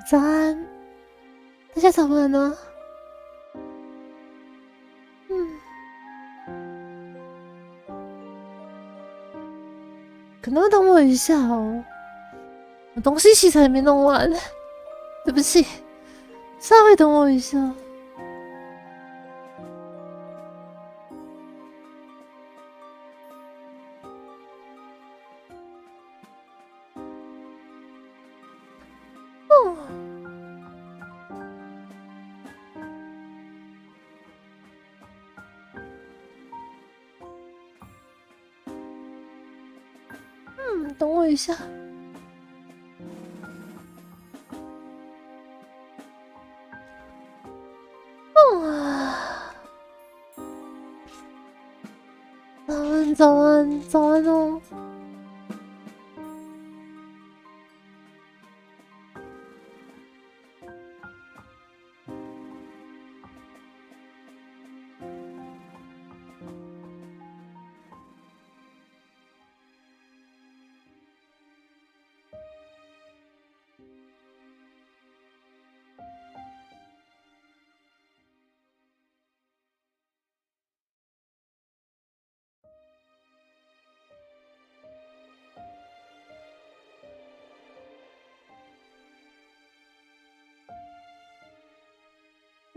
早安，大家早安呢。可能要等我一下哦，我东西其实还没弄完，对不起，稍微等我一下。等我一下。早安，早安哦。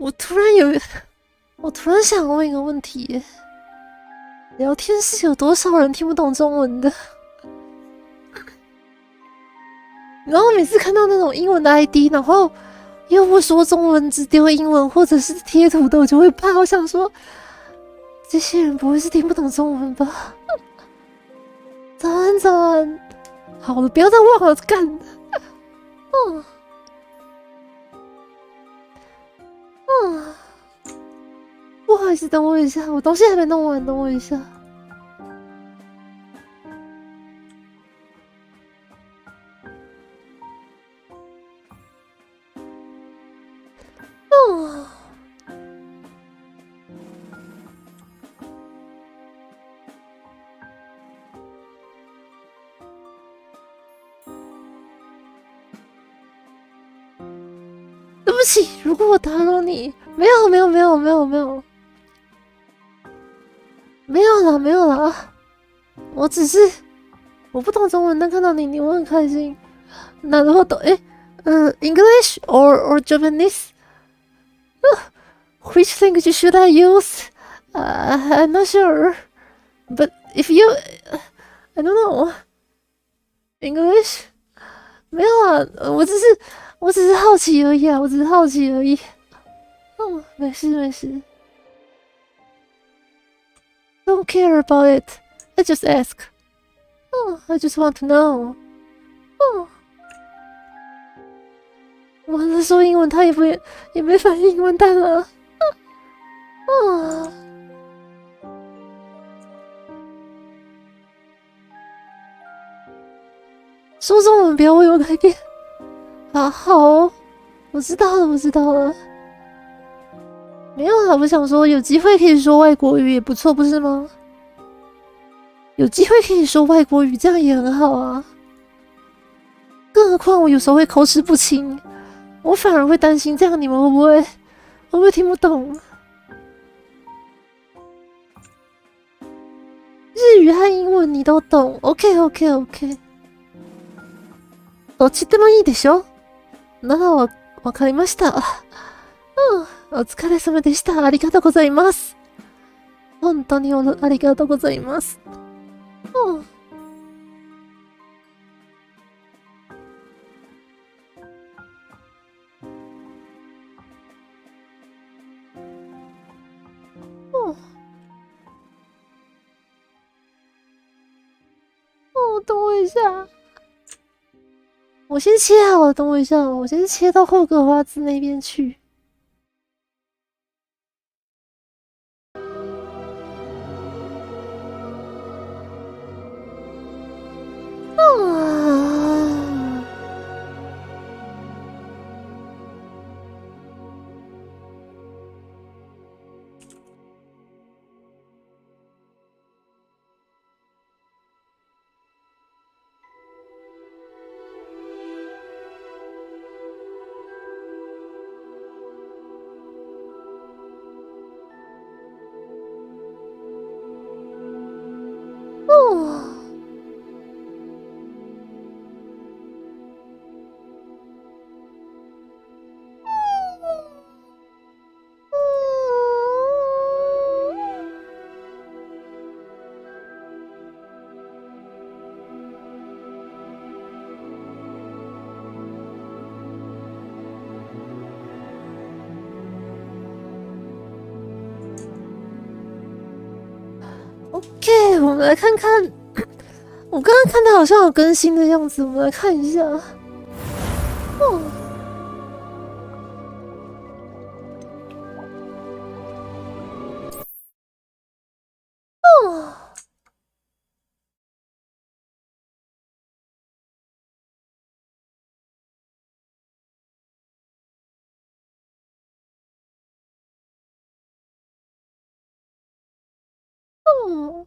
我突然想问一个问题：聊天室有多少人听不懂中文的？然后每次看到那种英文的 ID， 然后又不说中文，只丢英文或者是贴图的，我就会怕。我想说，这些人不会是听不懂中文吧？早安，早安。好了，不要再忘了干。不好意思，等我一下，我东西还没弄完，等我一下。对不起，如果我打扰你，没有啦，我不懂中文，但看到你，我很开心。なるほど。English or Japanese? Which language should I use? I'm not sure. But if you, I don't know. English? 没有啊，我只是好奇而已啊，没事。Don't care about it. I just ask. I just want to know. 完了，说英文他也没反应，完蛋了。说中文不要为我改变。好哦，我知道了。没有啦，我想说有机会可以说外国语也不错，不是吗？有机会可以说外国语，这样也很好啊。更何况我有时候会口齿不清，我反而会担心这样你们会不会听不懂？日语和英文你都懂 ，OK。どっちでもいいでしょ？ならわかりました。お疲れ様でした。ありがとうございます。本当にありがとうございます。等我一下，我先切好了，等我一下，我先切到霍格华兹那边去。OK， 我们来看看，我刚刚看到好像有更新的样子，我们来看一下。哦。哦。嗯。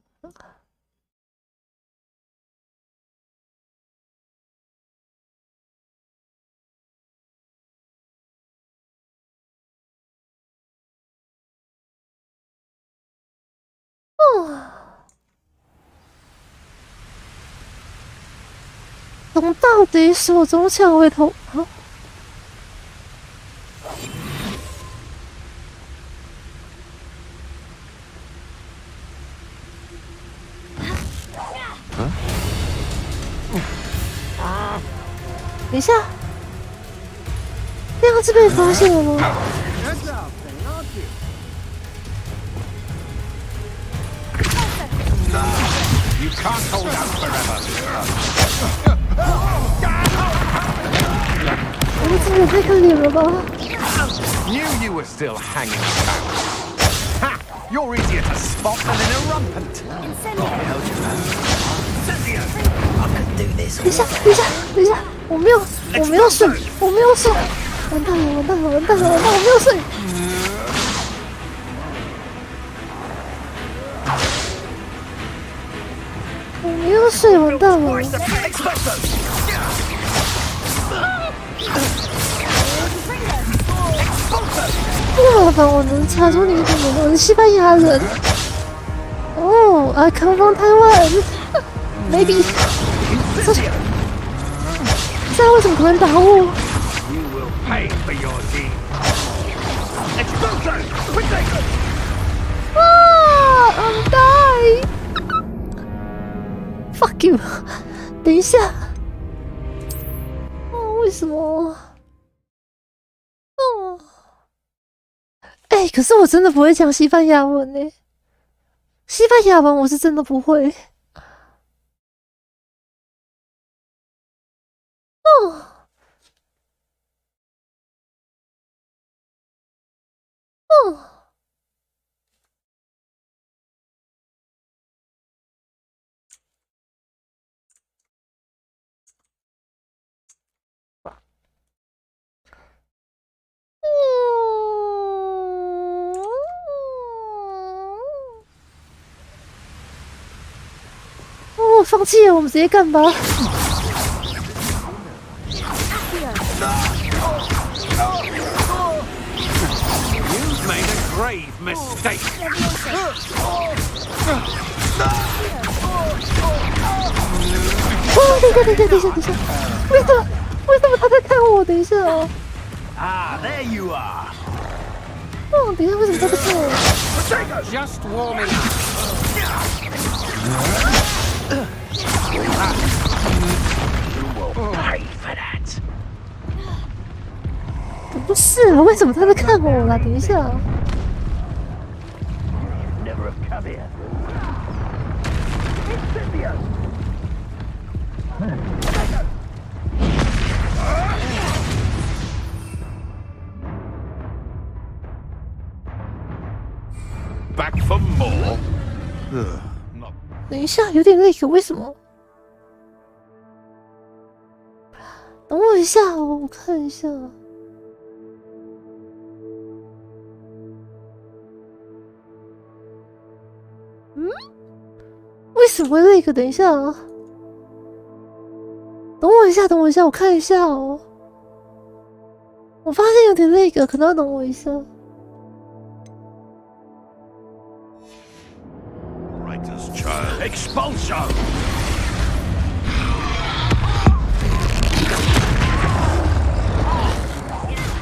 龙到底手中抢回头啊！等一下，那样是被发现了吗？我们这也太可怜了吧 Knew you were still hanging around. Ha! You're easier to spot than an irrumpent. 等一下，等一下，我没有水，完蛋了，我没有水。我没有水，完蛋了。不麻烦，我能查出你是什么？我是西班牙人。哦 ，I come from Taiwan. Maybe. 这为什么突然打我？啊 ！I'm dying. Fuck you. 等一下。哦，为什么？哦。哎，可是我真的不会讲西班牙文呢。西班牙文我是真的不会。哦。哦。哦，放弃了，我们直接干吧。Grave mistake. 哦，等一下，为什么他在看我？等一下哦。Ah, there you are. 哦，等一下，为什么他在看我 ？Just warming up. You will pay for that. 不是啊，为什么他在看我啦？等一下。Never have come here. Back for more. 等一下，有点累，为什么？等我一下，我看一下。为什么会累？等一下啊！等我一下，我看一下哦。我发现有点累，可能要等我一下。Writer's child expulsion.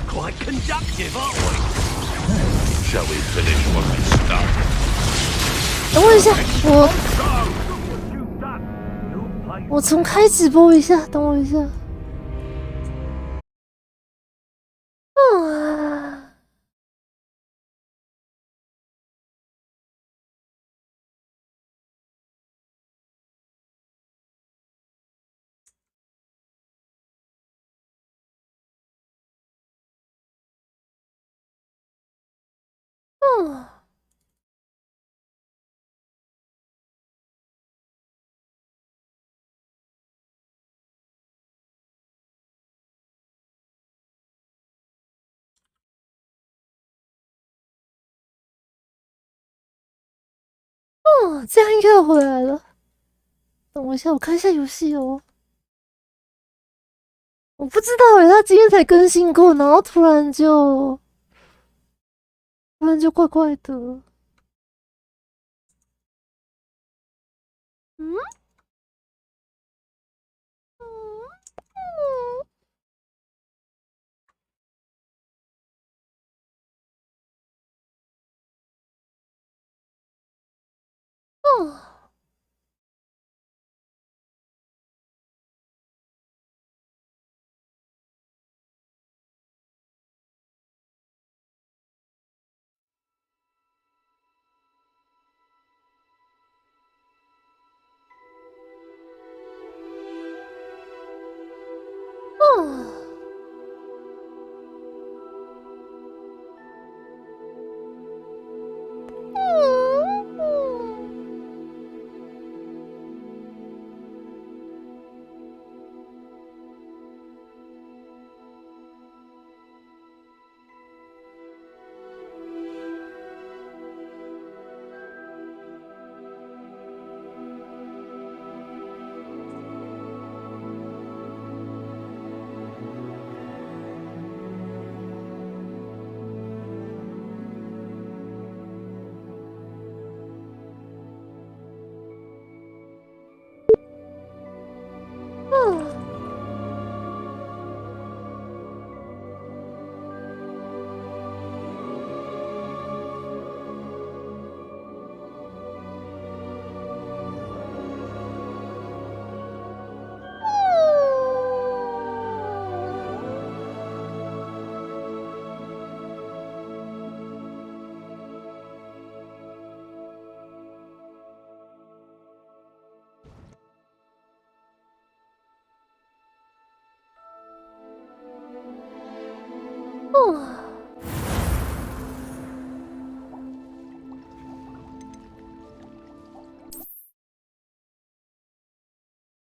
Quite conductive, aren't we? Shall we finish what we started? 等我一下，我重开直播一下，等我一下。这样应该要回来了。等我一下，我看一下游戏哦。我不知道他今天才更新过，然后突然就怪怪的。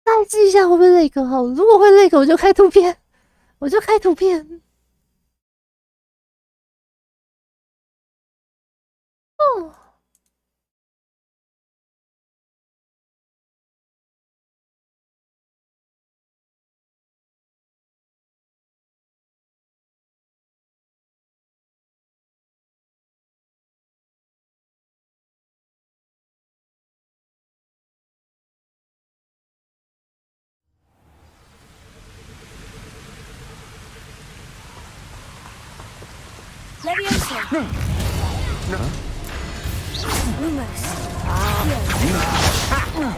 再记一下会不会累个好，如果会累个我就开图片，leviamirasia.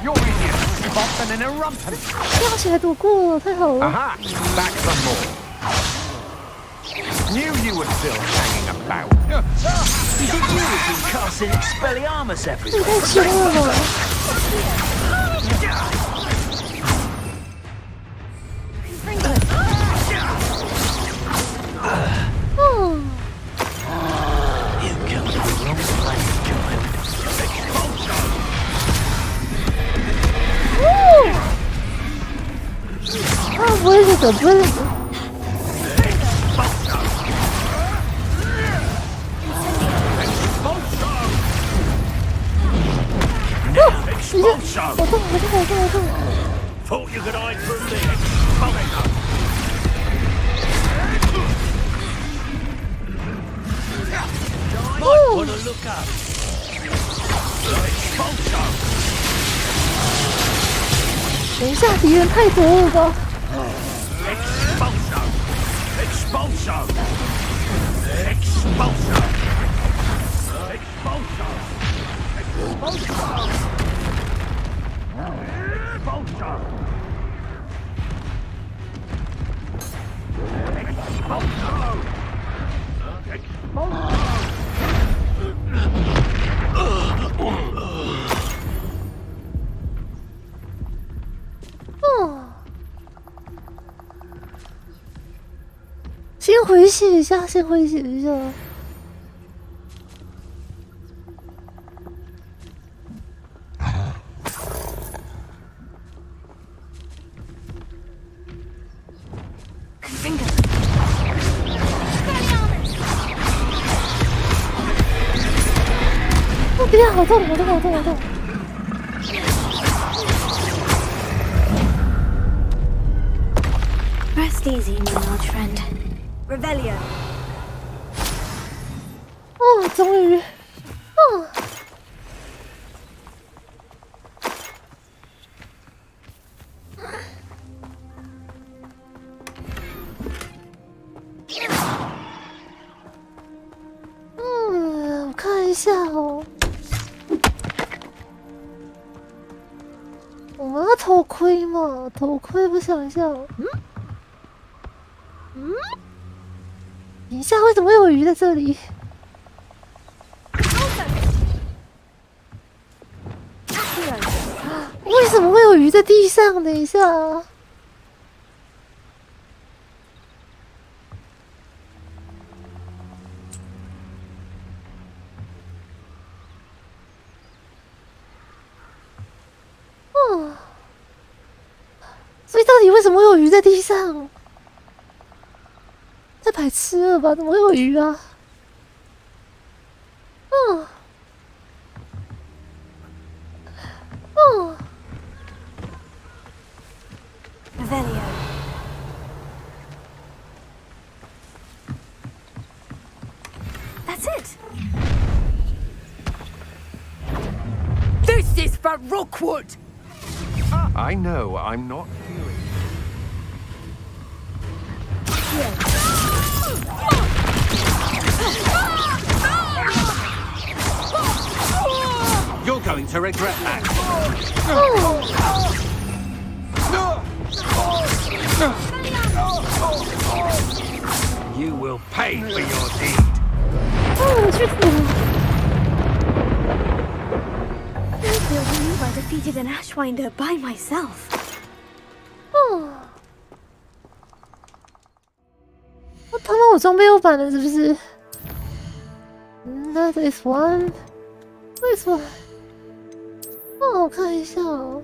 You're idiot! Boffin and a rumpin! 跳起来躲过了，太好了。 Aha! Back some more. Knew you were still hanging about. You think you would be casting Expelliarmus 这 everywhere? 太凶了吧！You come to the wrong place, giant. 不会这个，不会这个。我动。 Thought you could hide from me. Might want to look up. 等一下，敌人太多了吧？ Expulso!先回血一下，先回血一下。finger. 哦，等一下，好痛，好痛，好痛，好痛！ Rest easy, my large friend. Revelio. 哦，终于，哦。 我看一下哦。我们要头盔嘛？头盔不想一下。等一下，为什么会有鱼在这里？为什么会有鱼在地上？等一下。 所以到底为什么会有鱼在地上？太白痴了吧？怎么会有鱼啊？Revelio. That's it. This is for Rookwood! I know I'm not hearing. You're going to regret that. You will pay for your deed. 我去死了！ I believe I defeated an Ashwinder by myself. 他妈，我装备又反了是不是？That is one. This one. 我看一下哦。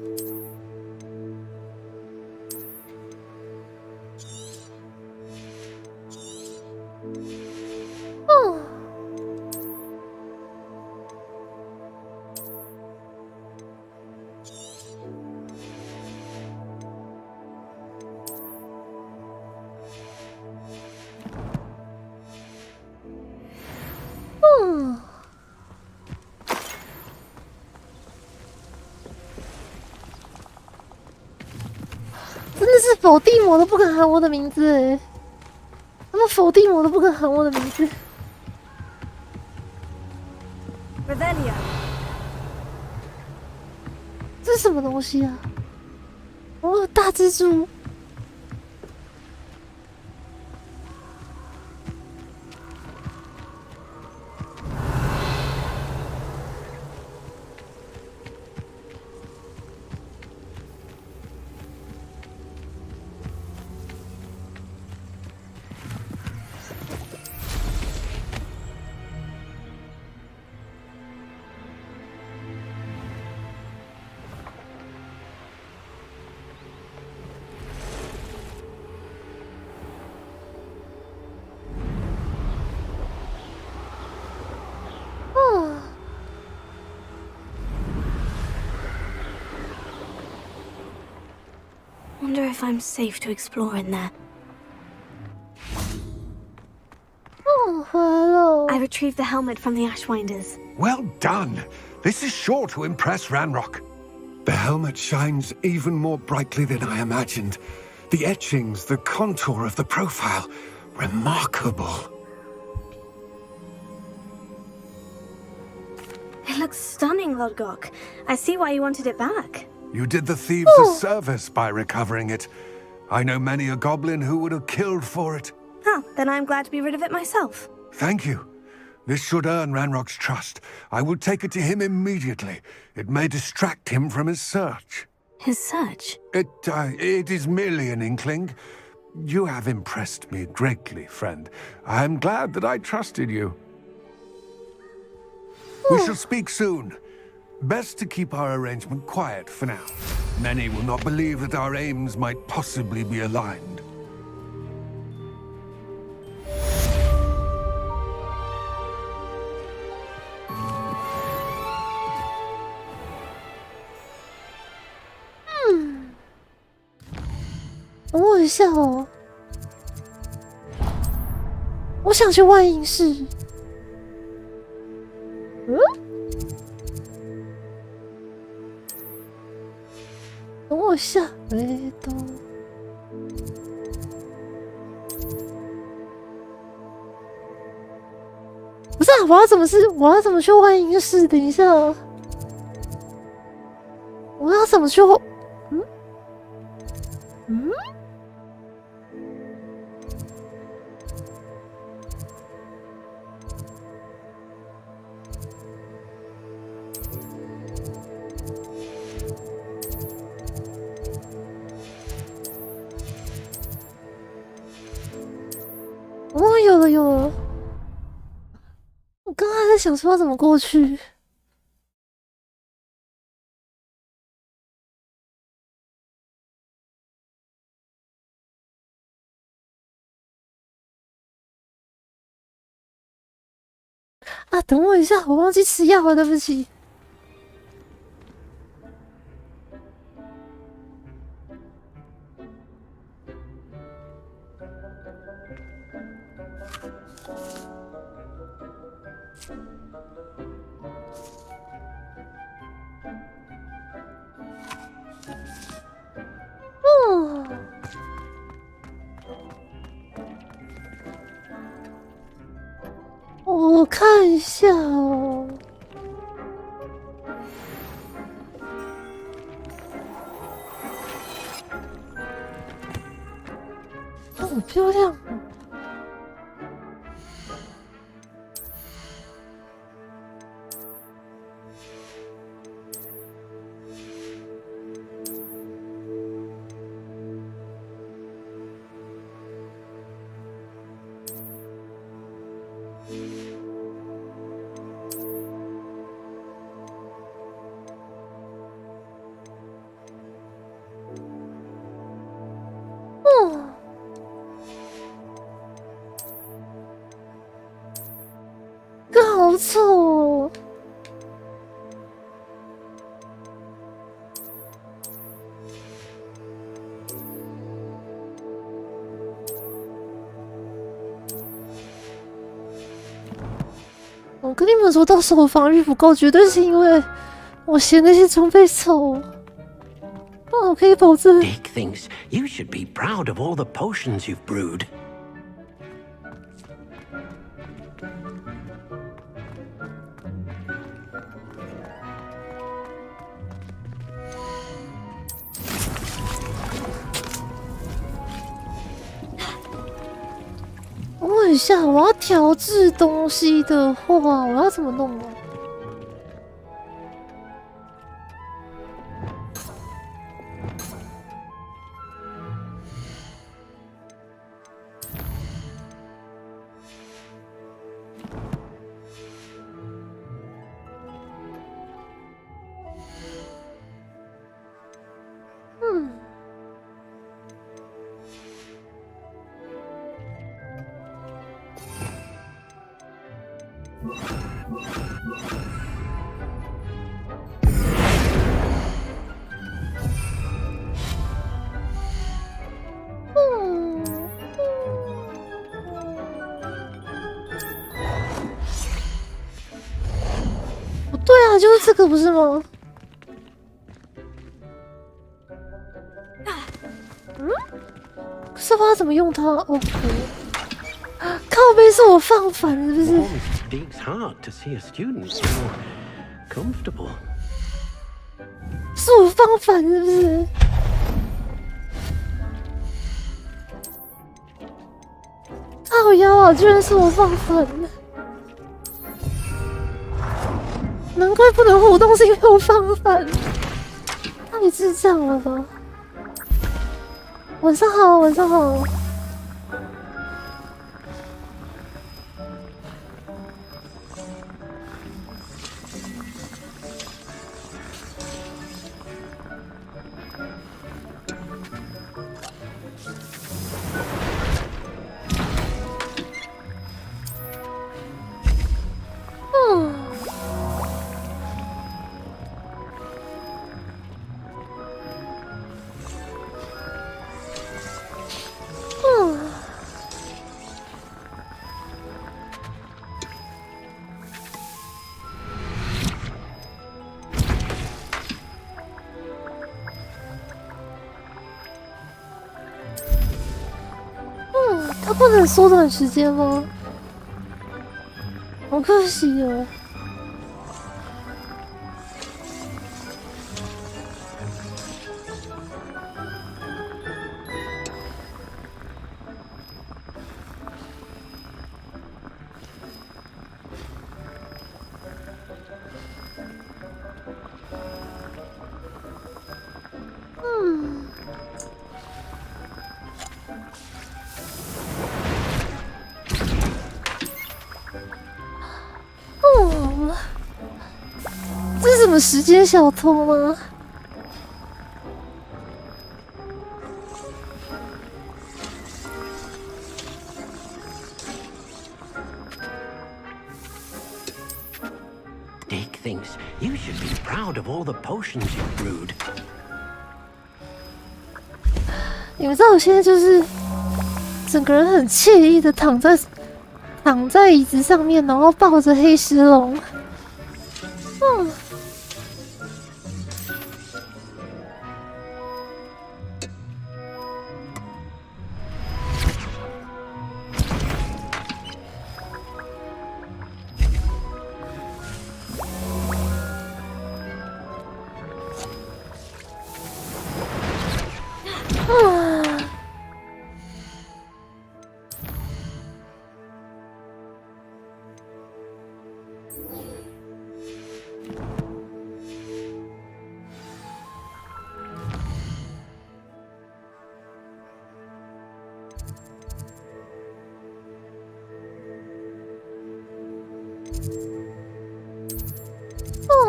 真的是否定我都不肯喊我的名字哎！他们否定我都不肯喊我的名字。Revelio. 这是什么东西啊？哦，大蜘蛛。Wonder if I'm safe to explore in there. 回来了。 I retrieved the helmet from the Ashwinders. Well done. This is sure to impress Ranrock. The helmet shines even more brightly than I imagined. The etchings, the contour of the profile, remarkable. It looks stunning, Lodgok. I see why you wanted it back. You did the thieves a service by recovering it. I know many a goblin who would have killed for it. Oh, then I'm glad to be rid of it myself. Thank you. This should earn Ranrock's trust. I will take it to him immediately. It may distract him from his search. His search? It is merely an inkling. You have impressed me greatly, friend. I am glad that I trusted you. We shall speak soon. Best to keep our arrangement quiet for now. Many will not believe that our aims might possibly be aligned. 一下哦，我想去万应室。等我一下，不是啊，我要怎么去万应室？等一下，我要怎么去？哦，有了！我刚刚还在想说要怎么过去。啊，等我一下，我忘记吃药了，对不起。我看一下哦。好漂亮。好丑哦！我跟你们说，到时候防御不够，绝对是因为我嫌那些装备丑。但我可以保证。Dick thinks you should be proud of all the potions you've brewed. 等一下，我要调制东西的话，我要怎么弄啊？对啊，就是这个不是吗？可是我要怎么用它？哦，靠背是我放反了，是不是？ Dick's hard to see a student feel comfortable. 是我放反是不是？靠腰啊！居然是我放反了。 难怪不能互动，是因为我放反，太智障了吧！晚上好，晚上好。它不能缩短时间吗？好可惜哦。这是什么时间小偷吗？Dick thinks you should be proud of all the potions you brewed. 你们知道我现在就是整个人很惬意的躺在椅子上面，然后抱着黑石龙。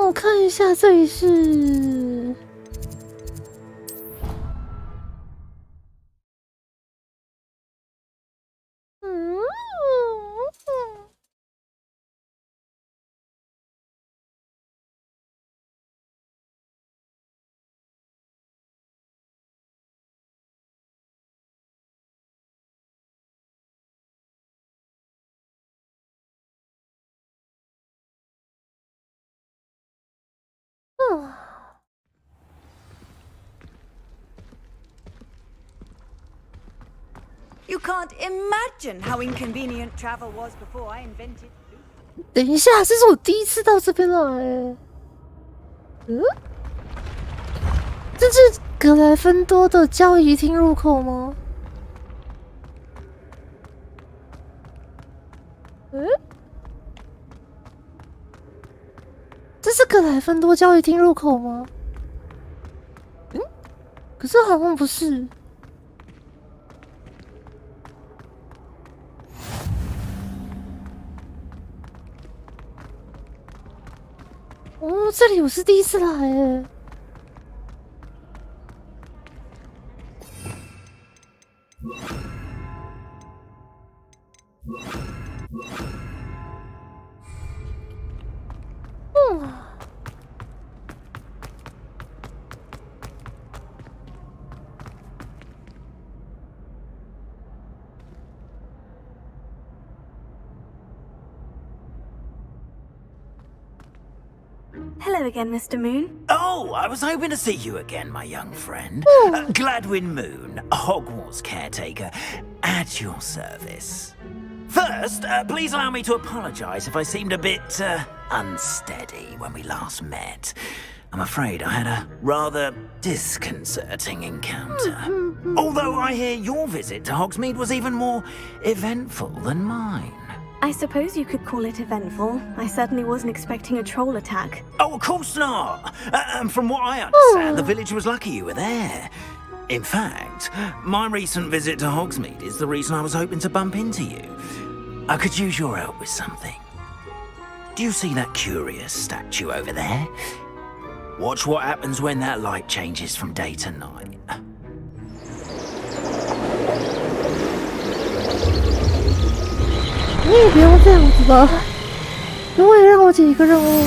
我看一下，这里是You can't imagine how inconvenient travel was before I invented. 等一下，这是我第一次到这边来。这是格莱芬多的交易厅入口吗？这是格莱芬多交易厅入口吗？可是好像不是。哦，这里我是第一次来诶。Hello again, Mr. Moon. Oh, I was hoping to see you again, my young friend. Gladwin Moon, Hogwarts caretaker, at your service. First, please allow me to apologize if I seemed a bit unsteady when we last met. I'm afraid I had a rather disconcerting encounter. Although I hear your visit to Hogsmeade was even more eventful than mine. I suppose you could call it eventful. I certainly wasn't expecting a troll attack. Oh, of course not. And from what I understand, the village was lucky you were there. In fact, my recent visit to Hogsmeade is the reason I was hoping to bump into you. I could use your help with something. Do you see that curious statue over there? Watch what happens when that light changes from day to night. 你也不用这样子吧，给我也让我解一个任务。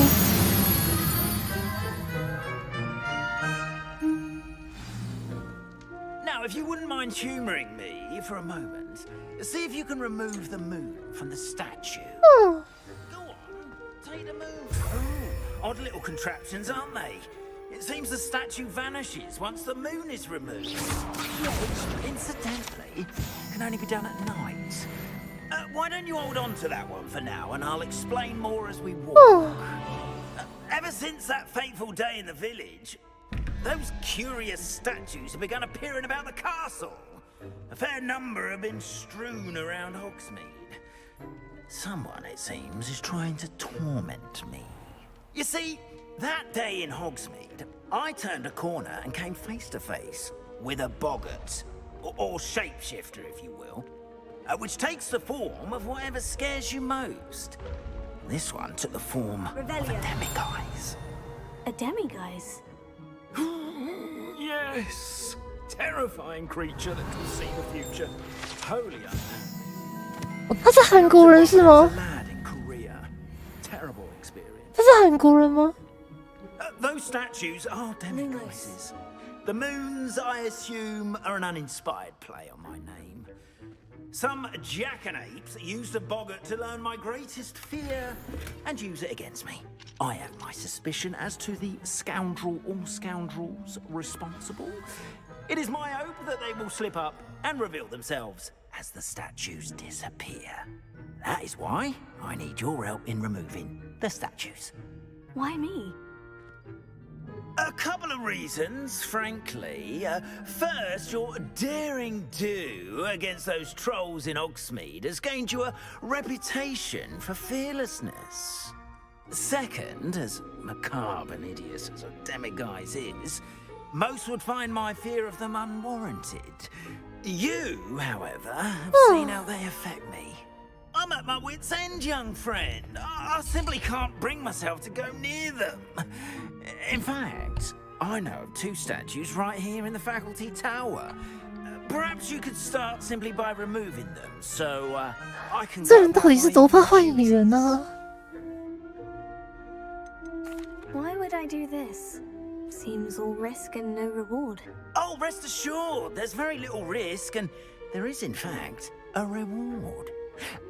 Now, if you wouldn't mind humoring me for a moment, see if you can remove the moon from the statue. Go on, take the moon. Ooh, odd little contraptions, aren't they? It seems the statue vanishes once the moon is removed, which, incidentally, can only be done at night. Why don't you hold on to that one for now, and I'll explain more as we walk. Ever since that fateful day in the village, those curious statues have begun appearing about the castle. A fair number have been strewn around Hogsmeade. Someone, it seems, is trying to torment me. You see, that day in Hogsmeade, I turned a corner and came face to face with a boggart, or shapeshifter, if you will, which takes the form of whatever scares you most. This one took the form of a demiguise. A demiguise? Yes! Terrifying creature that can see the future. Wholly unknown. 他是韩国人是吗？ Lad in Korea. Terrible experience. 他是韩国人吗？ Those statues are demiguises. The moons, I assume, are an uninspired play on my name. Some jackanapes used a boggart to learn my greatest fear and use it against me. I have my suspicion as to the scoundrel or scoundrels responsible. It is my hope that they will slip up and reveal themselves as the statues disappear. That is why I need your help in removing the statues. Why me? A couple of reasons, frankly. First, your daring do against those trolls in Hogsmeade has gained you a reputation for fearlessness. Second, as macabre and hideous as a demiguise is, most would find my fear of them unwarranted. You, however, have seen how they affect me. I'm at my wit's end, young friend. I simply can't bring myself to go near them. In fact, I know of two statues right here in the faculty tower. Perhaps you could start simply by removing them, so I can. 这人到底是多怕坏女人呢？ Why would I do this? Seems all risk and no reward. Oh, rest assured, there's very little risk, and there is, in fact, a reward.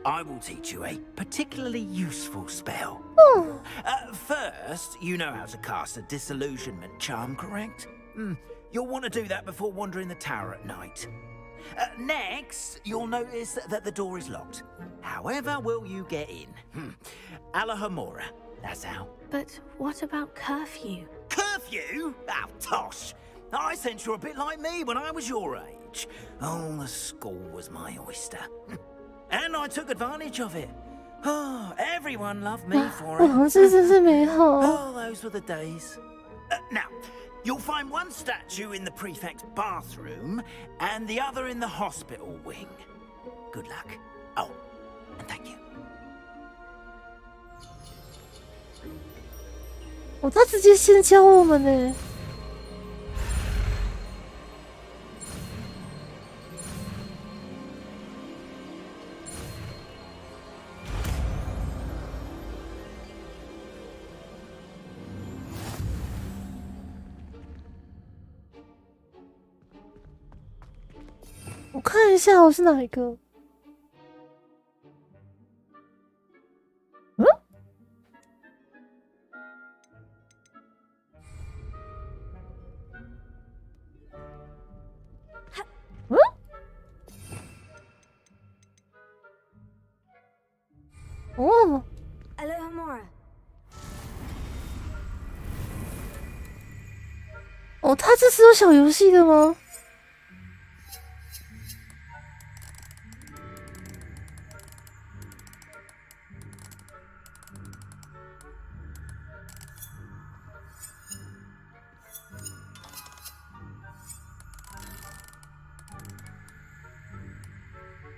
I will teach you a particularly useful spell. First, you know how to cast a disillusionment charm, correct? You'll want to do that before wandering the tower at night. Next, you'll notice that the door is locked. However will you get in? Alahomora, that's how. But what about curfew? Curfew? Oh, tosh. I sense you're a bit like me when I was your age. Oh, the school was my oyster. And I took advantage of it. Oh, everyone loved me for it. 哦，这真是美好。 Oh, those were the days. Now, you'll find one statue in the prefect's bathroom and the other in the hospital wing. Good luck. Oh, and thank you. 哦，他直接先教我们呢。我看一下我是哪一个。嗯？嗯？哦， Alohomora. 哦，他这是有小游戏的吗？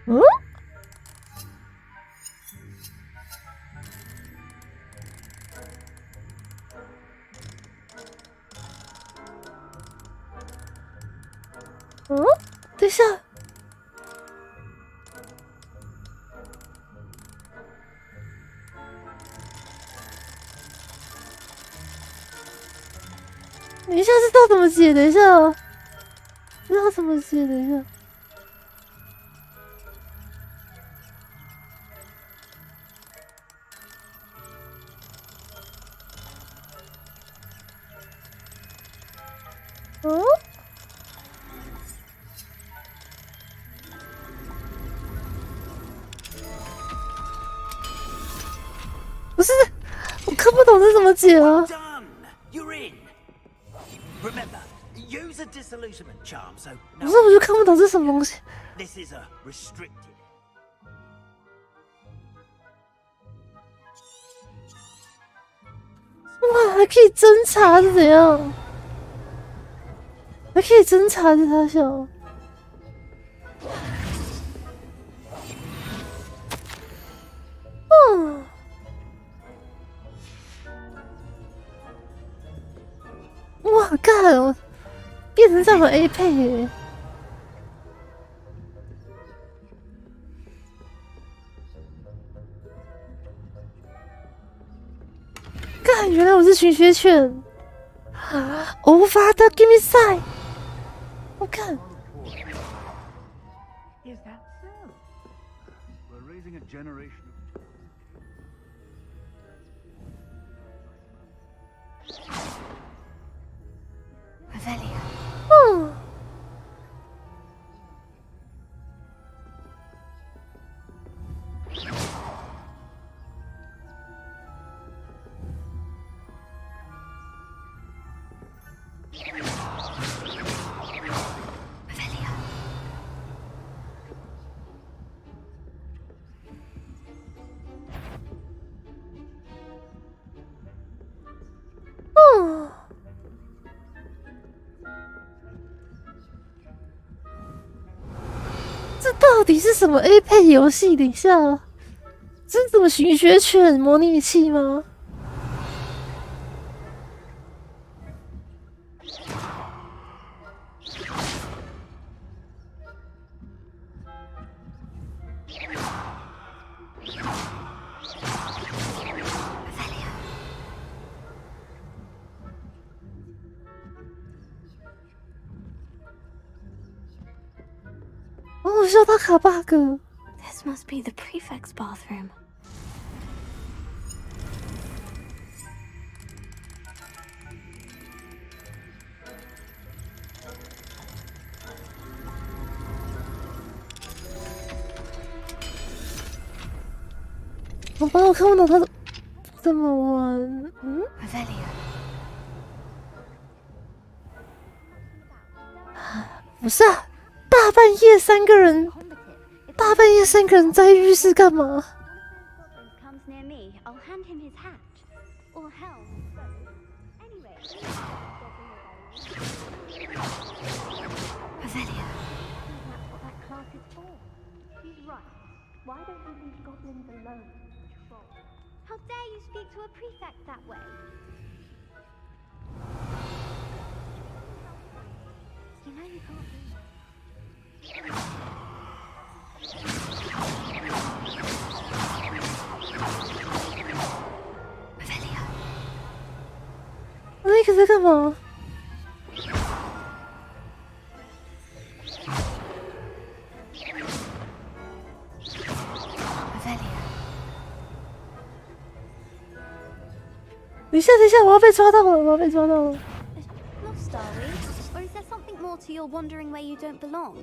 嗯？嗯？等一下，等一下，这道怎么解？等一下，这道怎么解？等一下。嗯？不是，我看不懂这怎么解啊。Done. You're in. Remember, use a disillusionment charm. So 不是，我就看不懂这是什么东西。 this is a restricted. 哇，还可以侦查是怎样？还可以侦查是他笑。嗯。哇，干！我变成这样的 A 配耶！干，原来我是群学犬。Over the give me sign。我看。 Is that so? We're raising a generation of Revelia. 嗯。嗯。这到底是什么 A 配游戏？等一下，这是什么寻学犬模拟器吗？哦，笑他卡 bug。 This must be the prefect's bathroom. 我帮我看不懂他怎么玩。嗯， Revelia. 不是啊，大半夜三个人在浴室干嘛？ Comes near me, I'll hand him his hat. Or hell. Anyway. Revelia. That's what that class is for. She's right. Why don't we leave goblins alone to patrol? How dare you speak to a prefect that way? You know you can't do that. Revelia. 那个在干嘛？ Revelia. 等一下，我要被抓到了，Lost, are we? Or is there something more to your wandering where you don't belong?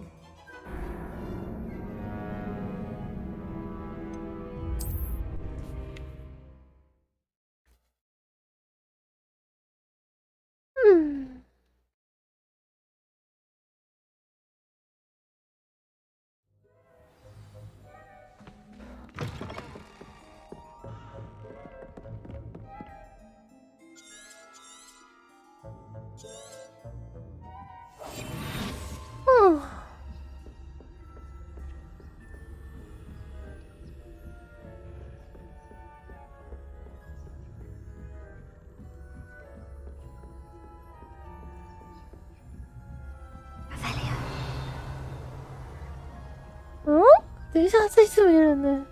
Revelia. 嗯，等一下，这次没人呢。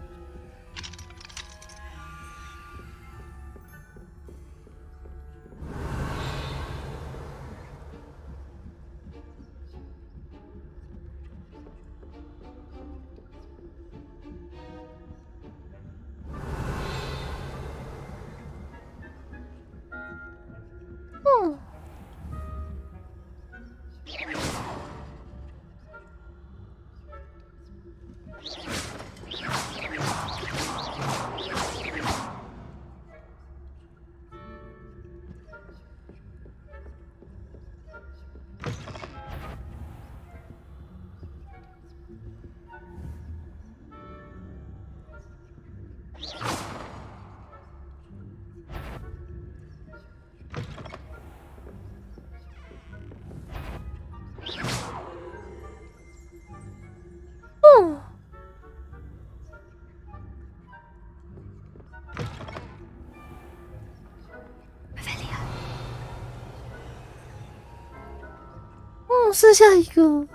剩下一个。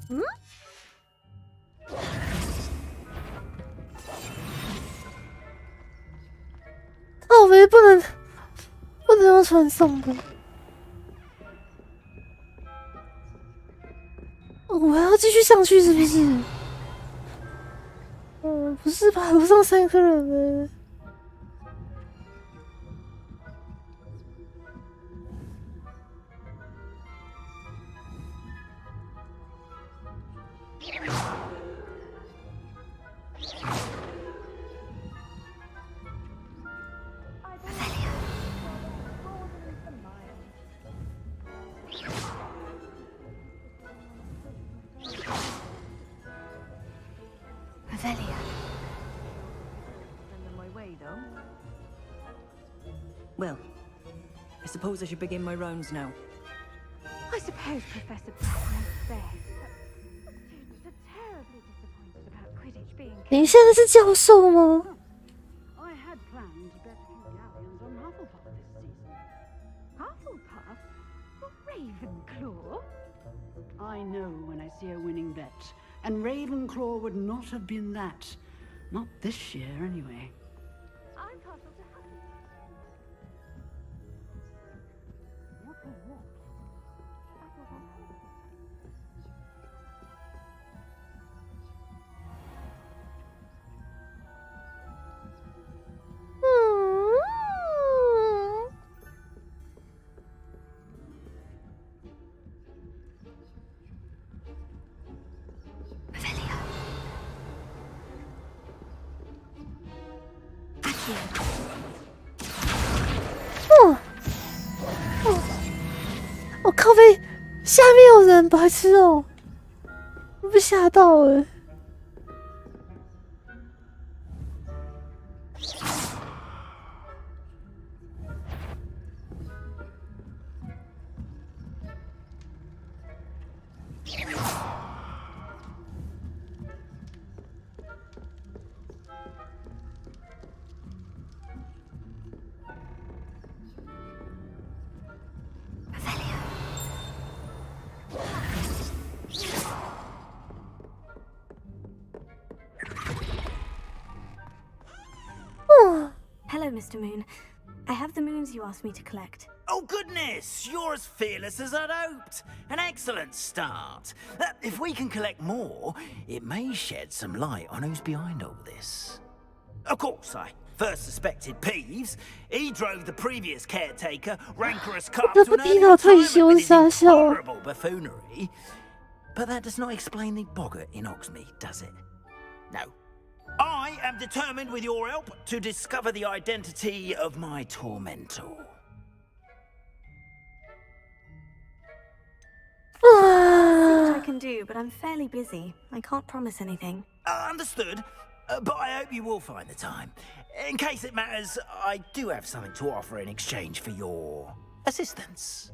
嗯？靠北不能用传送的。哦，我还要继续上去是不是？不是吧，楼上3个人欸。Well, I suppose I should begin my rounds now. I suppose Professor Blackman's best. Students are terribly disappointed about Quidditch being 你现在是教授吗？ I had planned to bet a few galleons on Hufflepuff this season. Hufflepuff? Ravenclaw? I know when I see a winning bet, and Ravenclaw would not have been that. Not this year, anyway. I'm partial to Hufflepuff. What for what?我靠背，下面有人，白痴哦！我被吓到了。Hello, Mr. Moon. I have the moons you asked me to collect. Oh, goodness! You're as fearless as I'd hoped. An excellent start. If we can collect more, it may shed some light on who's behind all this. Of course, I first suspected Peeves. He drove the previous caretaker, rancorous Carp, to an early retirement with his horrible buffoonery. But that does not explain the boggart in Hogsmeade, does it? No. I am determined, with your help, to discover the identity of my tormentor. I can do, but I'm fairly busy. I can't promise anything. Understood, but I hope you will find the time. In case it matters, I do have something to offer in exchange for your assistance.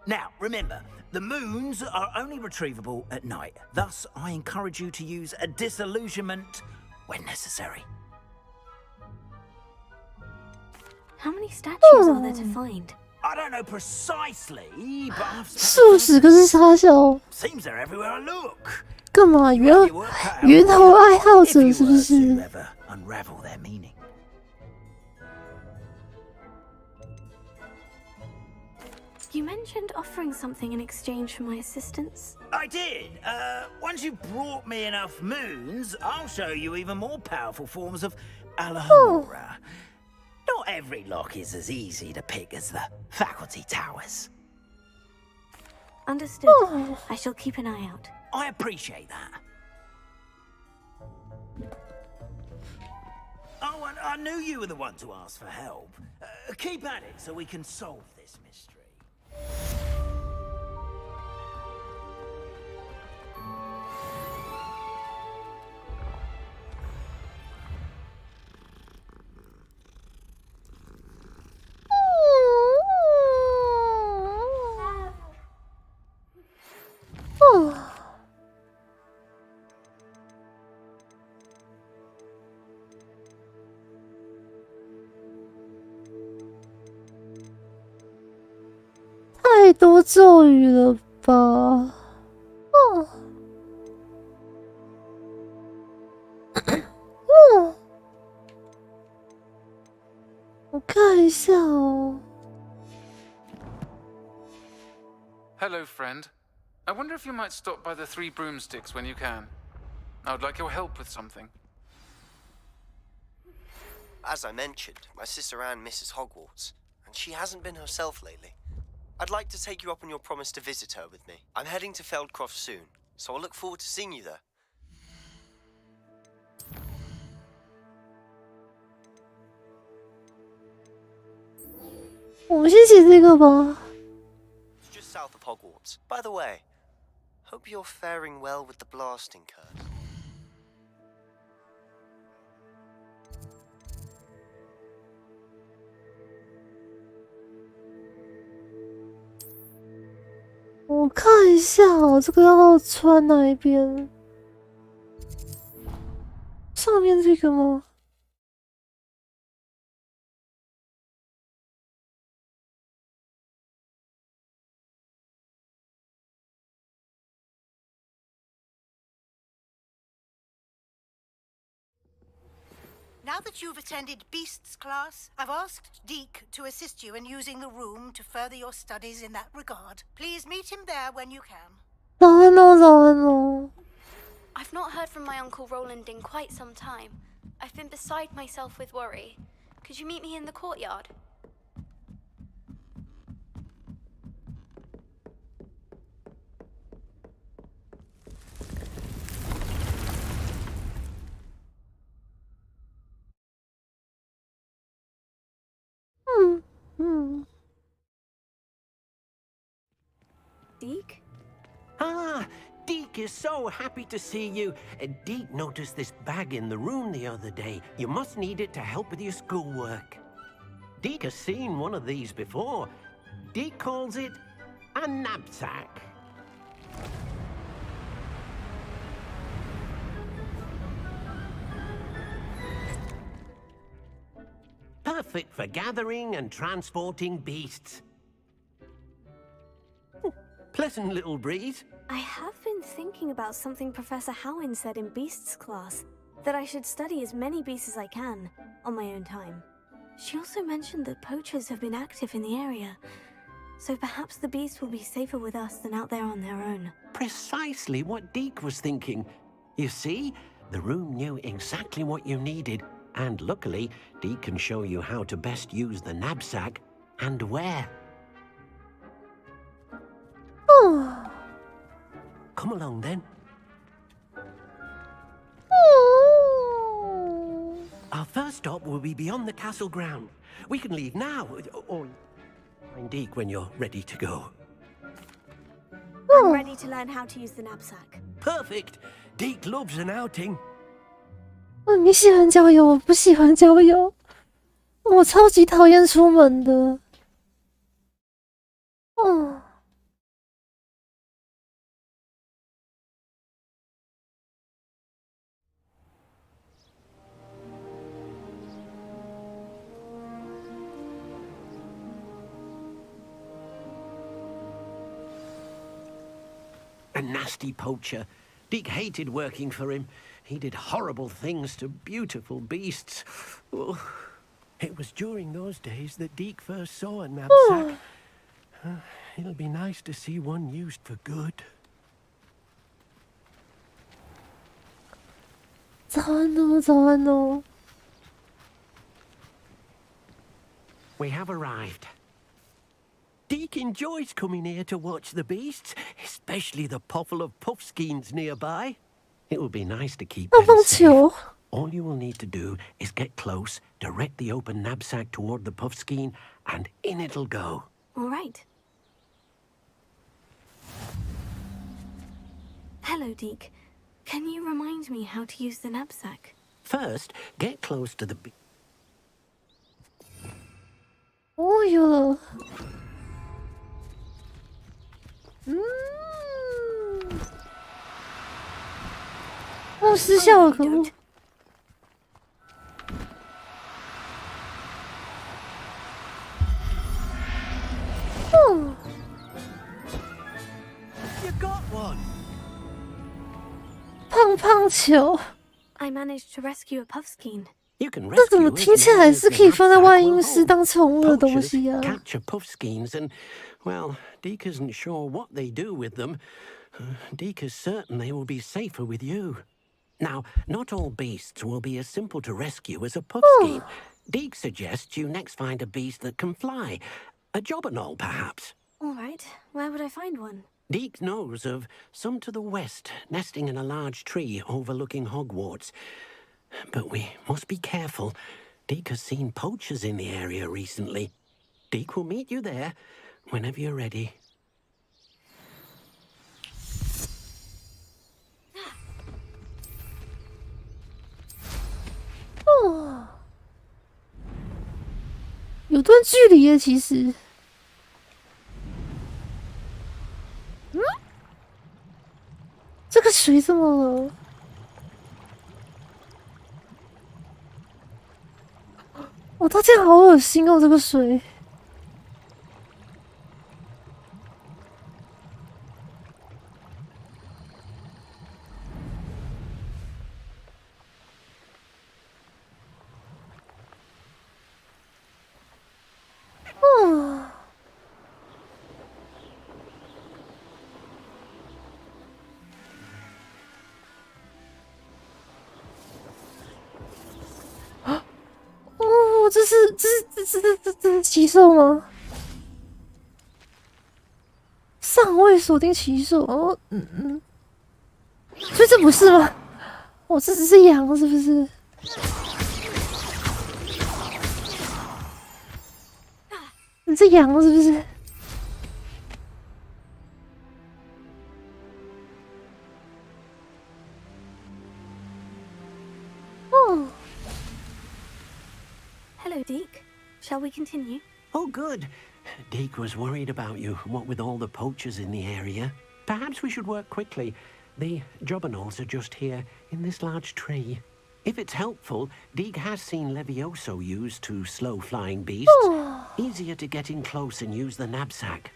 Now, remember, the moons are only retrievable at night. Thus, I encourage you to use a disillusionment when necessary. How many statues are there to find? I don't know precisely, but I've 数十个是傻小， seems they're everywhere I look. 干嘛？源头爱好者是不是？ ever unravel their meaning. You mentioned offering something in exchange for my assistance. I did. Once you've brought me enough moons, I'll show you even more powerful forms of Alohomora. Not every lock is as easy to pick as the faculty towers. Understood. I shall keep an eye out. I appreciate that. Oh, and I knew you were the one to ask for help. Keep at it so we can solve this mystery. 太多咒语了吧？哦，哦，我看一下哦。Hello, friend. I wonder if you might stop by the Three Broomsticks when you can. I would like your help with something. As I mentioned, my sister Anne misses Hogwarts, and she hasn't been herself lately. I'd like to take you up on your promise to visit her with me. I'm heading to Feldcroft soon, so I'll look forward to seeing you there. 我们先写这个吧。 It's just south of Hogwarts. By the way, hope you're faring well with the blasting curse. 我看一下哦，这个要穿哪一边？上面这个吗？Now that you've attended Beasts class, I've asked Deke to assist you in using the room to further your studies in that regard. Please meet him there when you can. 早安哦，早安哦。I've not heard from my Uncle Roland in quite some time. I've been beside myself with worry. Could you meet me in the courtyard? Deke? Ah, Deke is so happy to see you. Deke noticed this bag in the room the other day. You must need it to help with your schoolwork. Deke has seen one of these before. Deke calls it a knapsack. Perfect for gathering and transporting beasts. Pleasant little breeze. I have been thinking about something Professor Howin said in Beasts class, that I should study as many beasts as I can, on my own time. She also mentioned that poachers have been active in the area, so perhaps the beasts will be safer with us than out there on their own. Precisely what Deke was thinking. You see, the room knew exactly what you needed, and luckily, Deke can show you how to best use the knapsack and where. Come along then. Our first stop will be beyond the castle ground. We can leave now, or find Deke when you're ready to go. I'm ready to learn how to use the knapsack. Perfect. Deke loves an outing. 你喜欢郊游，我不喜欢郊游。我超级讨厌出门的。A nasty poacher. Deke hated working for him. He did horrible things to beautiful beasts. Oh, it was during those days that Deke first saw a knapsack. It'll be nice to see one used for good. 早安哦，早安哦。We have arrived. Deke enjoys coming here to watch the beasts, especially the potful of puffskeins nearby. It will be nice to keep them safe. All you will need to do is get close, direct the open knapsack toward the puffskein, and in it'll go. All right. Hello, Deke. Can you remind me how to use the knapsack? First, get close to the Oh, 有了。哦，失效了，可恶！棒球。I managed to rescue a puffskein. 这怎么听起来是可以放在万应室当宠物的东西啊 ？Capture puffskeins and, well, Deke isn't sure what they do with them. Deke is certain they will be safer with you. Now, not all beasts will be as simple to rescue as a puffskein. Deke suggests you next find a beast that can fly. A jobberknoll, perhaps. All right. Where would I find one? Deke knows of some to the west, nesting in a large tree overlooking Hogwarts. But we must be careful. Deke has seen poachers in the area recently. Deke will meet you there whenever you're ready. Oh. 有段距离耶，其实。这个水怎么了？哦，它这样好恶心哦，这个水。哦。这是骑兽吗？上位锁定骑兽哦，所以这不是吗？哦，这只是羊，是不是？你这羊是不是？哦。Hello, Deke. Shall we continue? Oh, good. Deke was worried about you, what with all the poachers in the area. Perhaps we should work quickly. The jobberknolls are just here, in this large tree. If it's helpful, Deke has seen Levioso used to slow flying beasts. Easier to get in close and use the knapsack.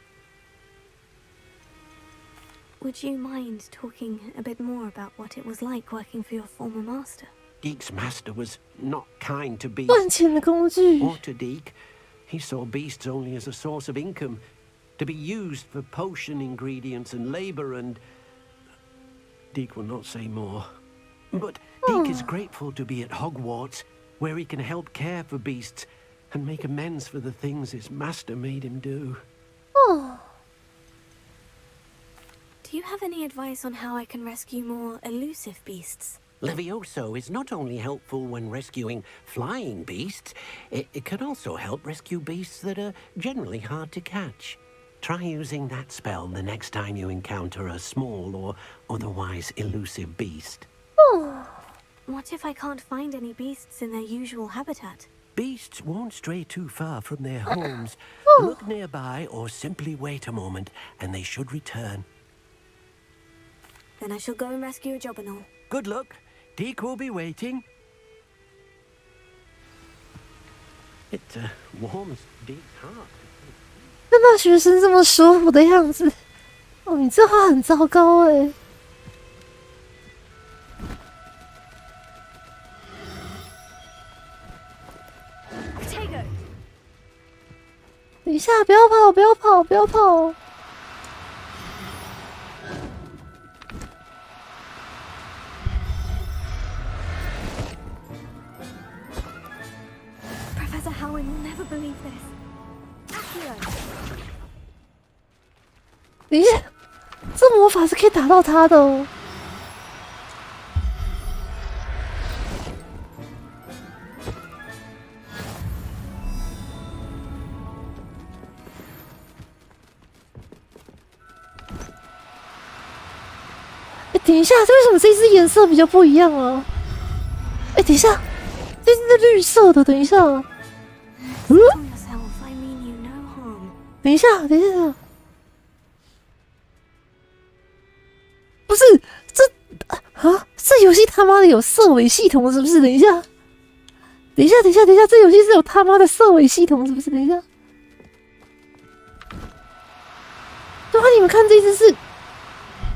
Would you mind talking a bit more about what it was like working for your former master? Deke's master was not kind to beasts. 赚钱的工具。 Or to Deke. He saw beasts only as a source of income, to be used for potion ingredients and labor and... Deke will not say more. But Deke is grateful to be at Hogwarts, where he can help care for beasts and make amends for the things his master made him do. Do you have any advice on how I can rescue more elusive beasts? Levioso is not only helpful when rescuing flying beasts, it can also help rescue beasts that are generally hard to catch. Try using that spell the next time you encounter a small or otherwise elusive beast. What if I can't find any beasts in their usual habitat? Beasts won't stray too far from their homes. Look nearby or simply wait a moment and they should return. Then I shall go and rescue a jobberknoll. Good luck. Deke will be waiting. It warms Deke's heart. 看到学生这么舒服的样子，哦，你这话很糟糕哎。等一下，不要跑，不要跑，不要跑！ Professor Howin will never believe this. Accio. 等一下，这魔法是可以打到他的哦。等一下，这为什么这只颜色比较不一样啊？等一下，这只是绿色的。等一下，等一下，等一下，不是这游戏他妈的有色尾系统是不是？等一下，等一下，等一下，等一下，这游戏是有他妈的色尾系统是不是？等一下，对啊，你们看这只是。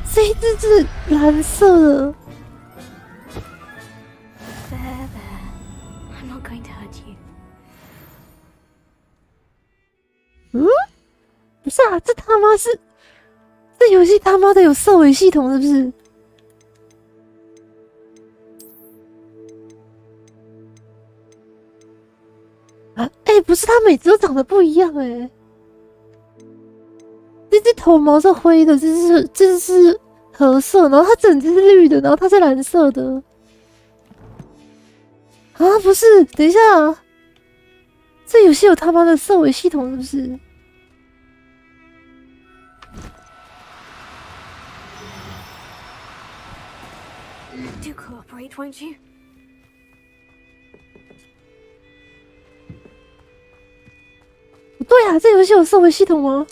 这一只是蓝色的， I'm not going to hurt you. 不是啊，这他妈是这游戏他妈的有色违系统是不是？啊，不是，他每只都长得不一样这只头毛是灰的，这是褐色，然后它整只是绿的，然后它是蓝色的。啊，不是，等一下啊，这游戏有他妈的色违系统是不是？Do cooperate, won't you? 不对啊，这游戏有色违系统吗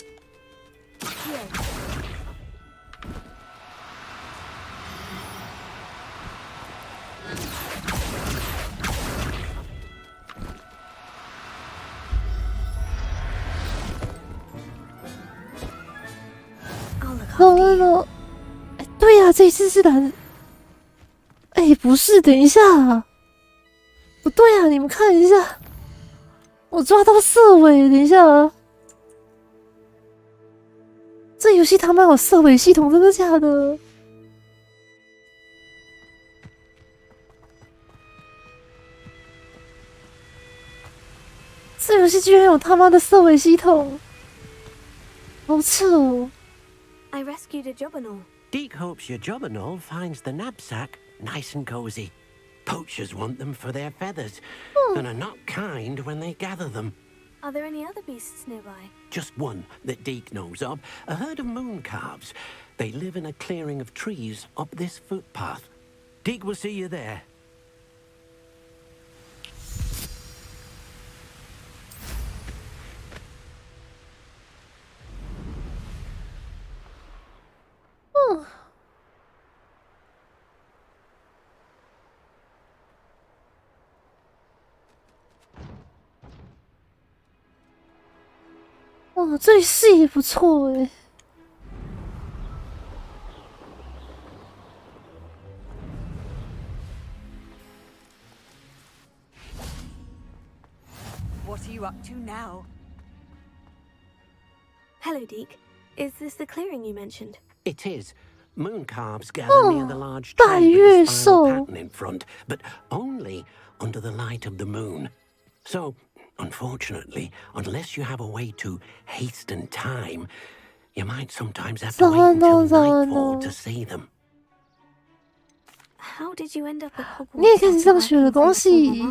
？no， 对呀，这一次是蓝。不是，等一下，不对啊，你们看一下，我抓到色违，等一下啊，这游戏他妈有色违系统，真的假的？这游戏居然有他妈的色违系统，好扯哦！ I rescued a jobberknoll. Deke hopes your jobberknoll finds the knapsack nice and cozy. Poachers want them for their feathers, and are not kind when they gather them. Are there any other beasts nearby? Just one that Deke knows of, a herd of moon calves. They live in a clearing of trees up this footpath. Deke will see you there. Oh, 这戏也不错What are you up to now? Hello, Deke. Is this the clearing you mentioned? It is. Moon calves gather near the large 大 tree 月 with a spiral 兽 pattern in front, but only under the light of the moon. So, unfortunately, unless you have a way to hasten time, you might sometimes have to wait until nightfall to see them. How did you end up at Hogwarts? 你也开始上学了，恭喜！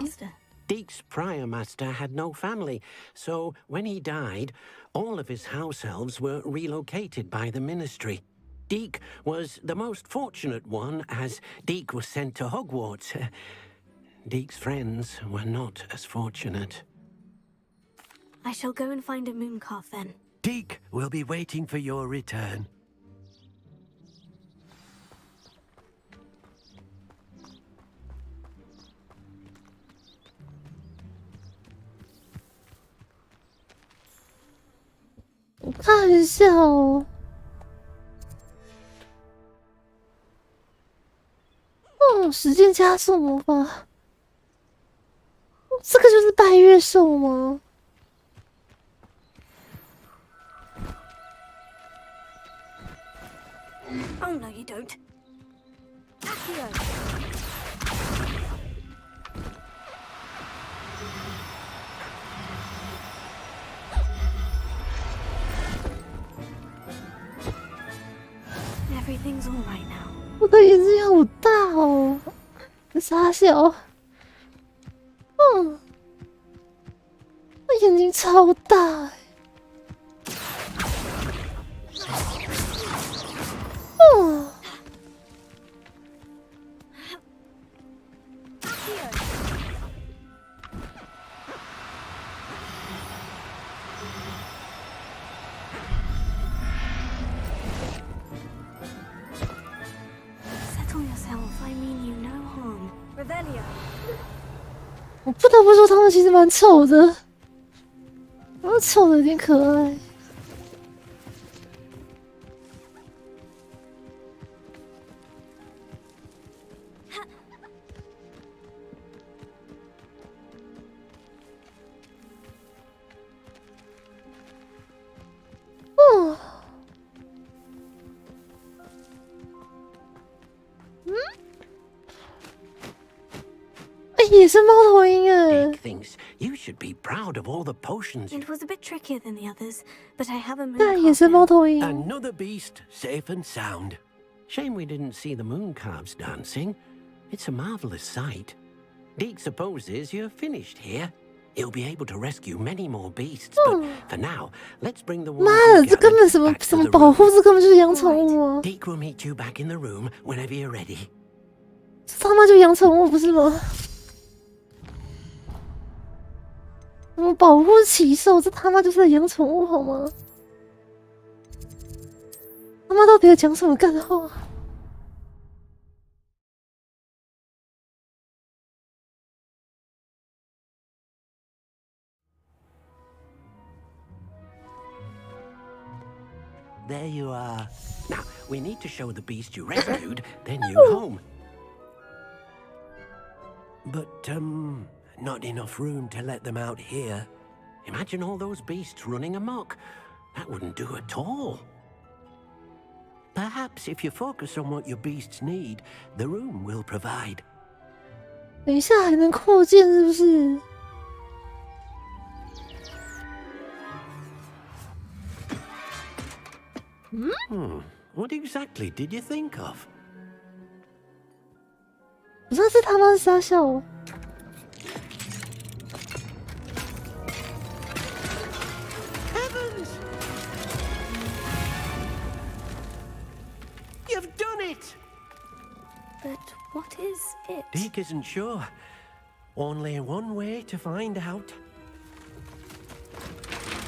Deke's prior master had no family, so when he died, all of his house elves were relocated by the ministry. Deke was the most fortunate one, as Deke was sent to Hogwarts. Deke's friends were not as fortunate. I shall go and find a mooncalf then. Deke will be waiting for your return.我看一下哦。时间加速魔法，这个就是拜月兽吗？ Oh no, you don't. Accio. Everything's all right now. 我的眼睛好大哦，这傻小。我眼睛超大Settle yourself. I mean you no harm. Revelio. 我不得不说，他们其实蛮丑的，丑的有点可爱。也是猫头鹰哎。Deke thinks you should be proud of all the potions. It was a bit trickier than the others, but I have a moon 那也是猫头鹰。 Another beast, safe and sound. Shame we didn't see the moon calves dancing. It's a marvelous sight. Deke supposes you're finished here. He'll be able to rescue many more beasts, but for now, let's bring the one. 妈的，这根本什么保护，这根本就是养宠物啊！ Deke will meet you back in the room whenever you're ready. 这他妈就养宠物不是吗？什么保护奇兽，这他妈就是在养宠物好吗？他妈到底在讲什么干话？ There you are. Now, we need to show the beast you rescued their new home. But, not enough room to let them out here. Imagine all those beasts running amok. That wouldn't do at all. Perhaps if you focus on what your beasts need, the room will provide. 等一下还能扩建是不是？ What exactly did you think of? 我知道这他妈是傻笑。 Heavens! You've done it! But what is it? Deke isn't sure. Only one way to find out.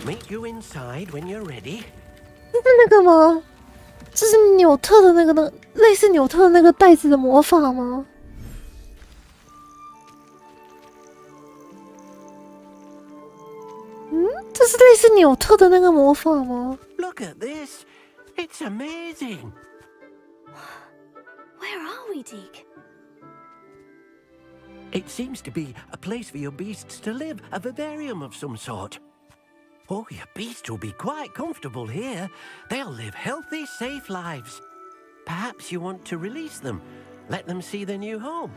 Meet you inside when you're ready. 是那个吗？这是纽特的那个类似纽特的那个袋子的魔法吗？这是类似纽特的那个魔法吗 Look at this. It's amazing. Where are we, Deke? It seems to be a place for your beasts to live, a vivarium of some sort. Oh, your beasts will be quite comfortable here. They'll live healthy, safe lives. Perhaps you want to release them, let them see their new home.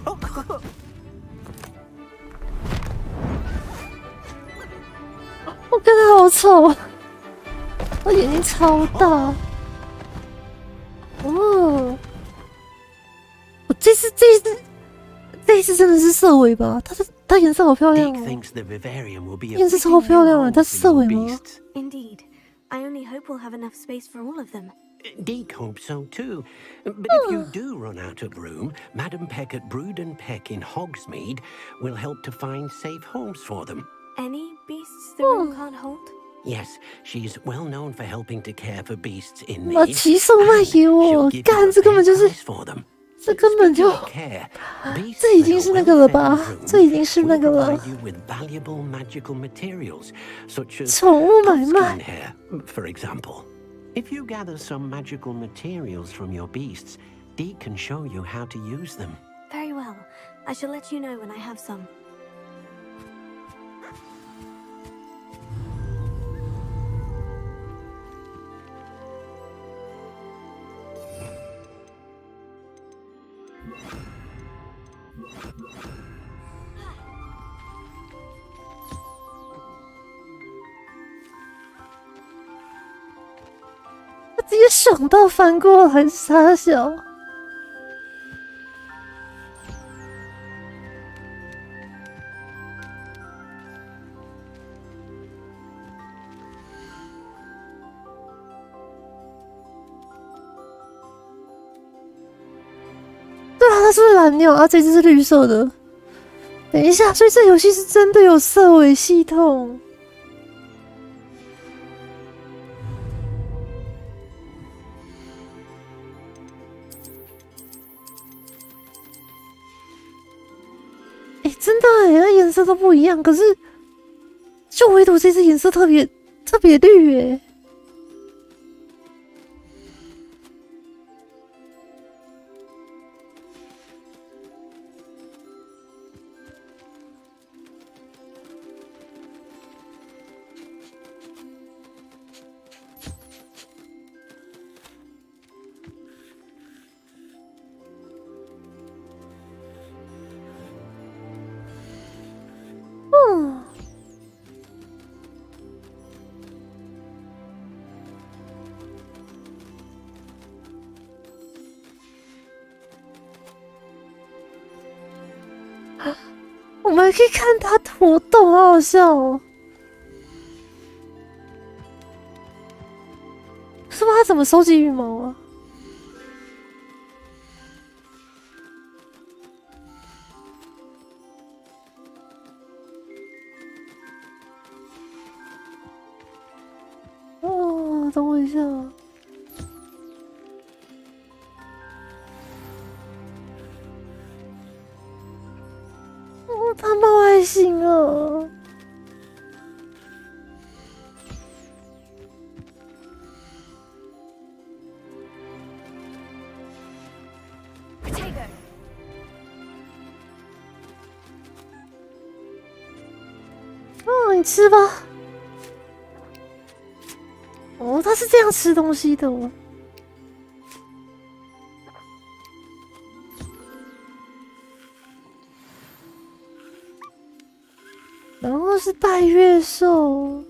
Oh. 我看他好丑，我眼睛超大。哦，我这次真的是色尾吧？它颜色好漂亮哦，颜色超漂亮啊！它是色尾吗 Indeed. I only hope we'll have enough space for all of them. Deke hopes so too. But if you do run out of room, Madam Peck at Brood and Peck in Hogsmeade will help to find safe homes for them. Any beasts the room can't hold? Yes, she's well known for helping to care for beasts in 把 need. 骑兽卖给我，干这根本就是，这根本就，这已经是那个了吧？这已经是那个了。宠物买卖。 For example, if you gather some magical materials from your beasts, Deke can show you how to use them. Very well. I shall let you know when I have some.他直接想到翻过来，傻笑。对啊，它是不是蓝鸟啊？这只是绿色的。等一下，所以这游戏是真的有色尾系统。 真的哎，它颜色都不一样，可是就唯独这只颜色特别绿哎。我们还可以看他活动，好好笑哦。是不知道他怎么收集羽毛啊？哦，等我一下。他冒爱心了。你吃吧。哦，他是这样吃东西的哦。然后是拜月兽。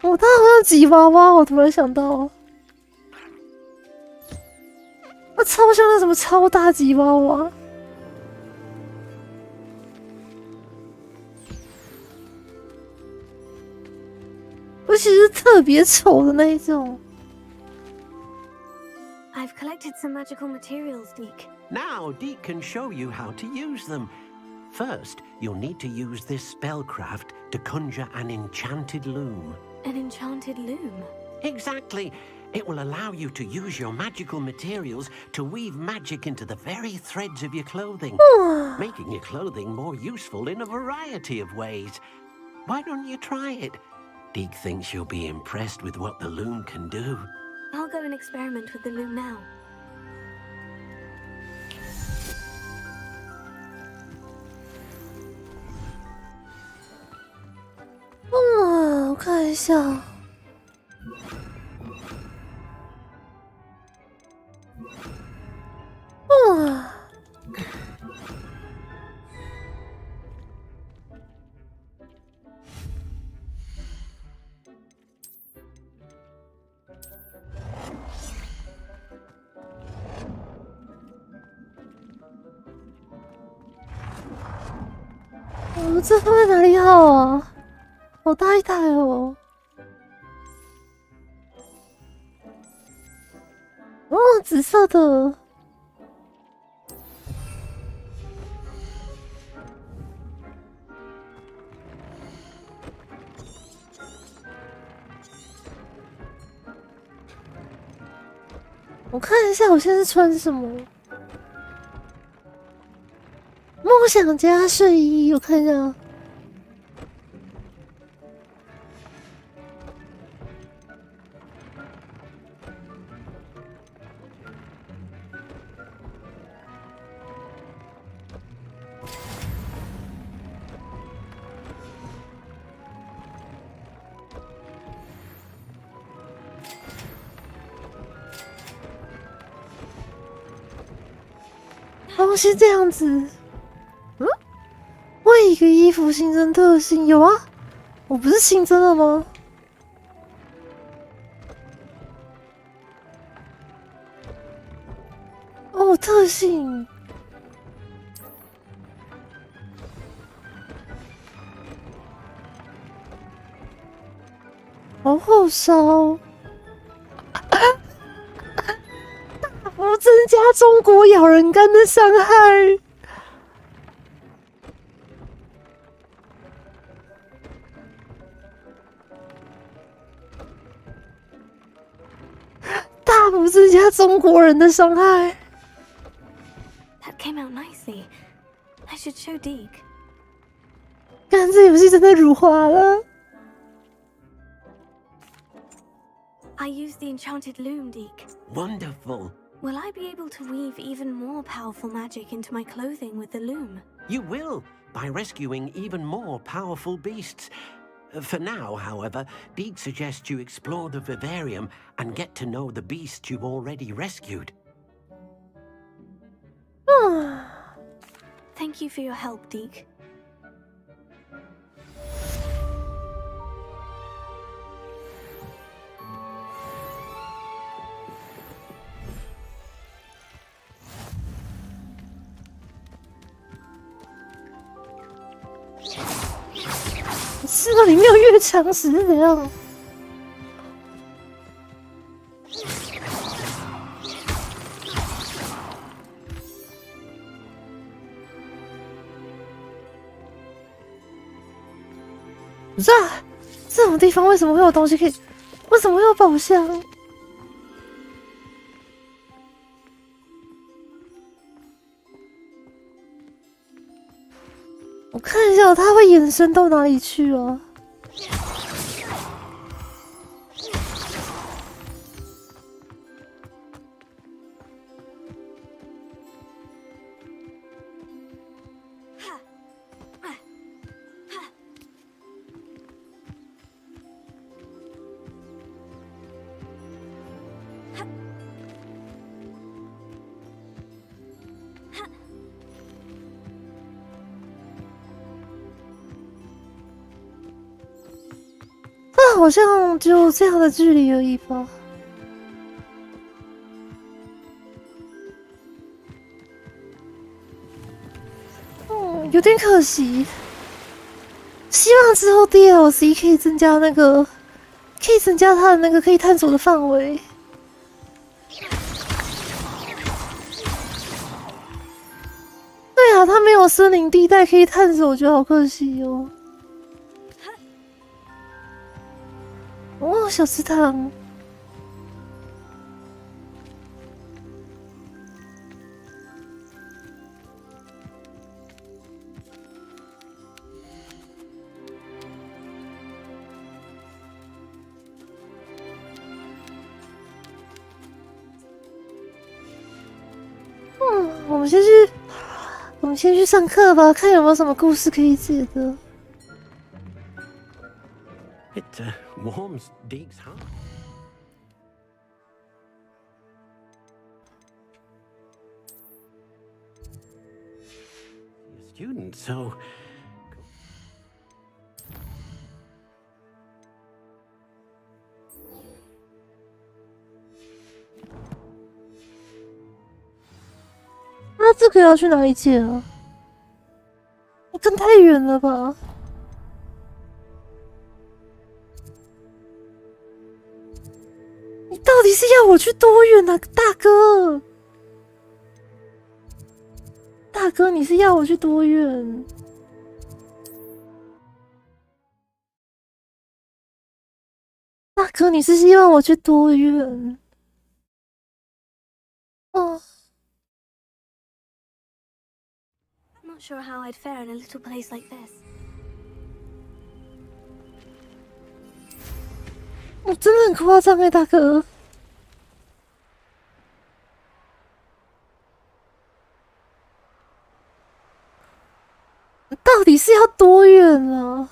哦，他好像吉娃娃，我突然想到，他超像那什么超大吉娃娃，而且是特别丑的那一种。I've collected some magical materials, Deke. Now, Deke can show you how to use them. First, you'll need to use this spellcraft to conjure an enchanted loom. An enchanted loom? Exactly. It will allow you to use your magical materials to weave magic into the very threads of your clothing, making your clothing more useful in a variety of ways. Why don't you try it? Deke thinks you'll be impressed with what the loom can do. I'll go and experiment with the loom now. Oh, 我看一下。这放在哪里好啊？好大一台哦！哦，紫色的。我看一下，我现在是穿什么？梦想家睡衣，我看一下。哦，是这样子。为一个衣服新增特性，有啊，我不是新增了吗？哦，特性，好后烧，大幅增加中国咬人干的伤害。大幅增加中国人的伤害。That came out nicely. I should show Deke. 看这游戏真的辱华了。I used the enchanted loom, Deke. Wonderful. Will I be able to weave even more powerful magic into my clothing with the loom? You will, by rescuing even more powerful beasts. For now, however, Deke suggests you explore the vivarium and get to know the beasts you've already rescued. Thank you for your help, Deke. 吃到里面有越强食是怎样？不是啊，这种地方为什么会有东西可以？为什么会有宝箱？我看一下，它会延伸到哪里去啊？好像只有这样的距离而已吧。有点可惜。希望之后 DLC 可以增加它的那个可以探索的范围。对啊，它没有森林地带可以探索，我觉得好可惜哦。哦，小池塘。我们先去上课吧，看有没有什么故事可以解的。It warms Deke's heart. You're a student, so.这个要去哪里借啊？我跟太远了吧？你到底是要我去多远啊，大哥？大哥，你是要我去多远？大哥，你是希望我去多远？哦。Not sure how I'd fare in a little place like this. 我真的很夸张欸，大哥。到底是要多远啊？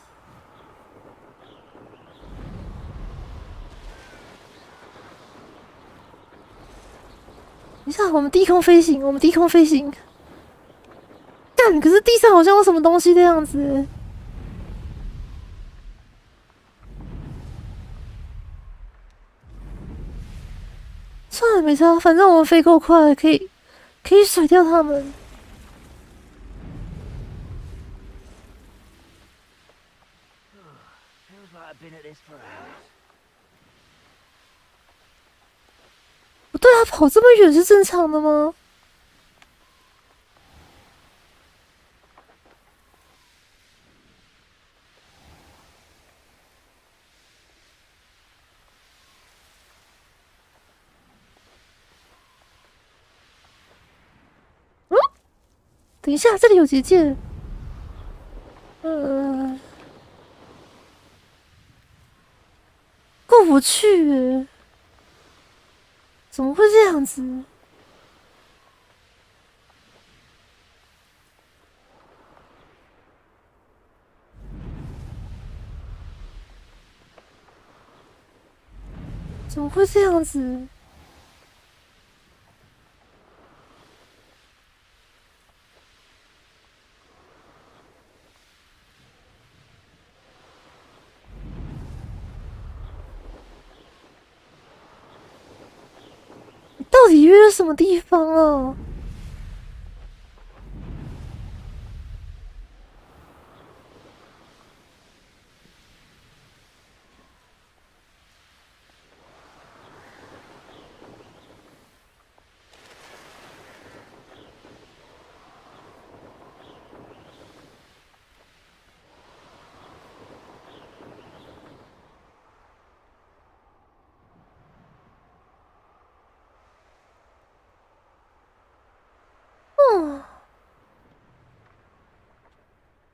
等一下，我们低空飞行，干，可是地上好像有什么东西的样子。算了，没差，反正我们飞够快，可以甩掉他们。不对啊，跑这么远是正常的吗？等一下，这里有结界。过不去耶，怎么会这样子？怎么会这样子？到底约了什么地方啊？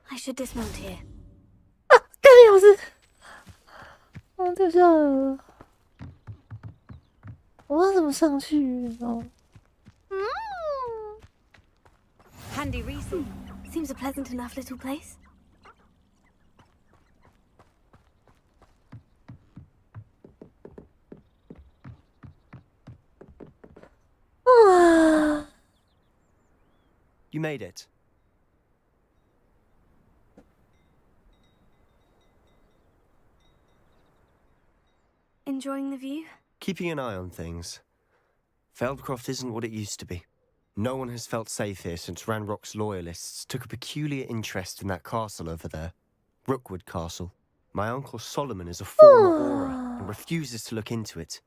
I should dismount here. 啊！干你老师！掉下来了。我不知道怎么上去哦。Handy reason. Seems a pleasant enough little place. 哇！ You made it. Enjoying the view? Keeping an eye on things. Feldcroft isn't what it used to be. No one has felt safe here since Ranrock's loyalists took a peculiar interest in that castle over there. Rookwood Castle. My uncle Solomon is a former Auror and refuses to look into it,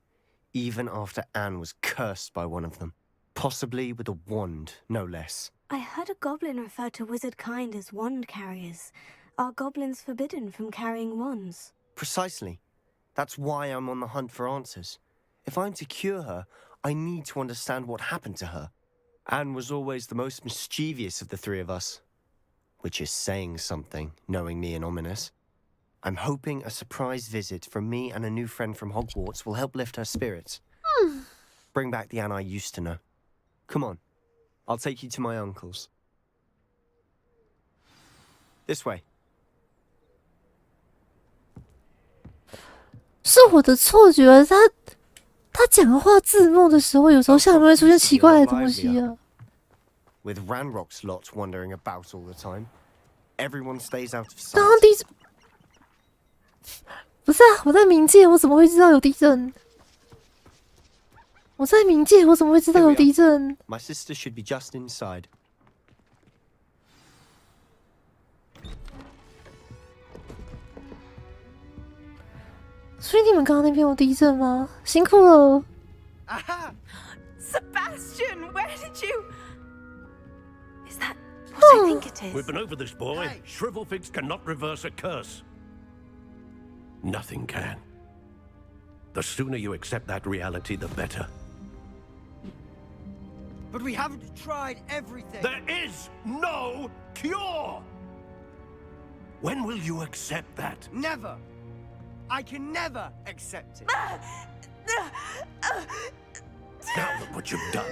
even after Anne was cursed by one of them. Possibly with a wand, no less. I heard a goblin refer to wizard kind as wand carriers. Are goblins forbidden from carrying wands? Precisely. That's why I'm on the hunt for answers. If I'm to cure her, I need to understand what happened to her. Anne was always the most mischievous of the three of us. Which is saying something, knowing me and ominous. I'm hoping a surprise visit from me and a new friend from Hogwarts will help lift her spirits. Bring back the Anne I used to know. Come on. I'll take you to my uncle's. This way. 是我的错觉，他讲话字幕的时候，有时候下面会出现奇怪的东西啊。With Ranrock's lot wandering about all the time, everyone stays out of sight. 刚刚地震，不是啊，我在冥界，我怎么会知道有地震？我在冥界，我怎么会知道有地震？ My sister should be just inside. 所以你们刚刚那边有地震吗？辛苦了。Aha! Sebastian, where did you? Is that what I think it is? We've been over this, boy. Hey. Shrivelfigs cannot reverse a curse. Nothing can. The sooner you accept that reality, the better. But we haven't tried everything. There is no cure! When will you accept that? Never. I can never accept it. Now look what you've done.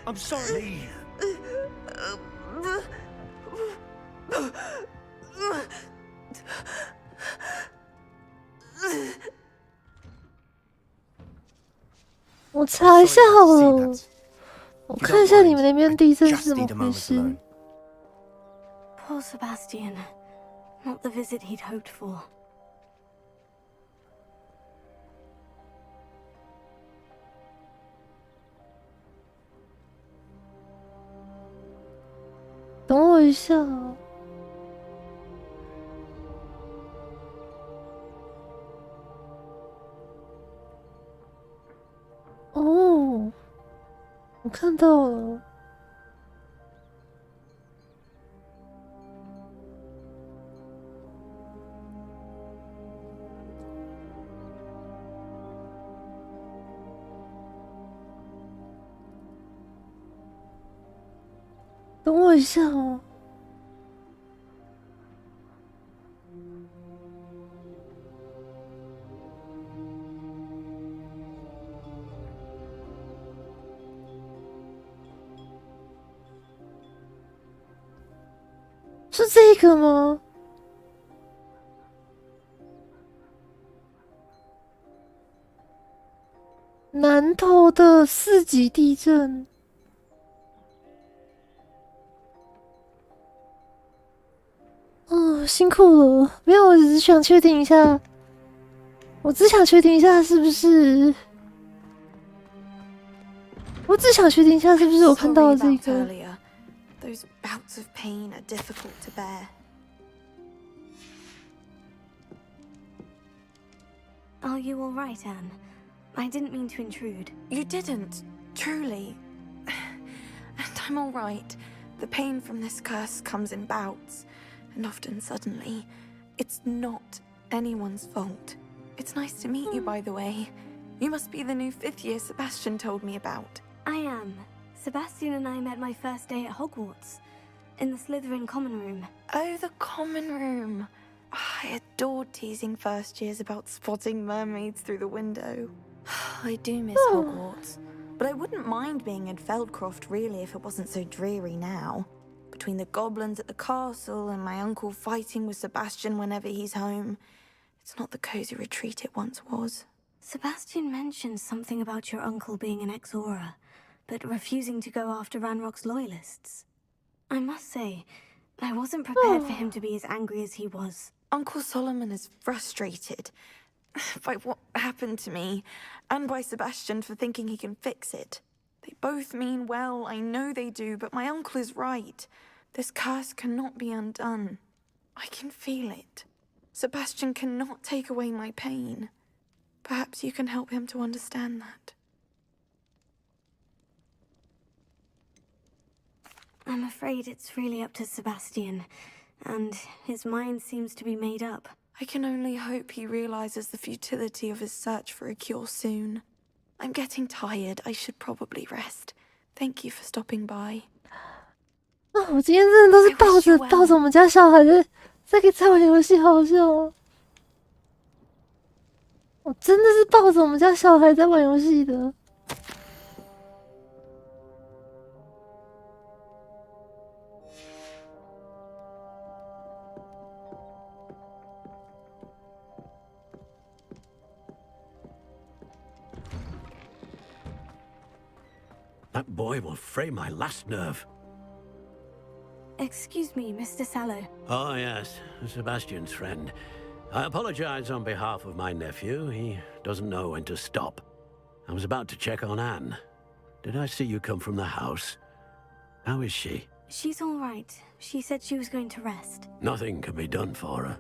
I'm sorry. Leave. 我查一下好了，我看一下你们那边地震是怎么回事。 Poor Sebastian. Not the visit he'd hoped for. 等我一下哦。哦，我看到了。 等我一下哦。是这个吗？南投的4级地震。 辛苦了，没有，我只是想确定一下，我只想确定一下是不是，我只想确定一下是不是我看到的这个。Those bouts of pain are difficult to bear. Are you all right, Anne? I didn't mean to intrude. You didn't, truly. And I'm all right. The pain from this curse comes in bouts. And often suddenly. It's not anyone's fault. It's nice to meet you, by the way. You must be the new 5th year Sebastian told me about. I am. Sebastian and I met my first day at Hogwarts. in the Slytherin common room. Oh, the common room. I adored teasing first years about spotting mermaids through the window. I do miss Hogwarts, but I wouldn't mind being in Feldcroft really if it wasn't so dreary now. Between the goblins at the castle and my uncle fighting with Sebastian whenever he's home, it's not the cozy retreat it once was. Sebastian mentioned something about your uncle being an ex-Auror, but refusing to go after Ranrock's loyalists. I must say, I wasn't prepared for him to be as angry as he was. Uncle Solomon is frustrated by what happened to me, and by Sebastian for thinking he can fix it. They both mean well, I know they do, but my uncle is right. This curse cannot be undone. I can feel it. Sebastian cannot take away my pain. Perhaps you can help him to understand that. I'm afraid it's really up to Sebastian, and his mind seems to be made up. I can only hope he realizes the futility of his search for a cure soon. I'm getting tired. I should probably rest. Thank you for stopping by. 我今天真的都是抱着我们家小孩在玩游戏，好好笑哦！我真的是抱着我们家小孩在玩游戏的。That boy will fray my last nerve. Excuse me, Mr. Sallow. Oh, yes, Sebastian's friend. I apologize on behalf of my nephew. He doesn't know when to stop. I was about to check on Anne. Did I see you come from the house? How is she? She's all right. She said she was going to rest. Nothing can be done for her.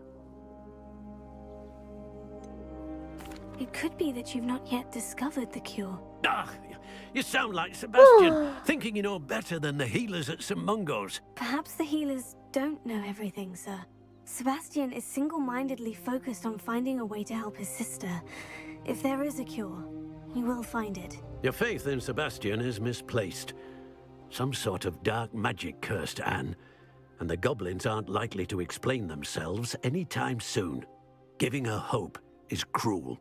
It could be that you've not yet discovered the cure. Ah, you sound like Sebastian, thinking you know better than the healers at St. Mungo's. Perhaps the healers don't know everything, sir. Sebastian is single-mindedly focused on finding a way to help his sister. If there is a cure, he will find it. Your faith in Sebastian is misplaced. Some sort of dark magic cursed Anne, and the goblins aren't likely to explain themselves anytime soon. Giving her hope is cruel.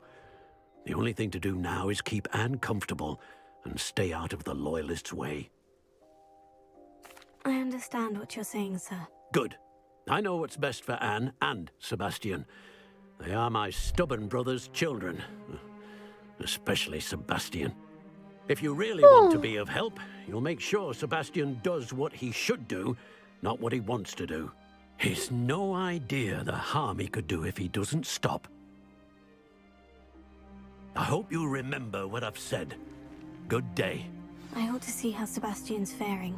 The only thing to do now is keep Anne comfortable and stay out of the Loyalists' way. I understand what you're saying, sir. Good. I know what's best for Anne and Sebastian. They are my stubborn brother's children. Especially Sebastian. If you really want to be of help, you'll make sure Sebastian does what he should do, not what he wants to do. He's no idea the harm he could do if he doesn't stop. I hope you'll remember what I've said. Good day. I ought to see how Sebastian's faring.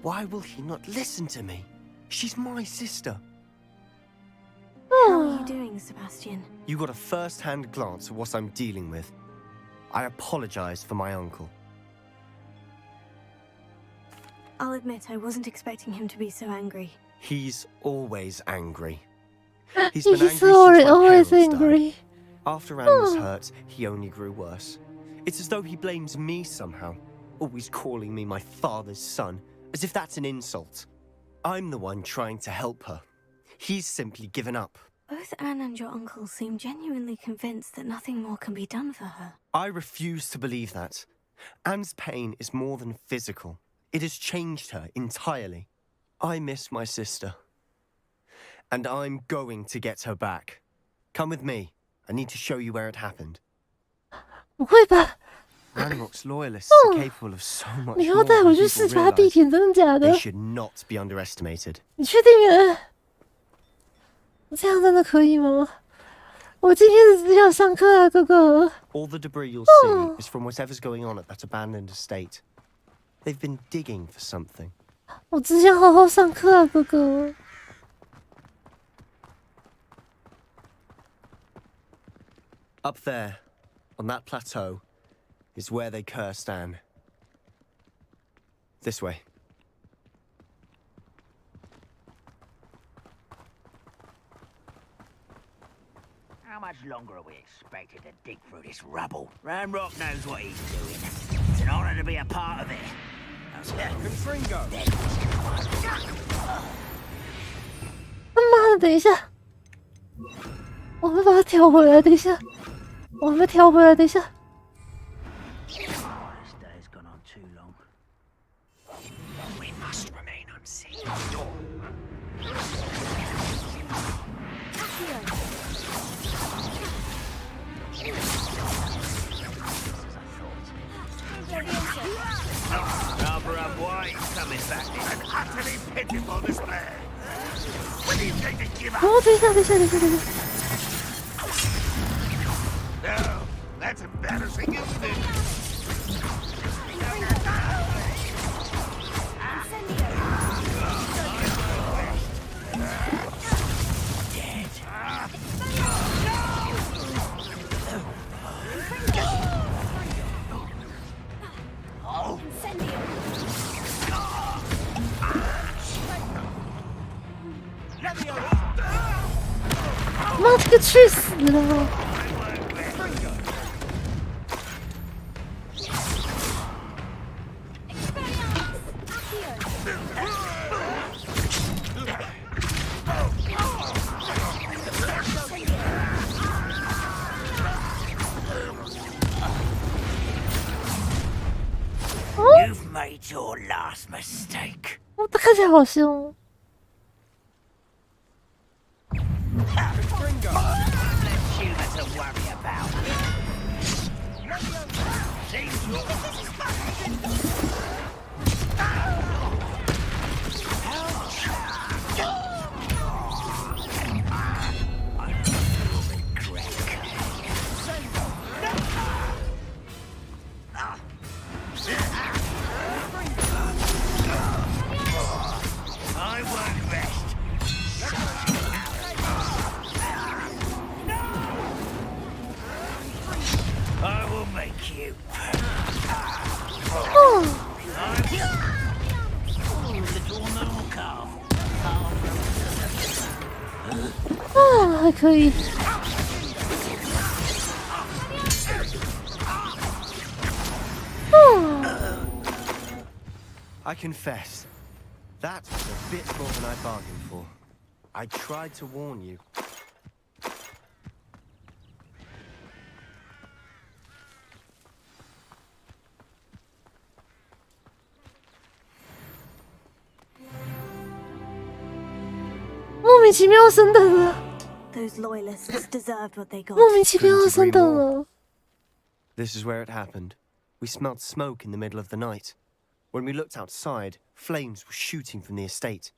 Why will he not listen to me? She's my sister. How are you doing, Sebastian? You got a first-hand glance at what I'm dealing with. I apologize for my uncle. I'll admit I wasn't expecting him to be so angry. He's always angry. He's been angry always angry. After Anne was hurt, he only grew worse. It's as though he blames me somehow, always calling me my father's son, as if that's an insult. I'm the one trying to help her. He's simply given up. Both Anne and your uncle seem genuinely convinced that nothing more can be done for her. I refuse to believe that. Anne's pain is more than physical. It has changed her entirely. I miss my sister. And I'm going to get her back. Come with me. I need to show you where it happened. 不会吧 Ranrock's loyalists are capable of so much 你 more 要带 than 我去 people 视察地 realize. 铁，真的假的 They？ should not be underestimated. 你确定啊？这样真的可以吗？我今天只想上课啊，哥哥。 All the debris you'll see is from whatever's going on at that abandoned estate. They've been digging for something. 我只想好好上课啊，哥哥。 Up there, on that plateau, is where they cursed Anne. This way. How much longer are we expected to dig through this rubble? Ranrock knows what he's doing. It's an honor to be a part of it. 他妈的，等一下，我们把它调回来。等一下，我们调回来。等一下。哦，等一下。No, that's embarrassing, isn't it? Oh. 妈，这个去死了！You've made your last mistake. 哦，他看起来好凶哦。还可以。I confess, that was a bit more than I bargained for. I tried to warn you. 莫名其妙升等了。Those loyalists deserved what they got. 莫名其妙升等了。This is where it happened. We smelled smoke in the middle of the night. When we looked outside, flames were shooting from the estate.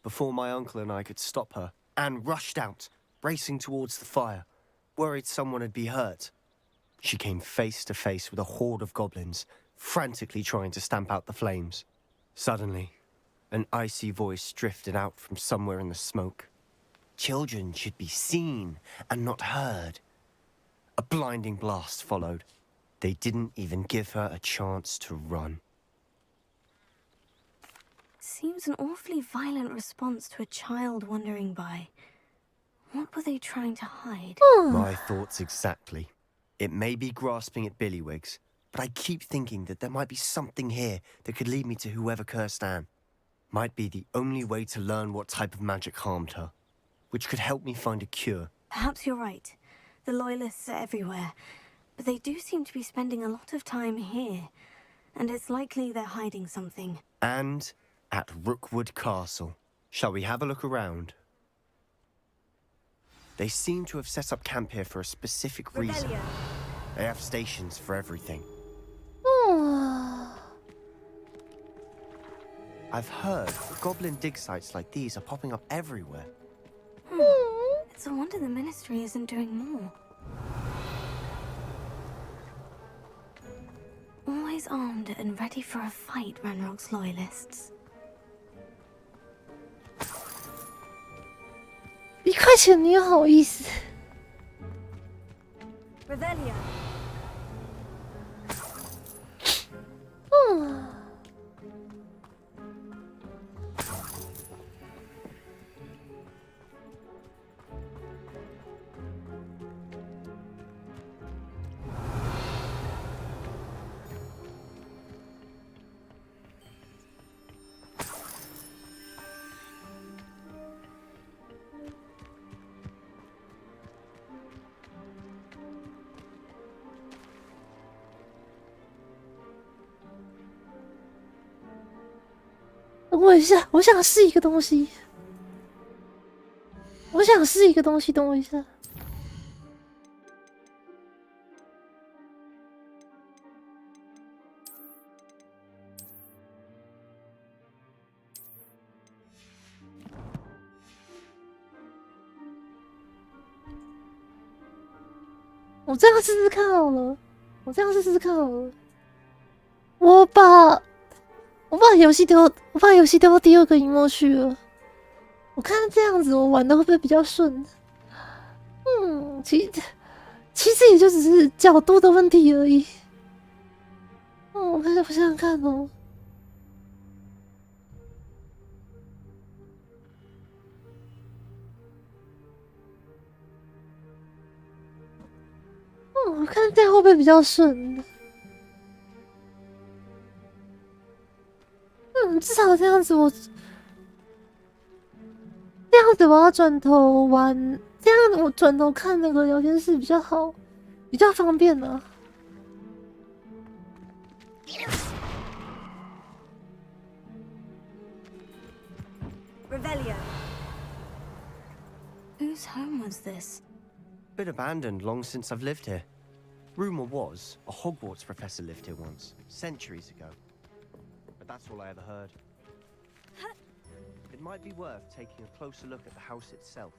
Before my uncle and I could stop her, Anne rushed out, racing towards the fire, worried someone had been hurt. She came face to face with a horde of goblins, frantically trying to stamp out the flames. Suddenly, an icy voice drifted out from somewhere in the smoke. Children should be seen and not heard. A blinding blast followed. They didn't even give her a chance to run. Seems an awfully violent response to a child wandering by. What were they trying to hide? My thoughts exactly. It may be grasping at Billywigs, but I keep thinking that there might be something here that could lead me to whoever cursed Anne. Might be the only way to learn what type of magic harmed her, which could help me find a cure. Perhaps you're right. The loyalists are everywhere, but they do seem to be spending a lot of time here, and it's likely they're hiding something. And at Rookwood Castle. Shall we have a look around? They seem to have set up camp here for a specific reason. They have stations for everything. I've heard goblin dig sites like these are popping up everywhere. It's a wonder the Ministry isn't doing more. Always armed and ready for a fight, Ranrock's loyalists. 1块钱你也好意思？Revelia. 我一下，我想试一个东西。等我一下。我这样试试看好了。我把游戏丢到第二个荧幕去了。我看这样子我玩的会不会比较顺？其实也就只是角度的问题而已。我想想看哦。我看这样会不会比较顺？至少这样子我要转头玩，这样我转头看那个聊天室比较好，比较方便啊。Revelio. Whose home was this? Been abandoned long since I've lived here. Rumor was a Hogwarts professor lived here once, centuries ago. But that's all I ever heard. It might be worth taking a closer look at the house itself.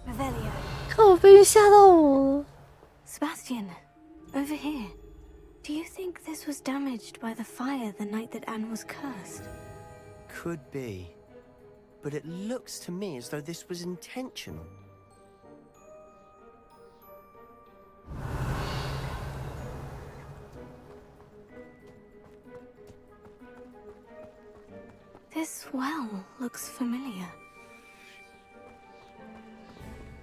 Revelio. 靠背吓到我了。 Sebastian, over here. Do you think this was damaged by the fire the night that Anne was cursed? Could be. But it looks to me as though this was intentional. This well looks familiar.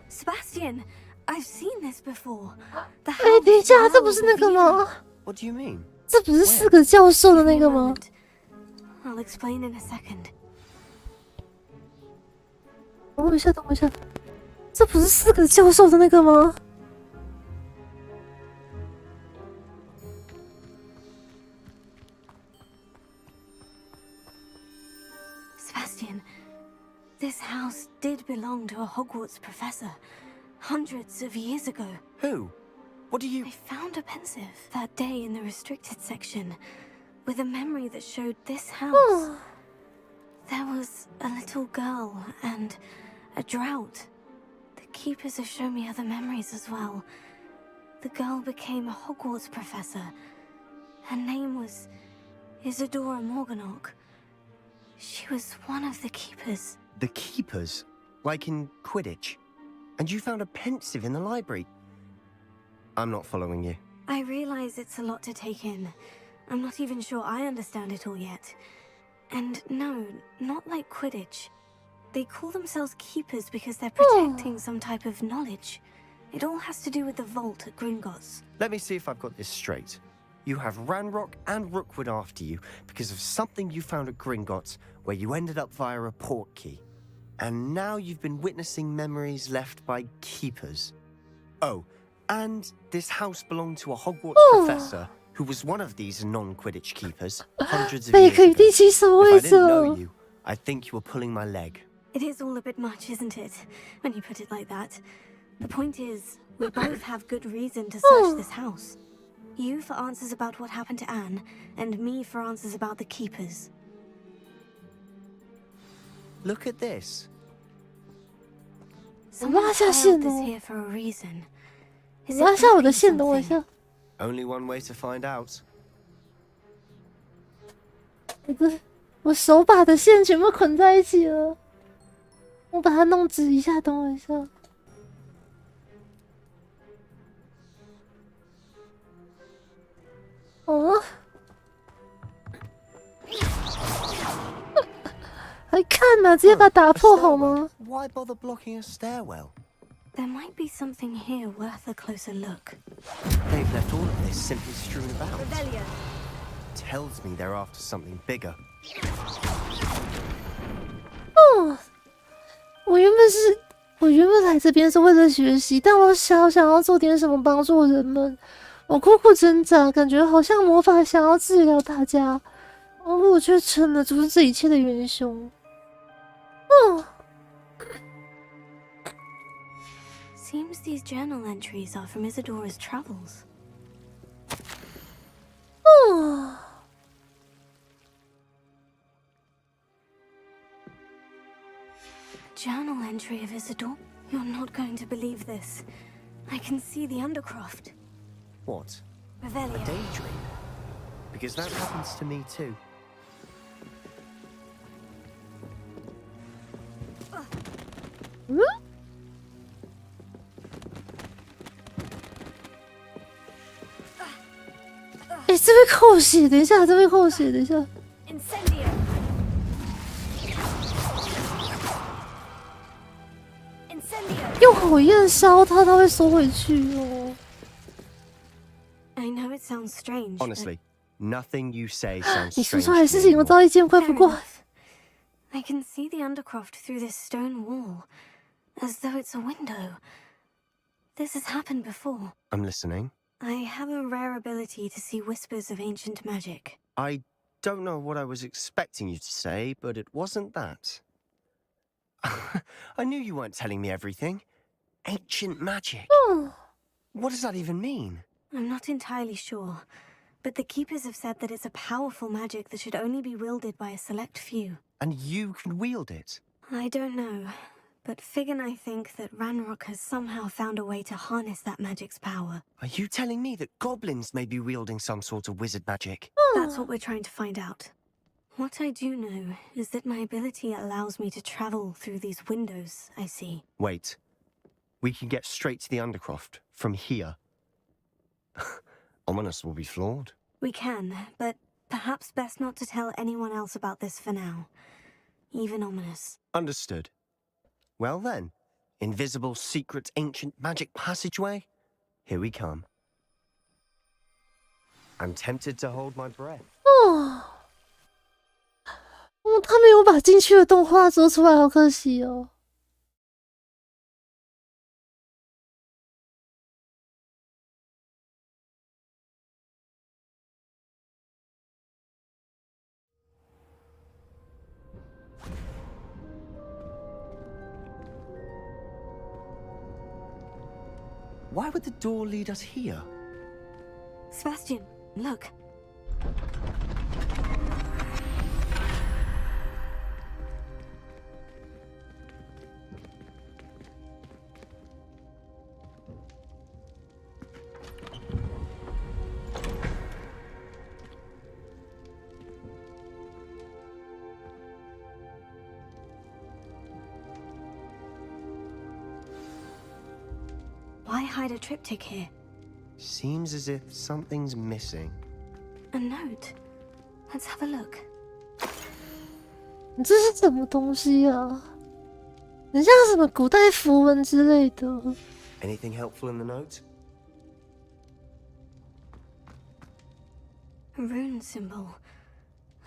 Sebastian, I've seen this before. The 等一下，这不是那个吗？ What do you mean? 这不是4个教授的那个吗？ I'll explain in a second. 等我一下，这不是4个教授的那个吗？ Sebastian, this house did belong to a Hogwarts professor hundreds of years ago. Who? What do you... I found a pensive that day in the restricted section with a memory that showed this house. There was a little girl and a drought. The keepers have shown me other memories as well. The girl became a Hogwarts professor. Her name was Isadora Morganach. She was one of the keepers. The keepers? Like in Quidditch? And you found a pensive in the library? I'm not following you. I realize it's a lot to take in. I'm not even sure I understand it all yet. And no, not like Quidditch. They call themselves keepers because they're protecting some type of knowledge. It all has to do with the vault at Gringotts. Let me see if I've got this straight. You have Ranrock and Rookwood after you because of something you found at Gringotts where you ended up via a portkey. And now you've been witnessing memories left by keepers. Oh, and this house belonged to a Hogwarts professor who was one of these non-Quidditch keepers hundreds of years ago. If I didn't know you, I think you were pulling my leg. It is all a bit much, isn't it, when you put it like that? The point is, we both have good reason to search this house. You for answers about what happened to Anne, and me for answers about the keepers. Look at this. Someone filed this here for a reason. Is it something? Only one way to find out. 我手把的线全部捆在一起了，我把它弄直一下，等我一下。还看呢，直接把它打破好吗？ Why bother blocking a stairwell? There might be something here worth a closer look. They've left all of this simply strewn about. Revelio. Tells me they're after something bigger. 哦，我原本来这边是为了学习，但我想要做点什么帮助人们。我苦苦挣扎，感觉好像魔法想要治疗大家，而我却成了阻止这一切的元凶。哦。 Seems these journal entries are from Isadora's travels. Oh. Journal entry of Isidore? You're not going to believe this. I can see the Undercroft. What? Revelio. A daydream? Because that happens to me too. Hmm? 哎，这会扣血！等一下，这会扣血！等一下。用火焰烧它，它会收回去哦。I know it sounds strange. Honestly, nothing you say sounds 你说 strange. 出来的事情，我早已见怪不怪。I can see the Undercroft through this stone wall, as though it's a window. This has happened before. I'm listening. I have a rare ability to see whispers of ancient magic. I don't know what I was expecting you to say, but it wasn't that. I knew you weren't telling me everything. Ancient magic. What does that even mean? I'm not entirely sure, but the Keepers have said that it's a powerful magic that should only be wielded by a select few. And you can wield it? I don't know, but Fig and I think that Ranrock has somehow found a way to harness that magic's power. Are you telling me that goblins may be wielding some sort of wizard magic? That's what we're trying to find out. What I do know is that my ability allows me to travel through these windows I see. Wait. We can get straight to the Undercroft from here. Ominous will be flawed. We can, but perhaps best not to tell anyone else about this for now. Even Ominous. Understood. Well then, invisible, secret, ancient magic passageway? Here we come. I'm tempted to hold my breath. 他没有把进去的动画做出来，好可惜哦。Why would the door lead us here? Sebastian, look. Why hide a triptych here? Seems as if something's missing. A note. Let's have a look. 这是什么东西啊？很像什么古代符文之类的。Anything helpful in the note? A rune symbol.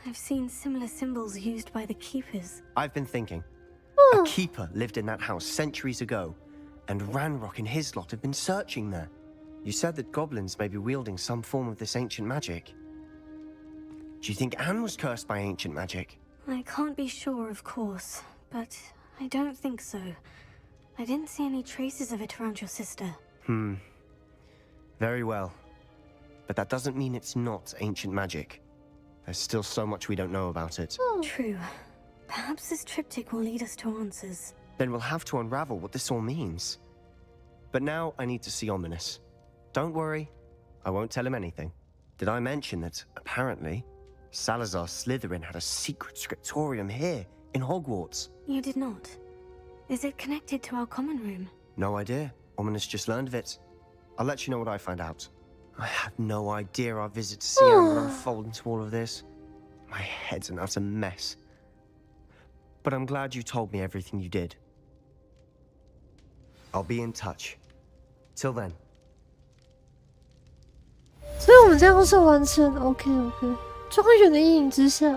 I've seen similar symbols used by the Keepers. I've been thinking. A keeper lived in that house centuries ago, and Ranrock and his lot have been searching there. You said that goblins may be wielding some form of this ancient magic. Do you think Anne was cursed by ancient magic? I can't be sure, of course, but I don't think so. I didn't see any traces of it around your sister. Very well. But that doesn't mean it's not ancient magic. There's still so much we don't know about it. True. Perhaps this triptych will lead us to answers. Then we'll have to unravel what this all means. But now I need to see Ominous. Don't worry, I won't tell him anything. Did I mention that, apparently, Salazar Slytherin had a secret scriptorium here, in Hogwarts? You did not. Is it connected to our common room? No idea. Ominous just learned of it. I'll let you know what I find out. I have no idea our visit to Sierra will unfold into all of this. My head's an utter mess. but I'm glad you told me everything you did. I'll be in touch. Till then. 所以我们这样是完成 OK。庄园的阴影之下。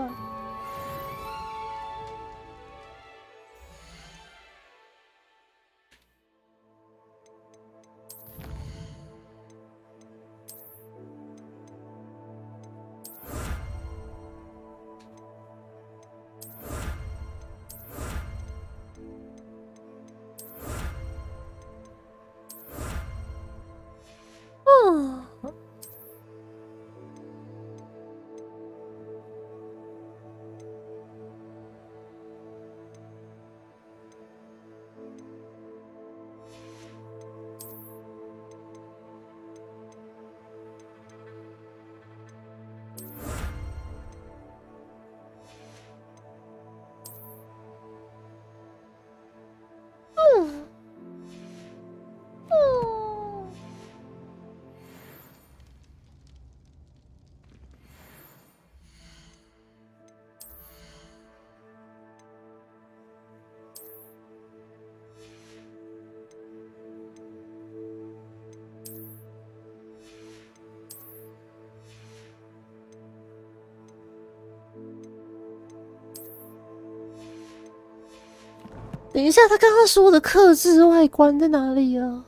等一下，他刚刚说的客制外观在哪里啊？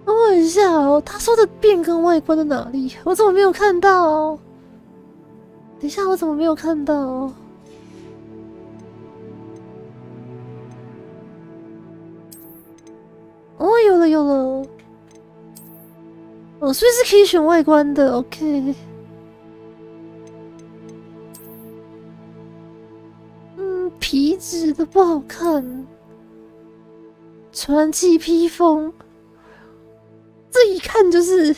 问一下哦，他说的变更外观在哪里？我怎么没有看到？等一下，我怎么没有看到？哦，有了。哦，所以是可以选外观的 ，OK。皮质的不好看，传奇披风。这一看就是，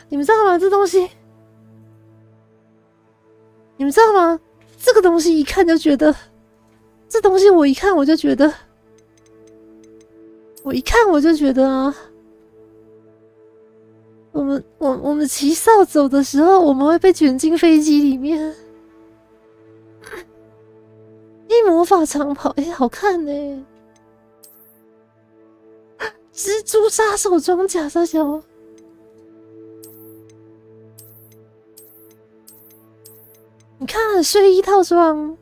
你们知道吗？这东西，你们知道吗？这个东西一看就觉得，这东西我一看我就觉得，啊，我们骑扫帚的时候，我们会被卷进飞机里面。魔法长袍，好看呢。蜘蛛杀手装甲这小，你看睡衣套装，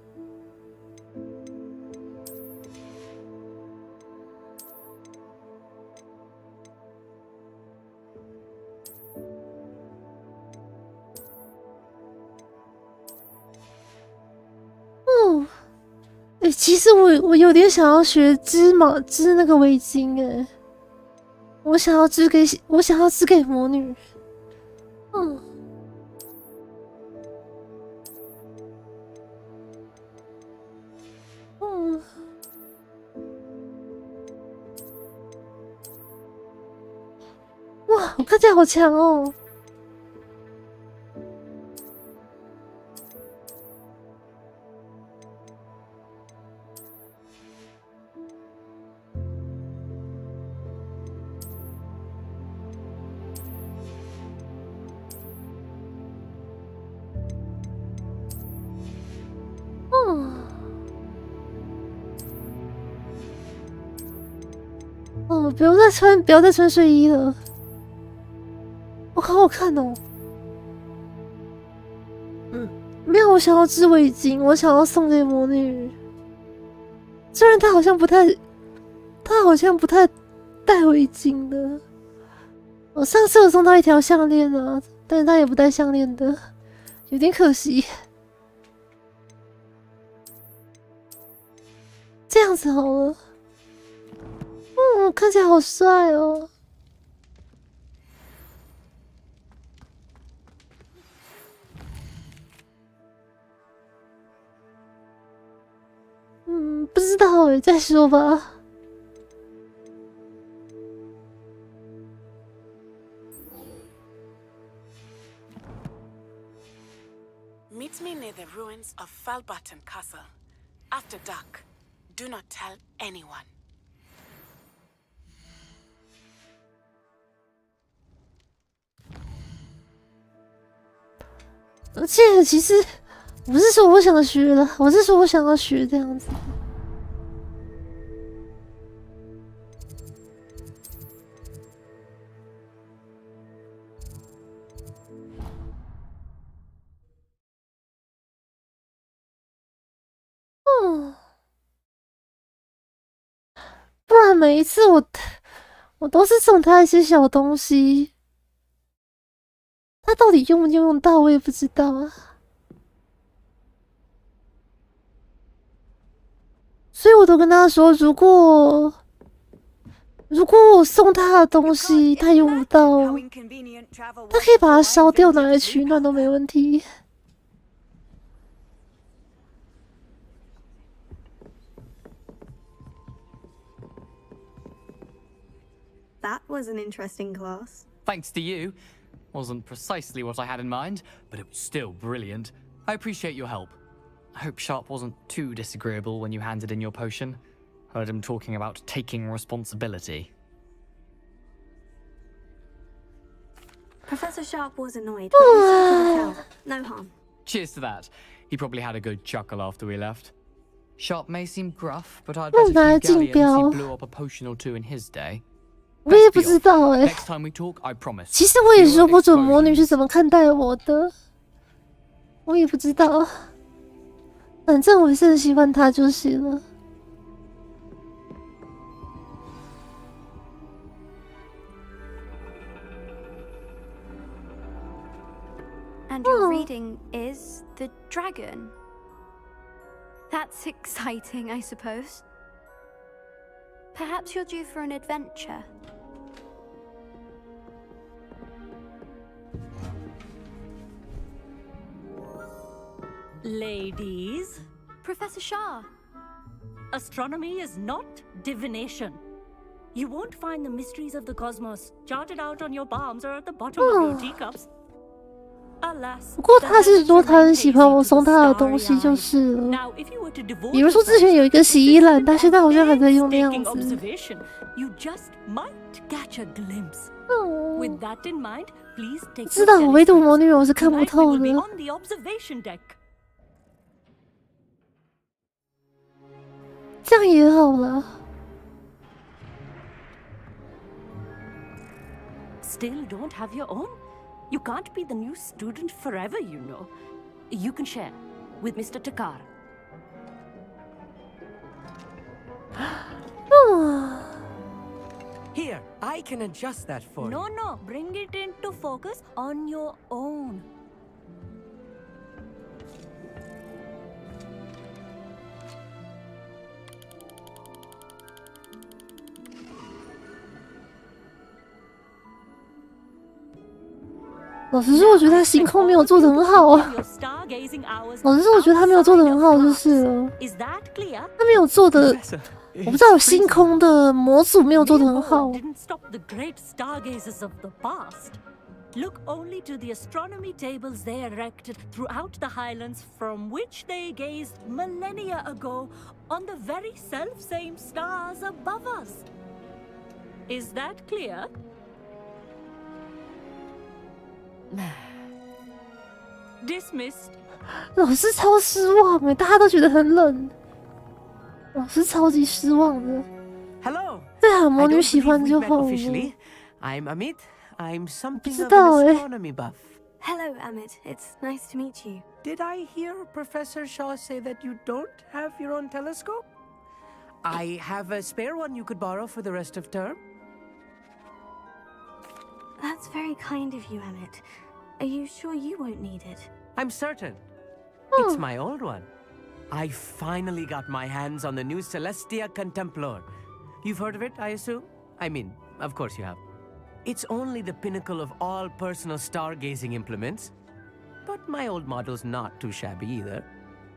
其实我有点想要学织那个围巾我想要织给魔女。哇，我看起来好强哦！不要再穿睡衣了，好好看哦。没有，我想要织围巾，我想要送给魔女。虽然她好像不太戴围巾的。我上次有送她一条项链啊，但是她也不戴项链的，有点可惜。这样子好了。看起来好帅哦。不知道哎，再说吧。Meet me near the ruins of Falbatten Castle. After dark. Do not tell anyone. 而且其实不是说我想学了，我是说我想要学这样子。不然每一次我都是送他一些小东西，他到底用不用到我也不知道啊。所以我都跟他说，如果我送他的东西他用不到，他可以把它烧掉拿来取暖都没问题。That was an interesting class. Thanks to you. Wasn't precisely what I had in mind, but it was still brilliant. I appreciate your help. I hope Sharp wasn't too disagreeable when you handed in your potion. Heard him talking about taking responsibility. Professor Sharp was annoyed, but we could tell. No harm. Cheers to that. He probably had a good chuckle after we left. Sharp may seem gruff, but I'd bet a few galleons he blew up a potion or two in his day. 我也不知道哎、其实我也说不准魔女是怎么看待我的，我也不知道。反正我是很喜欢她就是了。And your reading is The Dragon. That's exciting, I suppose. Perhaps you're due for an adventure. Ladies. Professor Shah. Astronomy is not divination. You won't find the mysteries of the cosmos charted out on your palms or at the bottom of your teacups. Alas, 不过他是说他很喜欢我送他的东西就是了。比如说之前有一个洗衣篮，他现在好像还在用那样子。知道，唯独魔女我是看不透的。这样也好了。Still don't have your own? You can't be the new student forever, you know. You can share with Mr. Takar. Here, I can adjust that for you. No, bring it into focus on your own. 老实说，我觉得他星空没有做得很好啊。老实说，我觉得他没有做得很好，就是了。他没有做的，我不知道有星空的模组没有做得很好。Look only to the astronomy tables they erected throughout the highlands from which they gazed millennia ago on the very self-same stars above us. Is that clear? Dismissed. 老师超失望哎，大家都觉得很冷，老师超级失望的。Hello. 对啊，魔女喜欢就好了。I'm Amit. I'm something of 知道 an 哎。astronomy buff. Hello, Amit. It's nice to meet you. Did I hear Professor Shaw say that you don't have your own telescope? I have a spare one you could borrow for the rest of term. That's very kind of you, Amit. Are you sure you won't need it? I'm certain. It's my old one. I finally got my hands on the new Celestia Contemplor. You've heard of it, I assume? I mean, of course you have. It's only the pinnacle of all personal stargazing implements. But my old model's not too shabby either.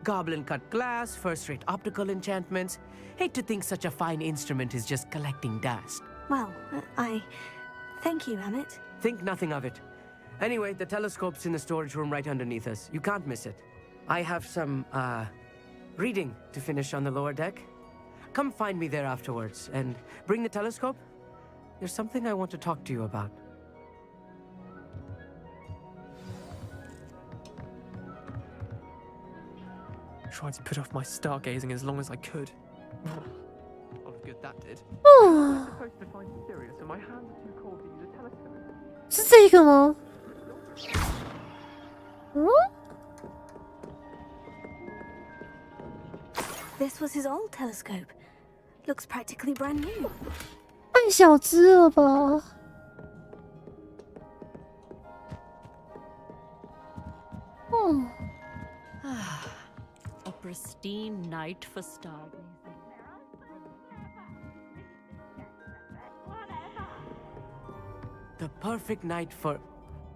Goblin-cut glass, first-rate optical enchantments. Hate to think such a fine instrument is just collecting dust. Well, thank you, Amit. Think nothing of it. Anyway, the telescope's in the storage room right underneath us. You can't miss it. I have some, reading to finish on the lower deck. Come find me there afterwards, and bring the telescope. There's something I want to talk to you about. Tried to put off my stargazing as long as I could. All of good that did. I'm supposed to find Sirius, and my hands are too cold to use a telescope. 是这个吗？嗯 This was his old telescope. Looks practically brand new. 太小只了吧？嗯。A pristine night for stargazing. The perfect night for...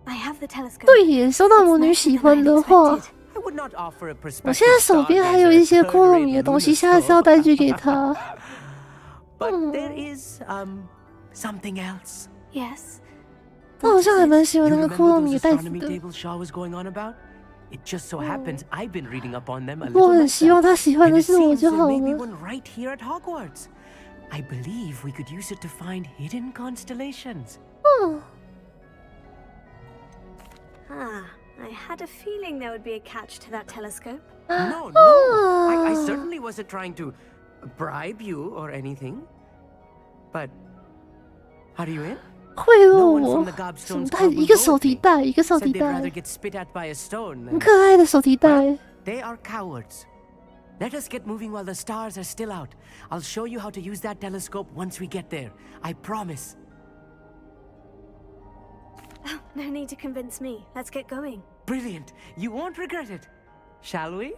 I have the telescope. 对耶，收到魔女喜欢的话， I would not offer a 我现在手边还有一些库洛米的东西，下次要带去给他。 But there is, something else. Yes. 他好像还蛮喜欢那个库洛米的袋子 astronomy 的。 tables Shaw was going on about? It just so happens I've been reading up on them a 我 little 很希望他喜欢 myself, 的 and it 是我 seems 就 there 好 may be 了。 one right here at Hogwarts. I believe we could use it to find hidden constellations. 嗯。 I had a feeling there would be a catch to that telescope. No, I certainly wasn't trying to bribe you or anything. But are you in? 贿赂 No one 我 from the 什么 Gobstones 袋 Club 子？ will 一个 go 手 with 提 me. 袋，一个手 Said 提 they'd rather 袋， get spit at by a stone 很 than... 可爱的手提袋。 They are cowards. Let us get moving while the stars are still out. I'll show you how to use that telescope once we get there. I promise. Oh, no need to convince me. Let's get going. Brilliant. You won't regret it. Shall we?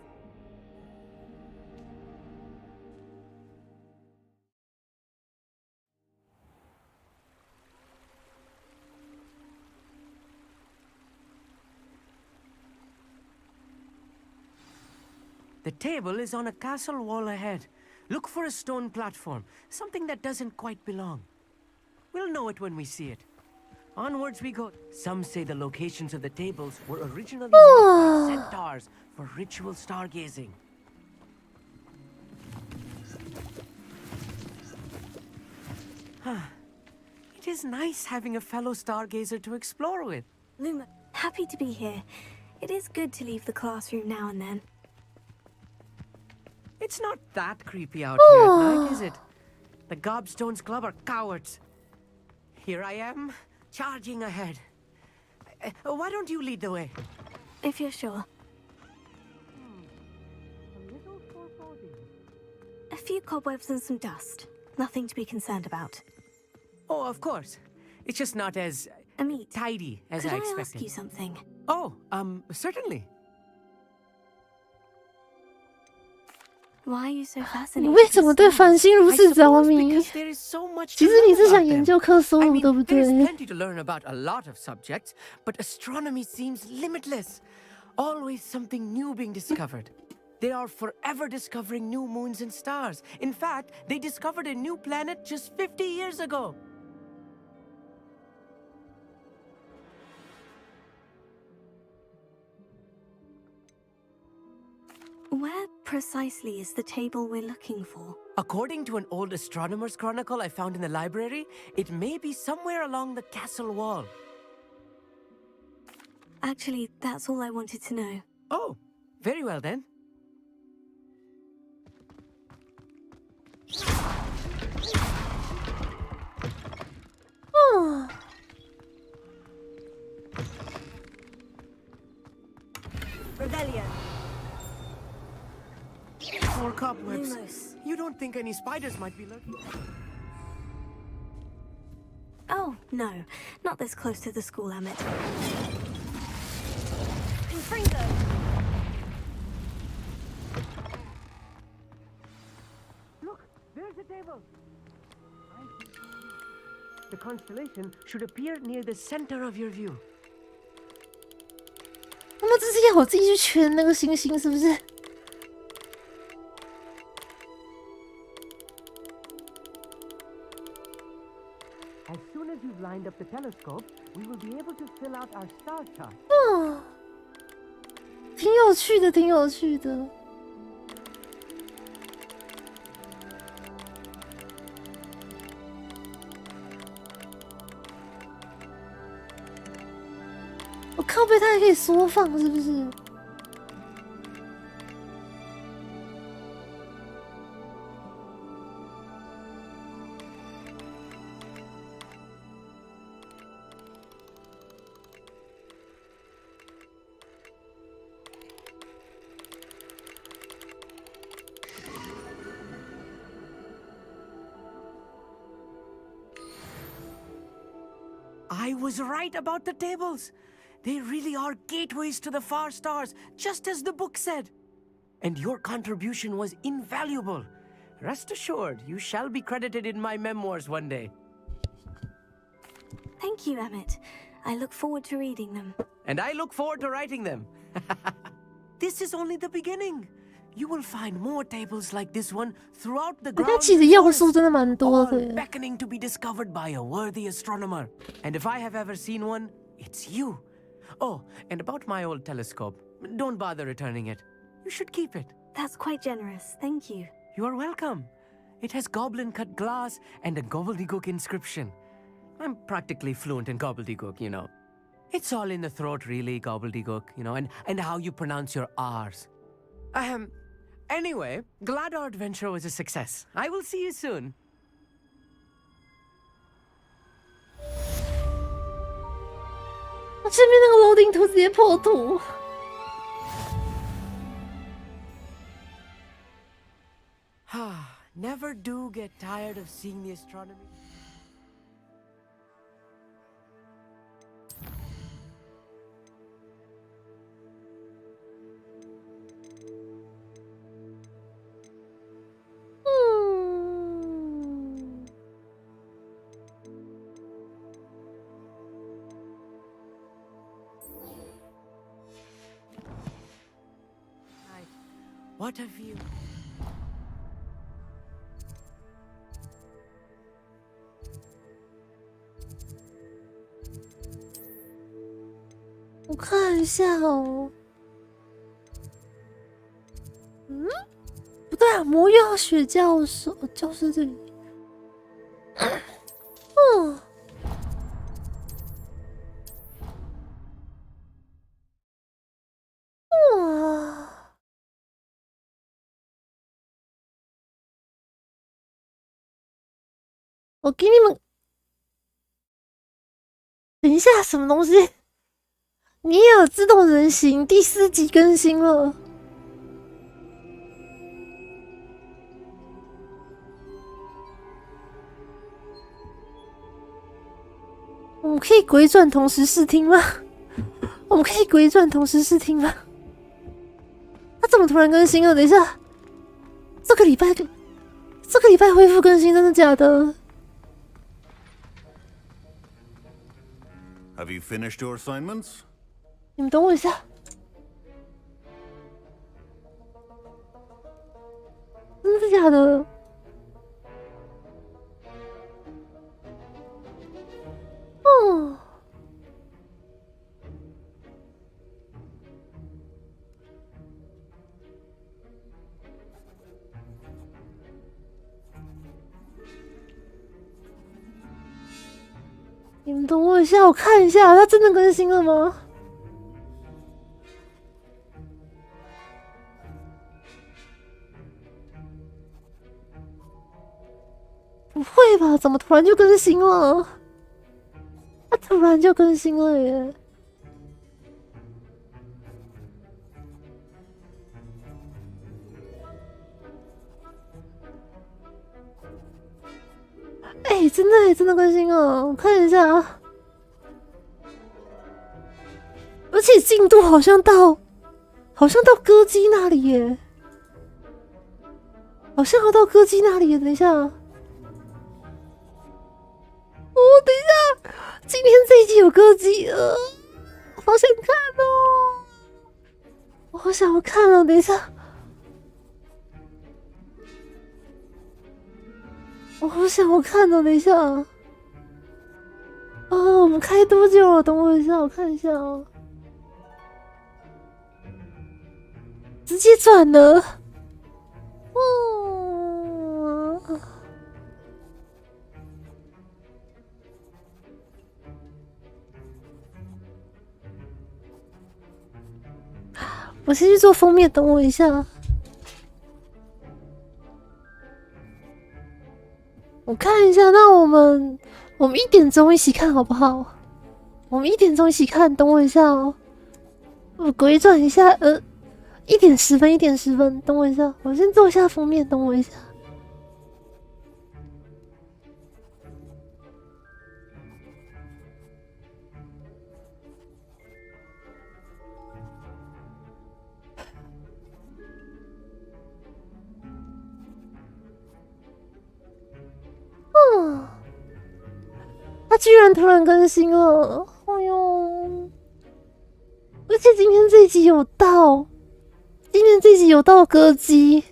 The table is on a castle wall ahead. Look for a stone platform, something that doesn't quite belong. We'll know it when we see it. Onwards we go. Some say the locations of the tables were originally marked by centaurs for ritual stargazing. It is nice having a fellow stargazer to explore with. Luma, happy to be here. It is good to leave the classroom now and then. It's not that creepy out here at night, is it? The Gobstones Club are cowards. Here I am, charging ahead. Why don't you lead the way? If you're sure. A few cobwebs and some dust. Nothing to be concerned about. Oh, of course. It's just not as Amit, tidy as could I I expected. ask you something? Oh, certainly. Why are you so 你 fascinated? 为什么对繁星如此着迷？ Because there is so much 其 to 实你 learn 是想 about 研 them. 究克苏 I 鲁， mean, 对不 there's 对？ plenty to learn about a lot of subjects, but astronomy seems limitless. Always something new being discovered. They are forever discovering new moons and stars. In fact, they discovered a new planet just 50 years ago. Where precisely is the table we're looking for? According to an old astronomer's chronicle I found in the library, it may be somewhere along the castle wall. Actually, that's all I wanted to know. Oh, very well then. Rebellion. More cobwebs. Lumos. You don't think any spiders might be lurking? Oh, no. Not this close to the school, Amit. Confringo. Look, there's a table. The constellation should appear near the center of your view. 那么这是要我自己去圈那个星星，是不是？ As soon as you've lined up the telescope, we will be able to fill out our star chart. 哦，挺有趣的，挺有趣的。我靠背它还可以缩放，是不是？ I was right about the tables. They really are gateways to the far stars, just as the book said. And your contribution was invaluable. Rest assured, you shall be credited in my memoirs one day. Thank you, Emmett. I look forward to reading them. And I look forward to writing them. This is only the beginning. You will find more tables like this one throughout the 它记的要素真的蛮多的 all beckoning to be discovered by a worthy astronomer. And if I have ever seen one, it's you. Oh, and about my old telescope, don't bother returning it. You should keep it. That's quite generous. Thank you. You are welcome. It has goblin-cut glass and a gobbledygook inscription. I'm practically fluent in gobbledygook, you know. It's all in the throat, really, gobbledygook, you know, and how you pronounce your R's. Anyway, glad our adventure was a success. I will see you soon. 前面那个 loading 图直接破图。Never do get tired of seeing the astronomy. What a view. 我看一下哦。嗯，不对啊，魔药学教授教室这里。嗯。哇。我给你们，等一下，什么东西？你也有自动人形第4集更新了。我们可以鬼转同时试听吗？我们可以鬼转同时试听吗？它怎么突然更新了？等一下，这个礼拜恢复更新，真的假的？ Have you finished your assignments? 你们等我一下，真的假的？哦，你们等我一下，我看一下，它真的更新了吗？ 不会吧？怎么突然就更新了？它突然就更新了耶！哎，真的更新了！我看一下啊，而且进度好像到歌姬那里耶，好像要到歌姬那里耶！等一下。哦，等一下，今天这一集有歌姬了，好想看哦！我好想要看哦，等一下，我好想要看哦，等一下。我们开多久了？等我一下，我看一下哦。直接转了。我先去做封面，等我一下。我看一下，那我们1点钟一起看好不好？我们1点钟一起看，等我一下哦。我鬼转一下，1点10分，1点10分，等我一下，我先做一下封面，等我一下。他居然突然更新了，哎呦！而且今天这一集有到，歌姬，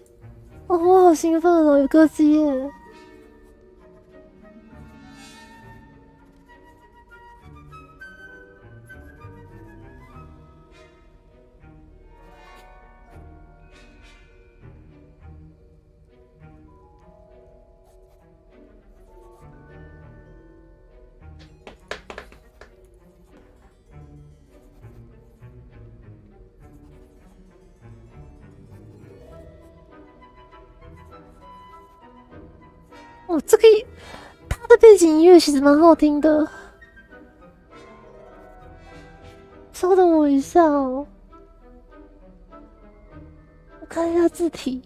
哦，我好兴奋哦，有歌姬耶！哦，这个它的背景音乐其实蛮好听的。稍等我一下哦，我看一下字体。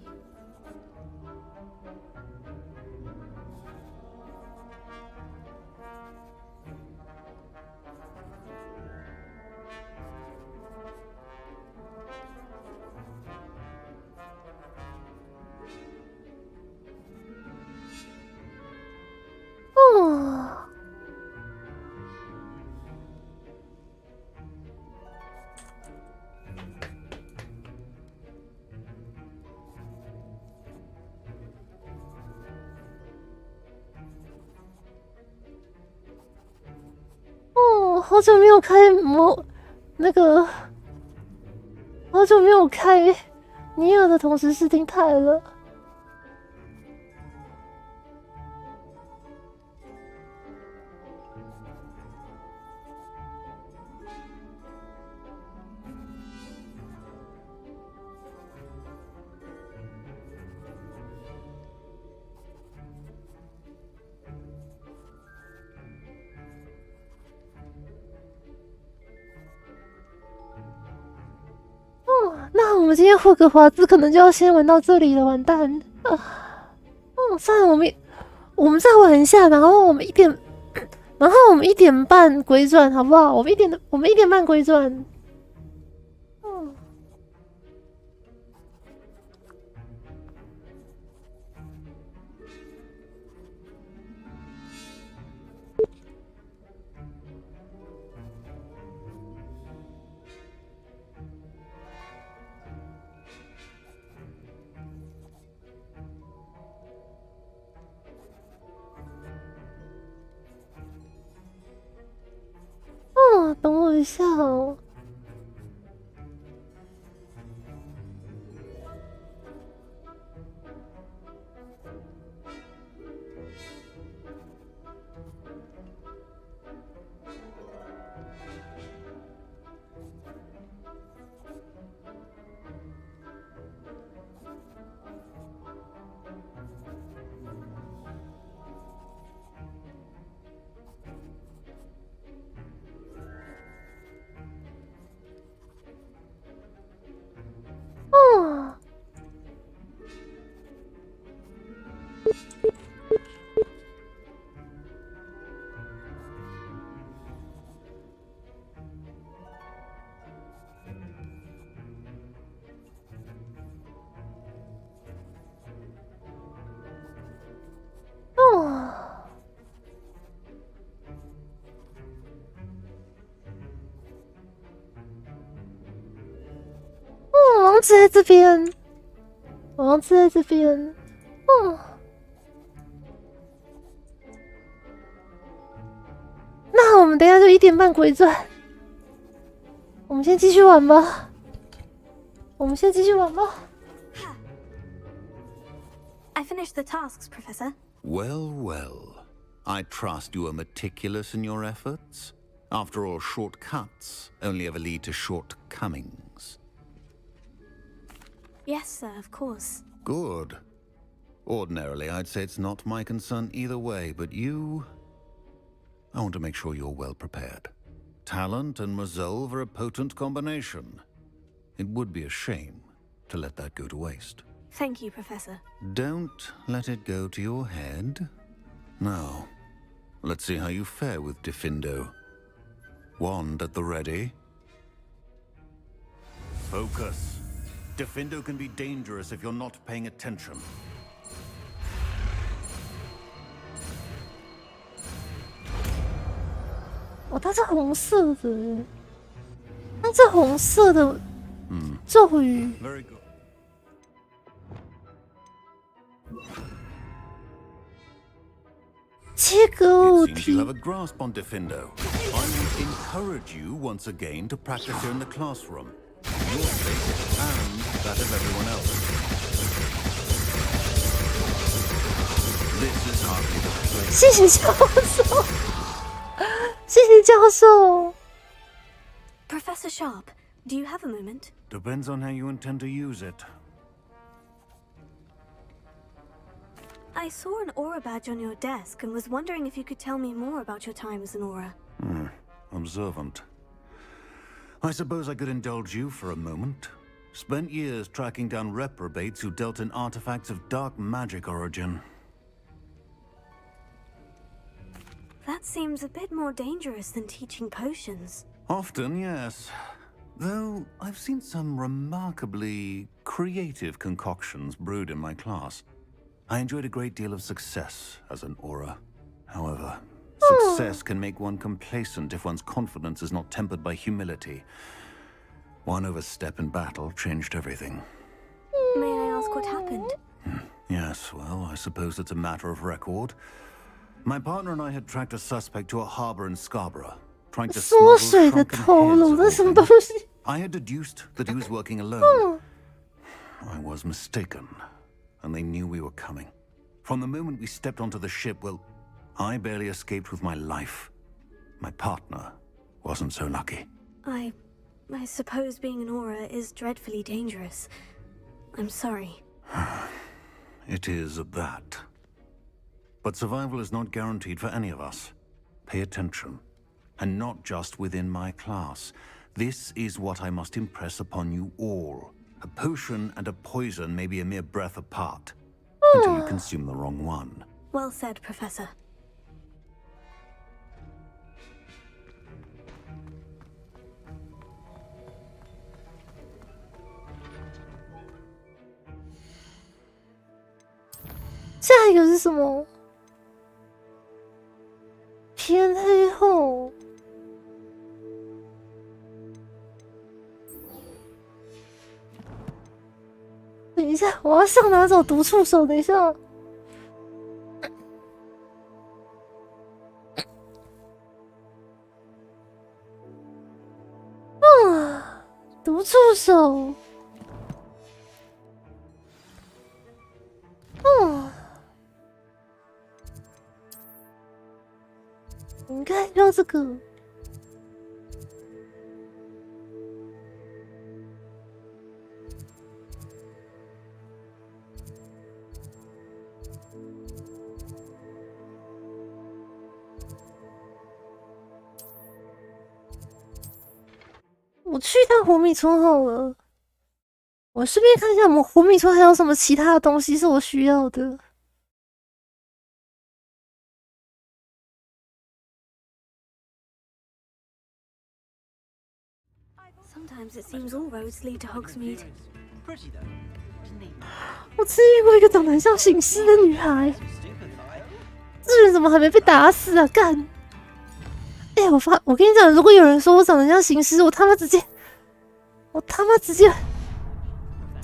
好久没有开好久没有开尼尔的同时试听台了。那我们今天霍格华兹可能就要先玩到这里了，完蛋啊！算了，我们再玩一下，然后我们1点半鬼转，好不好？我们1点半鬼转。等我一下哦。字在这边，王字在这边。那我们等一下就1点半回转。我们先继续玩吧。I finished the tasks, Professor. Well, well. I trust you are meticulous in your efforts. After all, shortcuts only ever lead to shortcomings. Yes, sir, of course. Good. Ordinarily, I'd say it's not my concern either way, but you... I want to make sure you're well prepared. Talent and resolve are a potent combination. It would be a shame to let that go to waste. Thank you, Professor. Don't let it go to your head. Now, let's see how you fare with Diffindo. Wand at the ready. Focus. Diffindo can be dangerous if you're not paying attention. Oh, 它是红色的，那这红色的咒语。Very good. It seems you have a grasp on Diffindo. I would encourage you once again to practice here in the classroom. Your sake and that of everyone else. This is hardly the place. 谢谢教授，谢谢教授。Professor Sharp, do you have a moment? Depends on how you intend to use it. I saw an aura badge on your desk and was wondering if you could tell me more about your time as an aura. Observant. I suppose I could indulge you for a moment. Spent years tracking down reprobates who dealt in artifacts of dark magic origin. That seems a bit more dangerous than teaching potions. Often, yes. Though I've seen some remarkably creative concoctions brewed in my class. I enjoyed a great deal of success as an aura. However, success can make one complacent if one's confidence is not tempered by humility. One overstep in battle changed everything. May I ask what happened? Yes, well, I suppose it's a matter of record. My partner and I had tracked a suspect to a harbor in Scarborough, trying to smuggle shrunken heads of all things. I had deduced that he was working alone. I was mistaken, and they knew we were coming. From the moment we stepped onto the ship, well, I barely escaped with my life. My partner wasn't so lucky. I suppose being an aura is dreadfully dangerous. I'm sorry. It is at that. But survival is not guaranteed for any of us. Pay attention. And not just within my class. This is what I must impress upon you all. A potion and a poison may be a mere breath apart. Until you consume the wrong one. Well said, Professor. What? 天黑后，等一下，我要上哪找毒触手？等一下，毒触手，应该要这个。我去一趟活米村好了，我顺便看一下我们活米村还有什么其他的东西是我需要的。Sometimes it seems all roads lead to Hogsmeade. 我曾遇过一个长得像行尸的女孩，这人怎么还没被打死啊？干！哎、我跟你讲，如果有人说我长得像行尸，我他妈直接，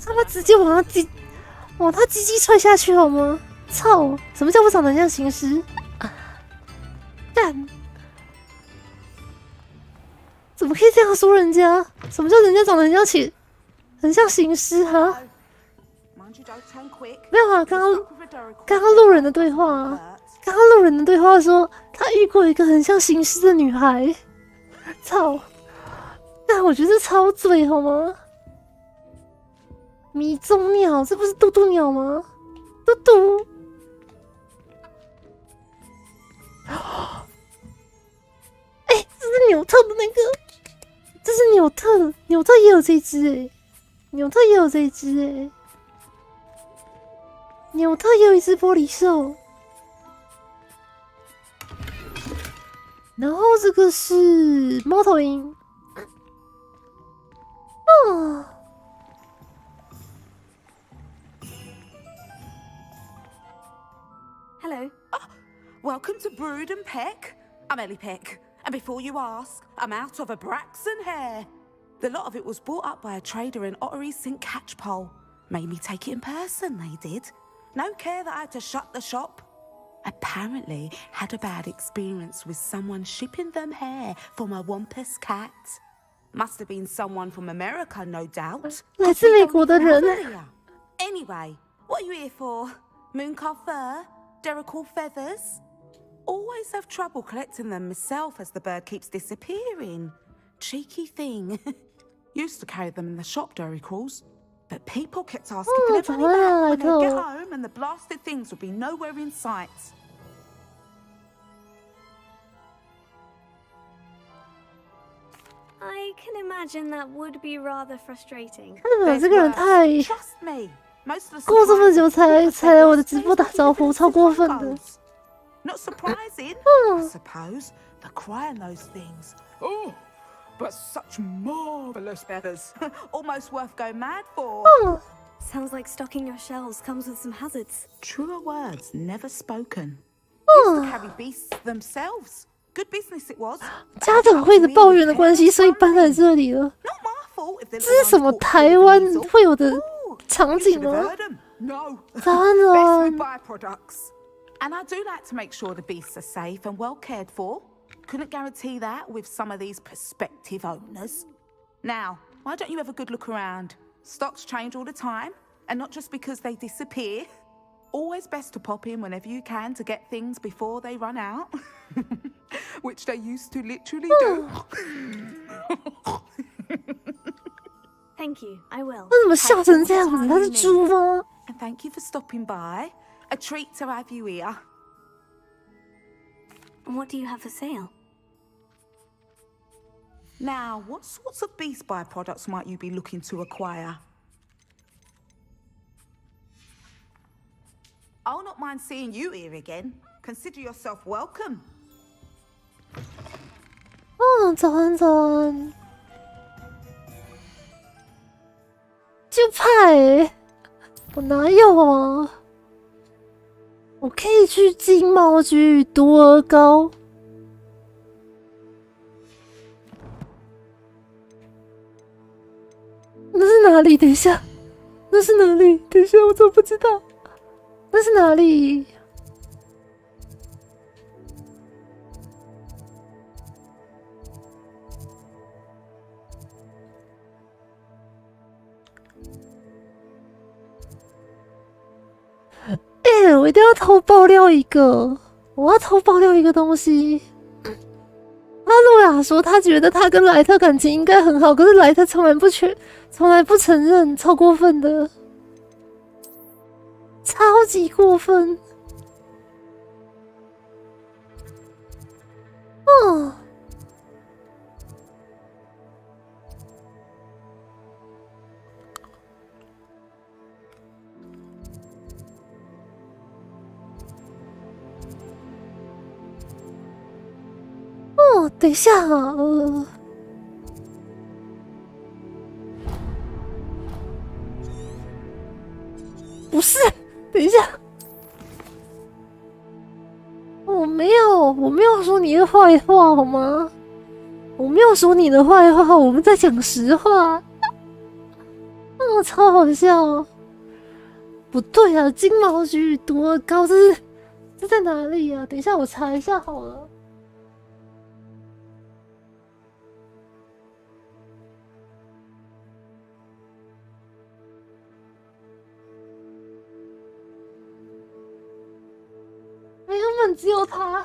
他们直接往他鸡踹下去好吗？操！什么叫我长得像行尸？干！怎么可以这样说人家？什么叫人家长得很像行尸哈？没有啊，刚刚路人的对话啊，刚刚路人的对话说他遇过一个很像行尸的女孩。操！但我觉得超醉好吗？迷踪鸟，这不是嘟嘟鸟吗？嘟嘟。这是纽特的那个，这是纽特也有这一只纽特也有这一只纽特也有一只玻璃兽。然后这个是猫头鹰。Hello. Welcome to Brood and Peck. I'm Ellie Peck. And before you ask, I'm out of a Braxton hair. The lot of it was bought up by a trader in Ottery's St. Catchpole. Made me take it in person, they did. No care that I had to shut the shop. Apparently had a bad experience with someone shipping them hair from a wampus cat. Must have been someone from America, no doubt. 来自美国的人。 Anyway, what are you here for? Mooncar fur? Derrickle feathers? Always have trouble collecting them myself as the bird keeps disappearing. Cheeky thing. Used to carry them in the shop, Derricles. But people kept asking for their money back when they'd get home and the blasted things would be nowhere in sight. I can imagine that would be rather frustrating. 这个人太过这么久才来我的直播打招呼，超过分的。 Not surprising, I suppose. The cry on those things. Oh, but such marvelous feathers. Almost worth going mad for. Sounds like stocking your shelves comes with some hazards. Truer words never spoken. Used to carry beasts themselves. Good business it was. 家长会的抱怨的关系，所以搬来这里了。这是什么台湾会有的场景吗？ No. 当然。 byproducts. And I do like to make sure the beasts are safe and well cared for. Couldn't guarantee that with some of these prospective owners. Now, why don't you have a good look around? Stocks change all the time, and not just because they disappear. Always best to pop in whenever you can to get things before they run out. Which they used to literally do. Thank you, I will. 他怎么笑成这样子？他是猪吗？ And thank you for stopping by. A treat to have you here. And what do you have for sale? Now, what sorts of beast byproducts might you be looking to acquire? I'll not mind seeing you here again. Consider yourself welcome. 早安早安。就怕我哪有啊？ 我可以去金毛菊与毒鹅膏。那是哪里？等一下，那是哪里？等一下，我怎么不知道？那是哪里？我一定要偷爆料一个，我要偷爆料一个东西。阿路亚说，他觉得他跟莱特感情应该很好，可是莱特从来不承认，超过分的，超级过分。等一下啊，不是，等一下，我没有说你的坏话好吗？我没有说你的坏话，我们在讲实话。哦，超好笑哦。不对啊，金毛菊与毒鹅膏这在哪里啊？等一下我查一下好了。原本只有他。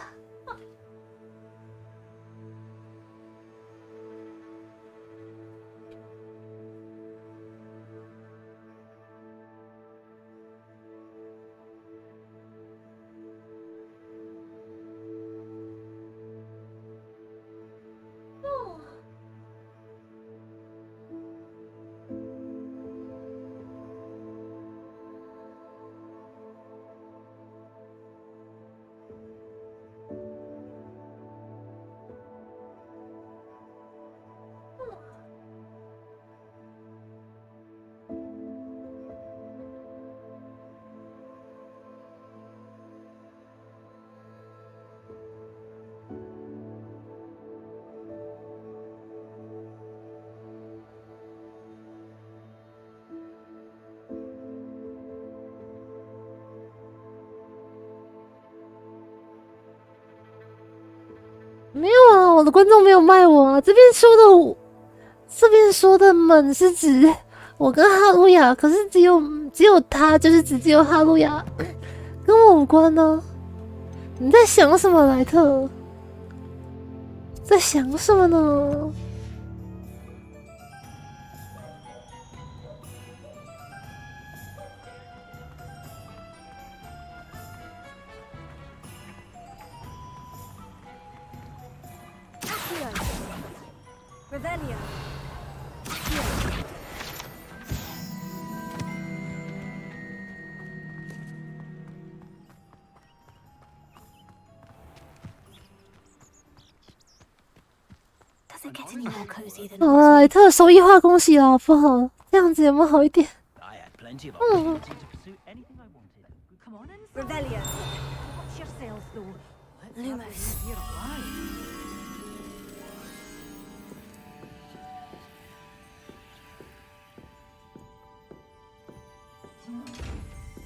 没有啊，我的观众没有卖我啊。这边说的们是指我跟哈鲁亚，可是只有他，就是只有哈鲁亚，跟我无关呢。你在想什么，莱特？在想什么呢？Revelio. 好了，莱特手艺化，恭喜了，好不好？这样子有没有好一点？嗯。Revelio. Watch yourself, though. Lumos.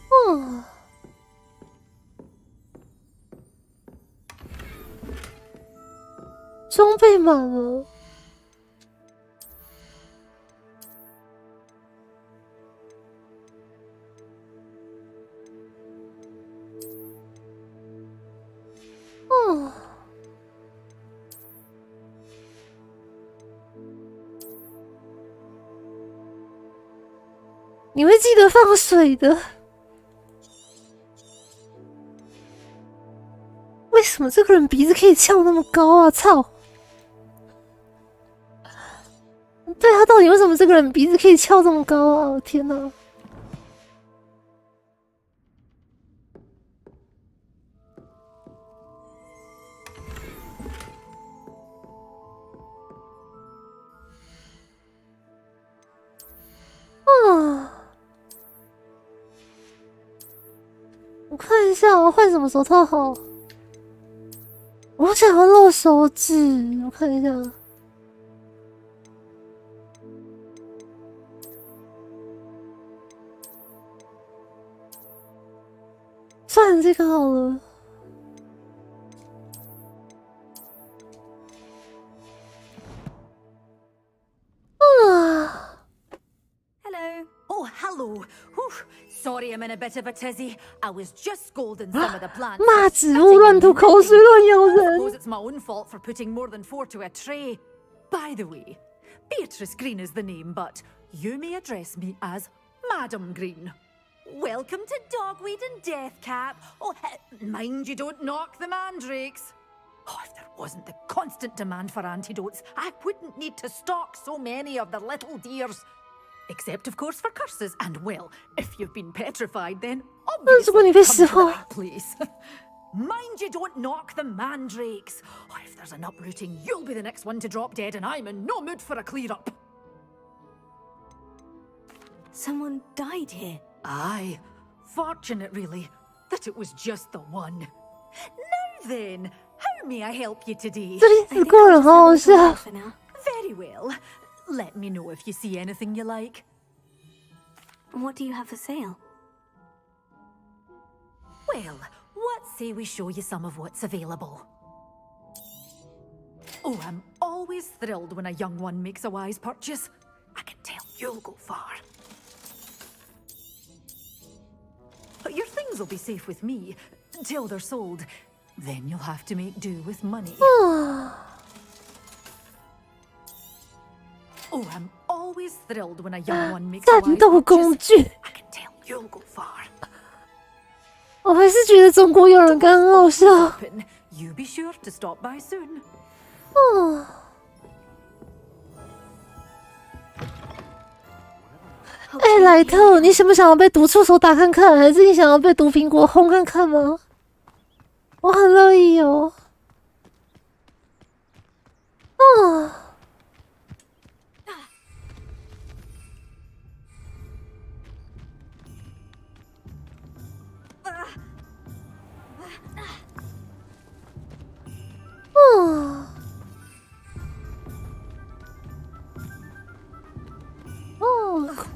哦，装备满了。哦，你会记得放水的。为什么这个人鼻子可以翘那么高啊？操！对啊，到底为什么这个人鼻子可以翘这么高啊？我天哪！啊！我看一下，我换什么手套好？我想要露手指，我看一下。算了，这个好了。啊 Hello. Oh, hello. Whew. Sorry, I'm in a bit of a tizzy. I was just scolding some of the plants. 骂植物乱吐口水乱咬人。I suppose it's my own fault for putting more than 4 to a tray. By the way, Beatrice Green is the name, but you may address me as Madam Green. Welcome to Dogweed and Deathcap. Oh, mind you don't knock the mandrakes. Oh, if there wasn't the constant demand for antidotes, I wouldn't need to stock so many of the little dears. Except, of course, for curses. And, well, if you've been petrified, then obviously come to the right place. Mind you don't knock the mandrakes. Oh, if there's an uprooting, you'll be the next one to drop dead, and I'm in no mood for a clear-up. Someone died here. Aye. Fortunate, really, that it was just the one. Now then, how may I help you today? 这里死过人，好好笑。 Very well. Let me know if you see anything you like. What do you have for sale? Well, what say we show you some of what's available? Oh, I'm always thrilled when a young one makes a wise purchase. I can tell you'll go far. Your things will be safe with me till they're sold. Then you'll have to make do with money. Oh, I'm always thrilled when a young one makes a wise purchase. I can tell you'll go far. 我还是觉得中国有人刚很好笑。You be sure to stop by soon. 哦。哎，莱特，你想不想要被毒触手打看看，还是你想要被毒苹果轰看看吗？我很乐意哦。哦。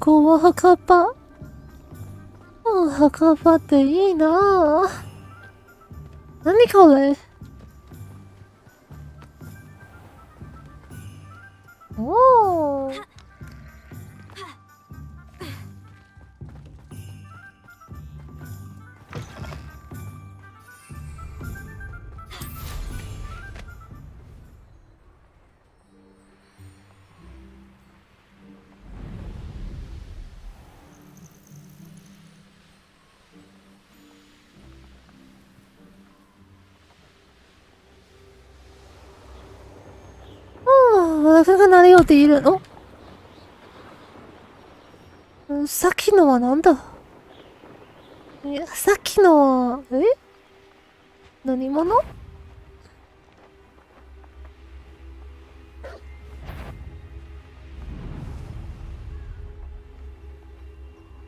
ここは墓場。墓場っていいなぁ。何これ？おー。我来看看哪里有敌人哦。さっきのはなんだ？さっきのは何者？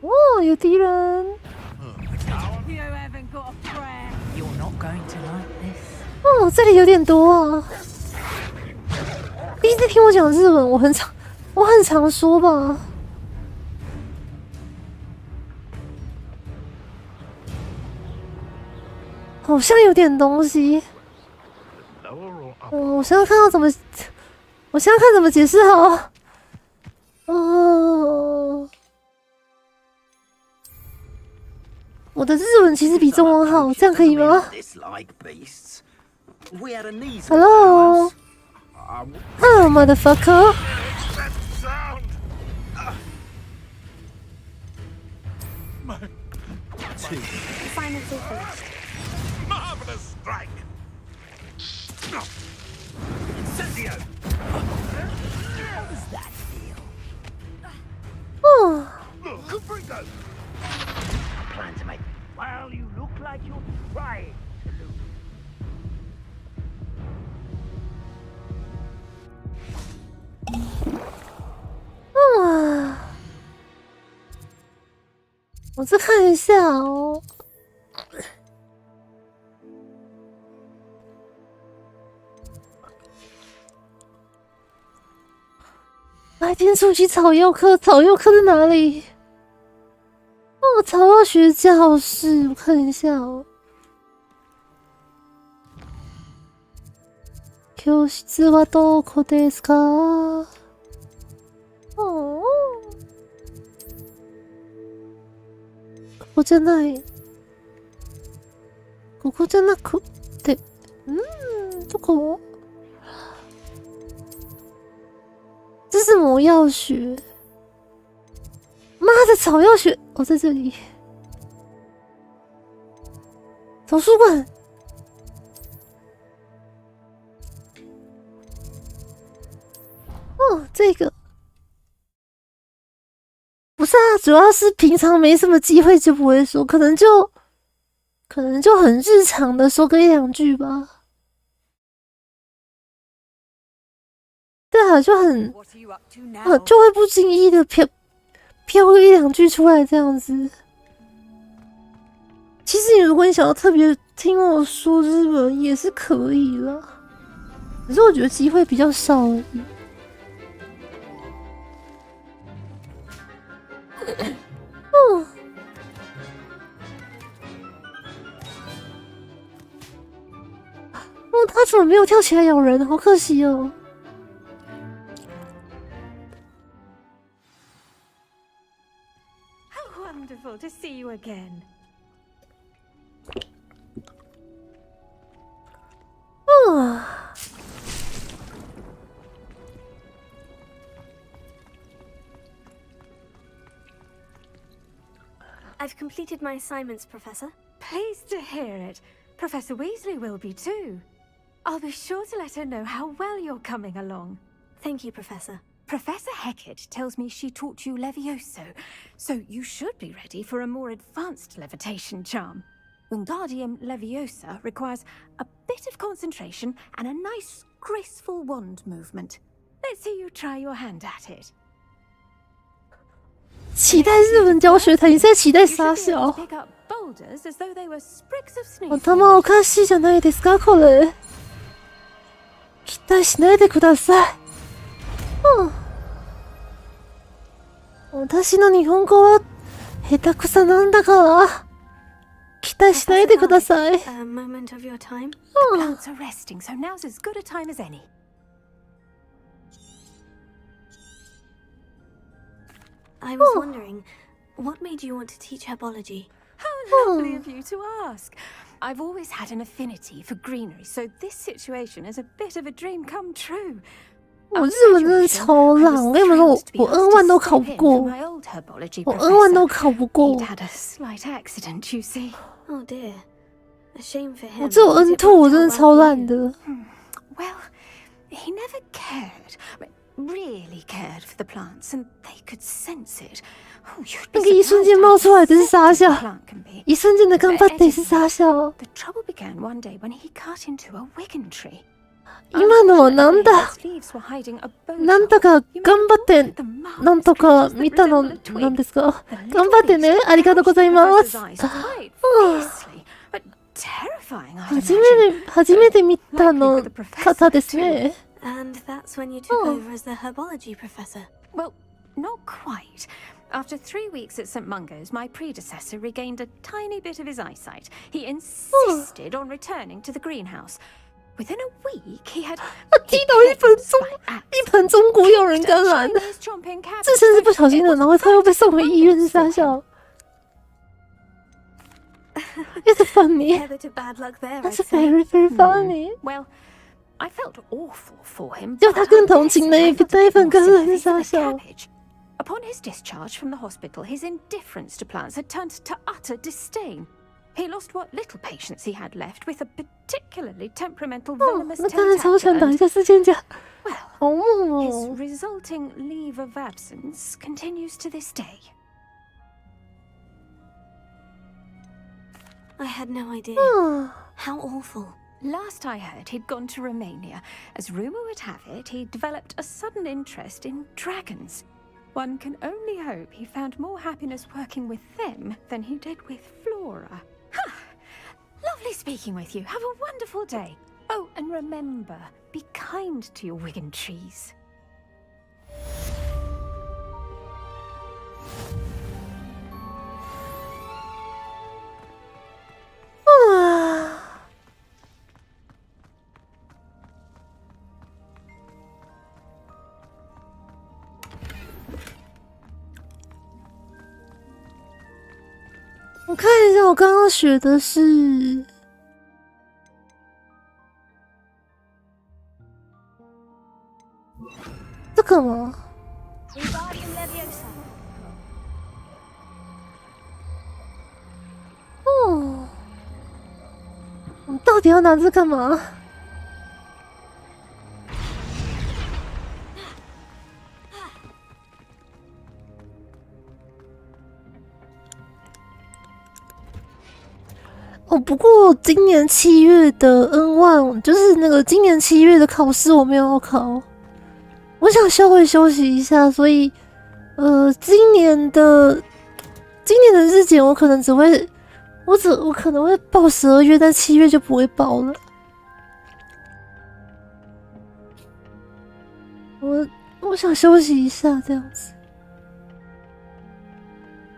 哦，有敌人。哦，这里有点多啊。第一次听我讲日文，我很常说吧。好像有点东西。我想想看要怎么，我想想看怎么解释好。我的日文其实比中文好，这样可以吗 ？Hello。Oh, motherfucker! Marvelous strike! Incendio! How does that feel? Oh. Look, Caprico! I plan to make. Well, you look like you're trying to lose. 我再看一下哦。白天初期草药课，草药课在哪里？哦，草药学教室，我看一下哦。教室はどこですか？哦。ここじゃない。ここじゃなくて、どこ？这是魔药学。妈的，草药学！哦，在这里。图书馆。哦，这个。不是啊，主要是平常没什么机会就不会说，可能就很日常的说个一两句吧。对啊，就会不经意的飘个一两句出来这样子。其实如果你想要特别听我说日文也是可以啦，可是我觉得机会比较少而已。哦，他怎么没有跳起来咬人？好可惜哦。How wonderful to see you again. I've completed my assignments, Professor. Pleased to hear it. Professor Weasley will be too. I'll be sure to let her know how well you're coming along. Thank you, Professor. Professor Hecat tells me she taught you Levioso, so you should be ready for a more advanced levitation charm. Wingardium Leviosa requires a bit of concentration and a nice, graceful wand movement. Let's see you try your hand at it. 期待日文教学台，你在期待啥小？頭おかしいじゃないですかこれ。期待しないでください。私の日本語は下手くそなんだから。期待しないでください。A moment of your time. The plants are resting, so now's as good a time as any. I was wondering, what made you want to teach herbology? How lovely of you to ask. I've always had an affinity for greenery, so this situation is a bit of a dream come true. 我日文真的超烂，我跟你们说，我N1都考不过，我N1都考不过。 He'd had a slight accident, you see. Oh dear. A shame for him. 我只有N2，我真的超烂的。Well, he never cared. Really cared for the plants, and they could sense it. 那个一瞬間冒出来的是傻笑，一瞬間的頑張って是傻笑。 The trouble began one day when he cut into a wigan tree. 今のはなんだなんだか頑張ってなんとか見たのなんですか頑張ってねありがとうございます初めて見たの方ですね And that's when you took over as the herbology professor. Well, not quite. After 3 weeks at St. Mungo's, my predecessor regained a tiny bit of his eyesight. He insisted on returning to the greenhouse. Within a week, he had 踢到一盆中国友人甘蓝，这真是不小心的，然后他又被送回医院是傻笑。It's funny. That's very very funny. Well, I felt awful for him. 就他更同情那一盆甘蓝是傻笑。 Upon his discharge from the hospital, his indifference to plants had turned to utter disdain. He lost what little patience he had left with a particularly temperamental venomous tentacular. Well, his resulting leave of absence continues to this day. I had no idea. How awful. Last I heard, he'd gone to Romania. As rumor would have it, he developed a sudden interest in dragons. One can only hope he found more happiness working with them than he did with Flora. Lovely speaking with you. Have a wonderful day. Oh, and remember, be kind to your wigan trees.我看一下，我刚刚学的是这个吗？哦，我们到底要拿这干嘛？哦，不过今年7月的 N1， 就是那个今年7月的考试我没有考，我想稍微休息一下，所以今年的日检我可能我可能会报12月，但7月就不会报了。我想休息一下，这样子，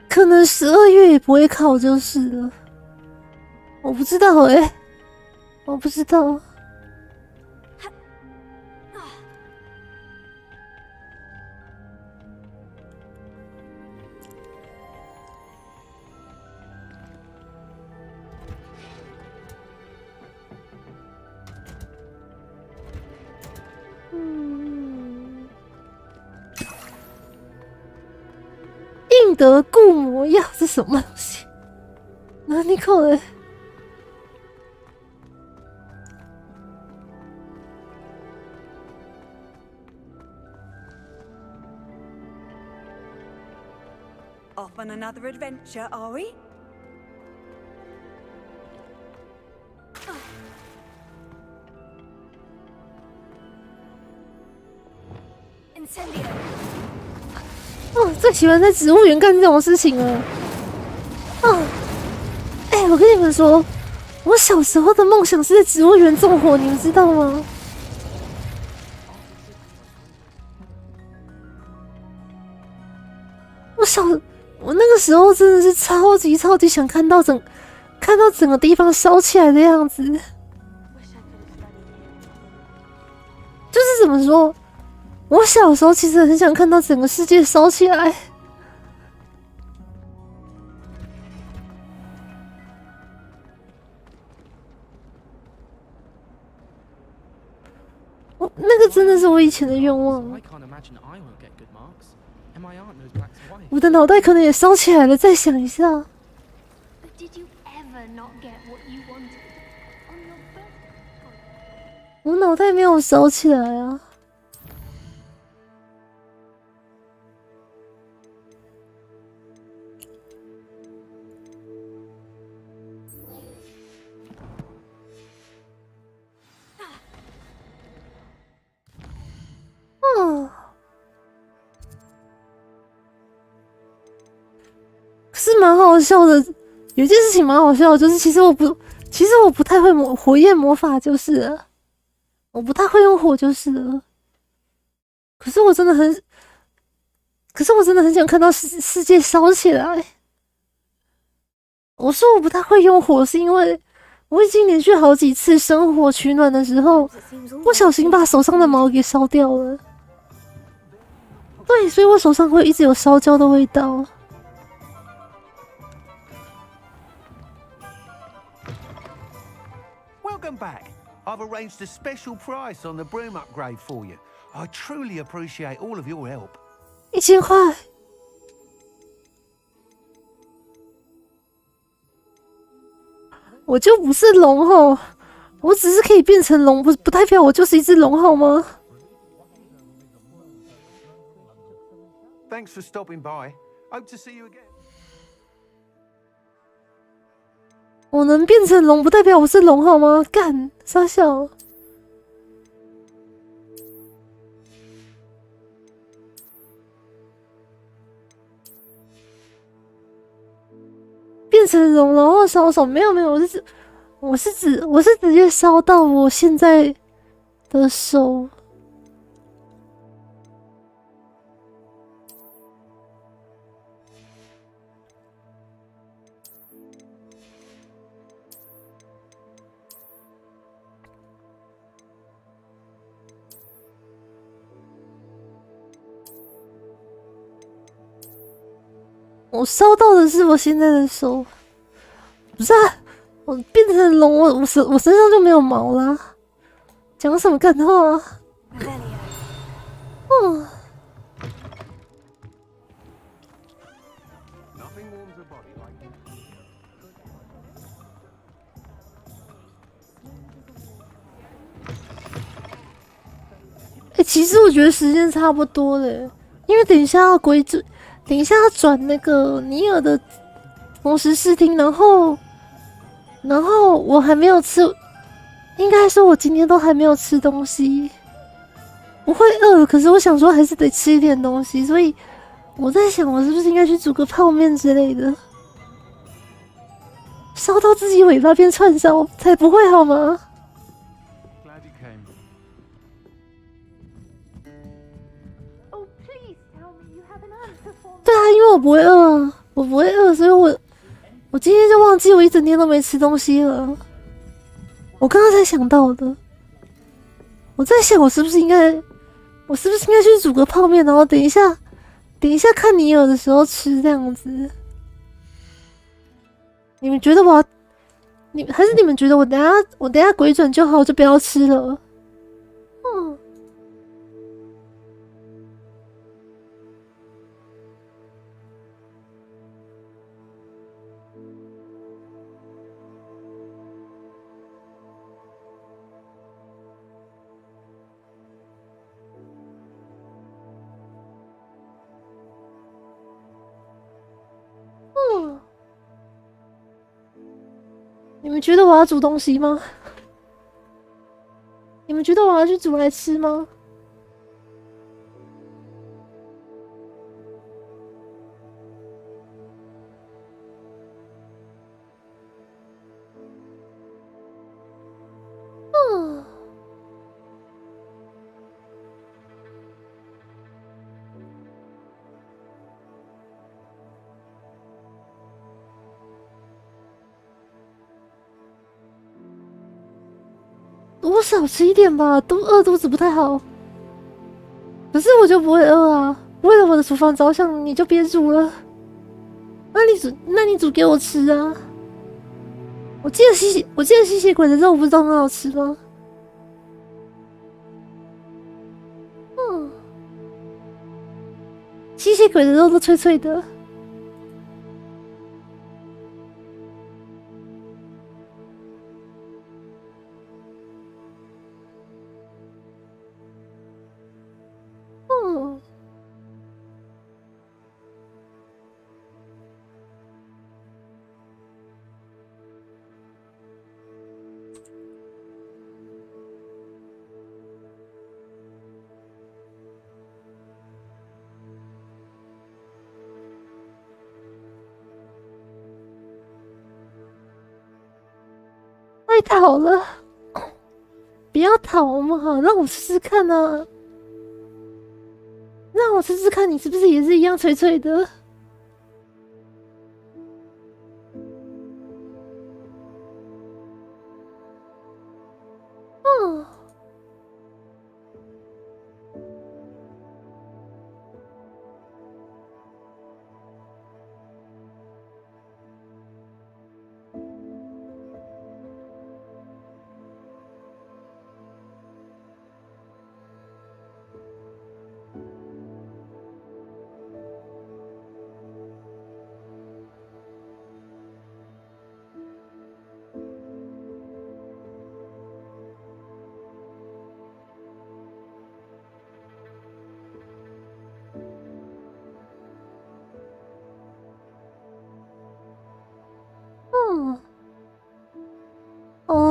可能12月也不会考就是了。我不知道我不知道。得固魔药是什么东西？哪里口的？Off on another adventure, are we? Incendio. 哦，最喜欢在植物园干这种事情了。哦，我跟你们说，我小时候的梦想是在植物园纵火，你们知道吗？我那个时候真的是超级想看到整个地方烧起来的样子。就是怎么说，我小时候其实很想看到整个世界烧起来。那个真的是我以前的愿望。我的脑袋可能也烧起来了，再想一下。我脑袋没有烧起来啊。可是蛮好笑的，有一件事情蛮好笑的，就是其实我不太会火焰魔法，就是了，我不太会用火，就是了。可是我真的很想看到世界烧起来。我说我不太会用火，是因为我已经连续好几次生火取暖的时候，不小心把手上的毛给烧掉了。对，所以我手上会一直有烧焦的味道。Welcome back. I've arranged a special price on the broom upgrade for you. I truly appreciate all of your help. 1000块。我就不是龙吼，我只是可以变成龙，不代表我就是一只龙好吗？ Thanks for stopping by. Hope to see you again. 我能变成龙，不代表我是龙好吗？干，傻小。变成龙，然后烧手，没有，我是直接烧到我现在的手。我烧到的是我现在的手，不是啊，我变成龙，我身上就没有毛啦。讲什么干话啊？其实我觉得时间差不多了，因为等一下要转那个尼尔的同时试听，然后我还没有吃，应该说我今天都还没有吃东西，我会饿，可是我想说还是得吃一点东西，所以我在想我是不是应该去煮个泡面之类的，烧到自己尾巴变串烧才不会好吗？对啊，因为我不会饿啊，所以我今天就忘记我一整天都没吃东西了。我刚刚才想到的，我在想我是不是应该去煮个泡面，然后等一下看尼尔的时候吃这样子。你们觉得还是你们觉得我等一下鬼转就好，我就不要吃了？你们觉得我要煮东西吗？你们觉得我要去煮来吃吗？多少吃一点吧，都饿肚子不太好。可是我就不会饿啊，为了我的厨房着想，你就别煮了。那你煮给我吃啊！我记得吸血鬼的肉不是都很好吃吗？吸血鬼的肉都脆脆的。太讨了，不要讨嘛，让我试试看啊！让我试试看，你是不是也是一样脆脆的？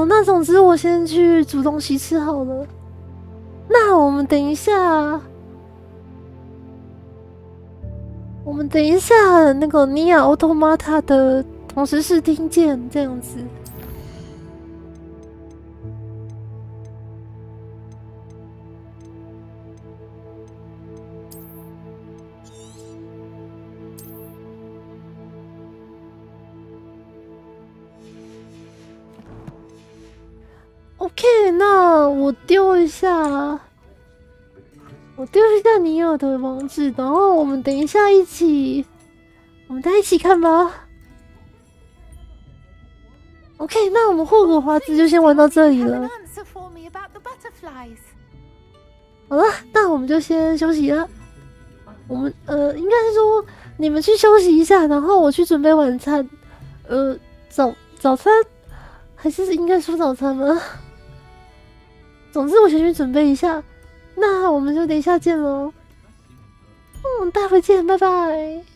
那总之我先去煮东西吃好了。那我们等一下那个尼亚奥托玛塔的同时是听见这样子。OK， 那我丢一下尼尔的网址，然后我们等一下一起看吧。OK， 那我们霍格华兹就先玩到这里了。好了，那我们就先休息了。我们应该是说你们去休息一下，然后我去准备晚餐。早餐还是应该说早餐吗？总之我先去准备一下，那我们就等一下见喽。待会见，拜拜。